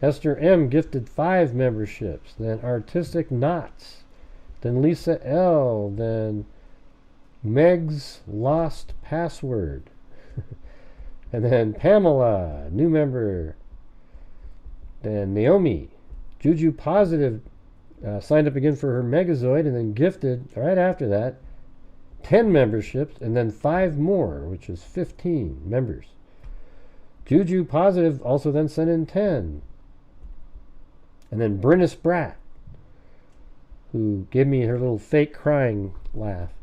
Esther M gifted 5 memberships. Then Artistic Knots. Then Lisa L. Then Meg's Lost Password. And then Pamela, new member. Then Naomi. Juju Positive signed up again for her Megazoid and then gifted, right after that, 10 memberships and then 5 more, which is 15 members. Juju Positive also then sent in 10. And then Brynna Spratt, who gave me her little fake crying laugh.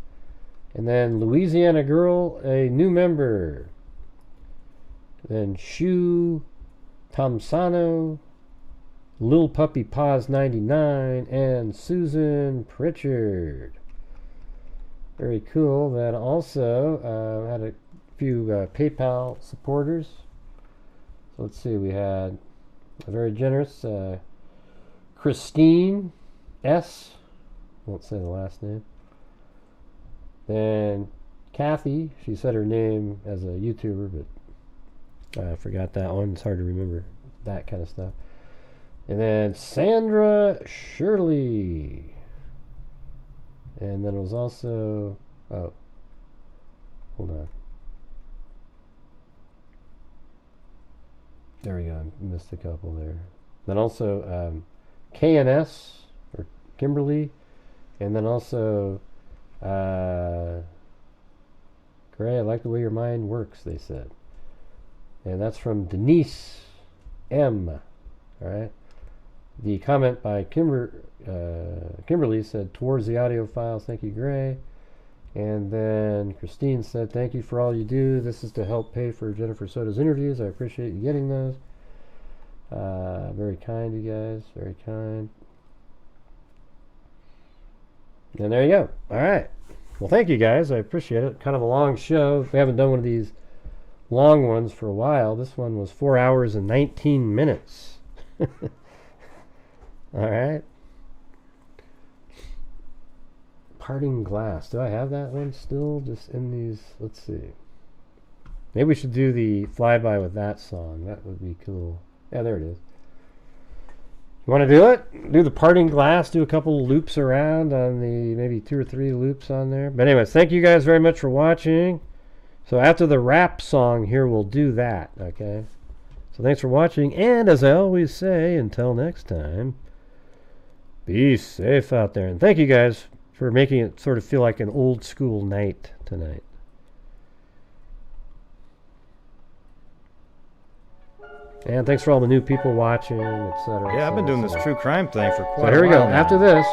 And then Louisiana Girl, a new member. Then Shu Tomsano, Lil Puppy Paws 99, and Susan Pritchard. Very cool. Then also had a few PayPal supporters. So let's see, we had a very generous Christine S. Won't say the last name. Then Kathy, she said her name as a YouTuber, but I forgot that one. It's hard to remember that kind of stuff. And then Sandra Shirley. And then it was also, hold on. There we go, I missed a couple there. Then also KNS, or Kimberly. And then also, Gray, I like the way your mind works, they said. And that's from Denise M. Alright. The comment by Kimberly said, towards the audio files, thank you, Gray. And then Christine said, thank you for all you do. This is to help pay for Jennifer Soto's interviews. I appreciate you getting those. Very kind, you guys. Very kind. And there you go. All right. Well, thank you, guys. I appreciate it. Kind of a long show. We haven't done one of these long ones for a while. This one was 4 hours and 19 minutes. All right. Parting Glass. Do I have that one still? Just in these. Let's see. Maybe we should do the flyby with that song. That would be cool. Yeah, there it is. You want to do it? Do the Parting Glass. Do a couple loops around on the, maybe 2 or 3 loops on there. But anyways, thank you guys very much for watching. So after the rap song here, we'll do that. Okay. So thanks for watching. And as I always say, until next time, be safe out there. And thank you guys for making it sort of feel like an old school night tonight. And thanks for all the new people watching, etc. Yeah, I've been doing this true crime thing for quite a while. So here we go. now. After this.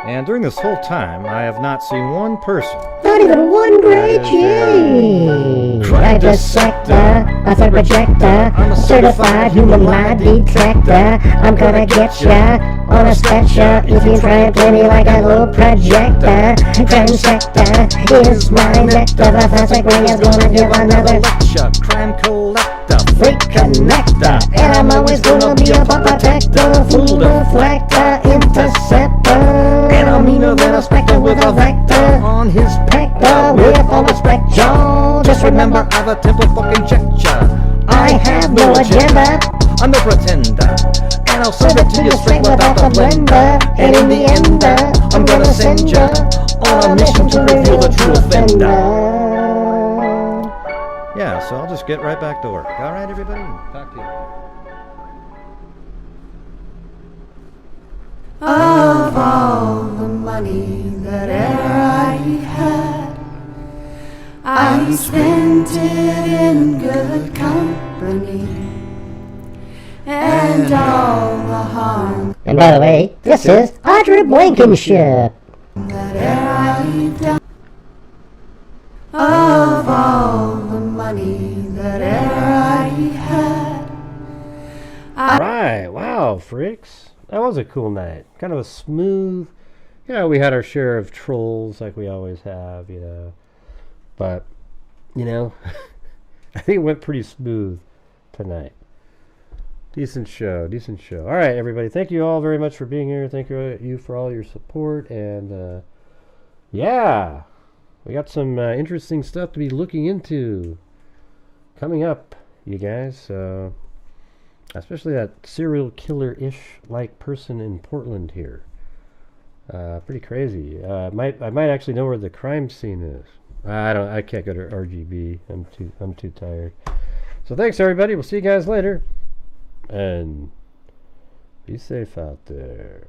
And during this whole time, I have not seen one person. Not even one great G. Crime dissector, a threat projector, I'm a certified human lie detector. I'm gonna get ya on a stretcher if you try and play me like a little projector. Crime sector is my nectar. The Patrick Ring is gonna give another lecture. Crime collector, freak connector, and I'm always gonna be a pop protector, fool deflector, interceptor, and I'm meaner than a spectre with a vector on his pector. With all respect, y'all, just remember I've a temple fucking checker. I have no agenda. I'm no pretender, and I'll serve it to you straight without the blender. And in the end, I'm gonna send ya on a mission to reveal the true offender. Yeah, so I'll just get right back to work. All right, everybody? Talk to you. Of all the money that e'er I had, I spent it in good company, and all the harm. And by the way, this is Audrey Blankenship. That e'er I've done. Of all the money that e'er I had. Alright, wow, freaks. That was a cool night. Kind of a smooth, you know, we had our share of trolls like we always have, you know. But, you know, I think it went pretty smooth tonight. Decent show, decent show. Alright, everybody, thank you all very much for being here. Thank you for all your support. And, yeah, we got some interesting stuff to be looking into coming up, you guys. So, especially that serial killer-ish like person in Portland here. Pretty crazy. I might actually know where the crime scene is. I can't go to RGB. I'm too tired. So thanks everybody. We'll see you guys later. And be safe out there.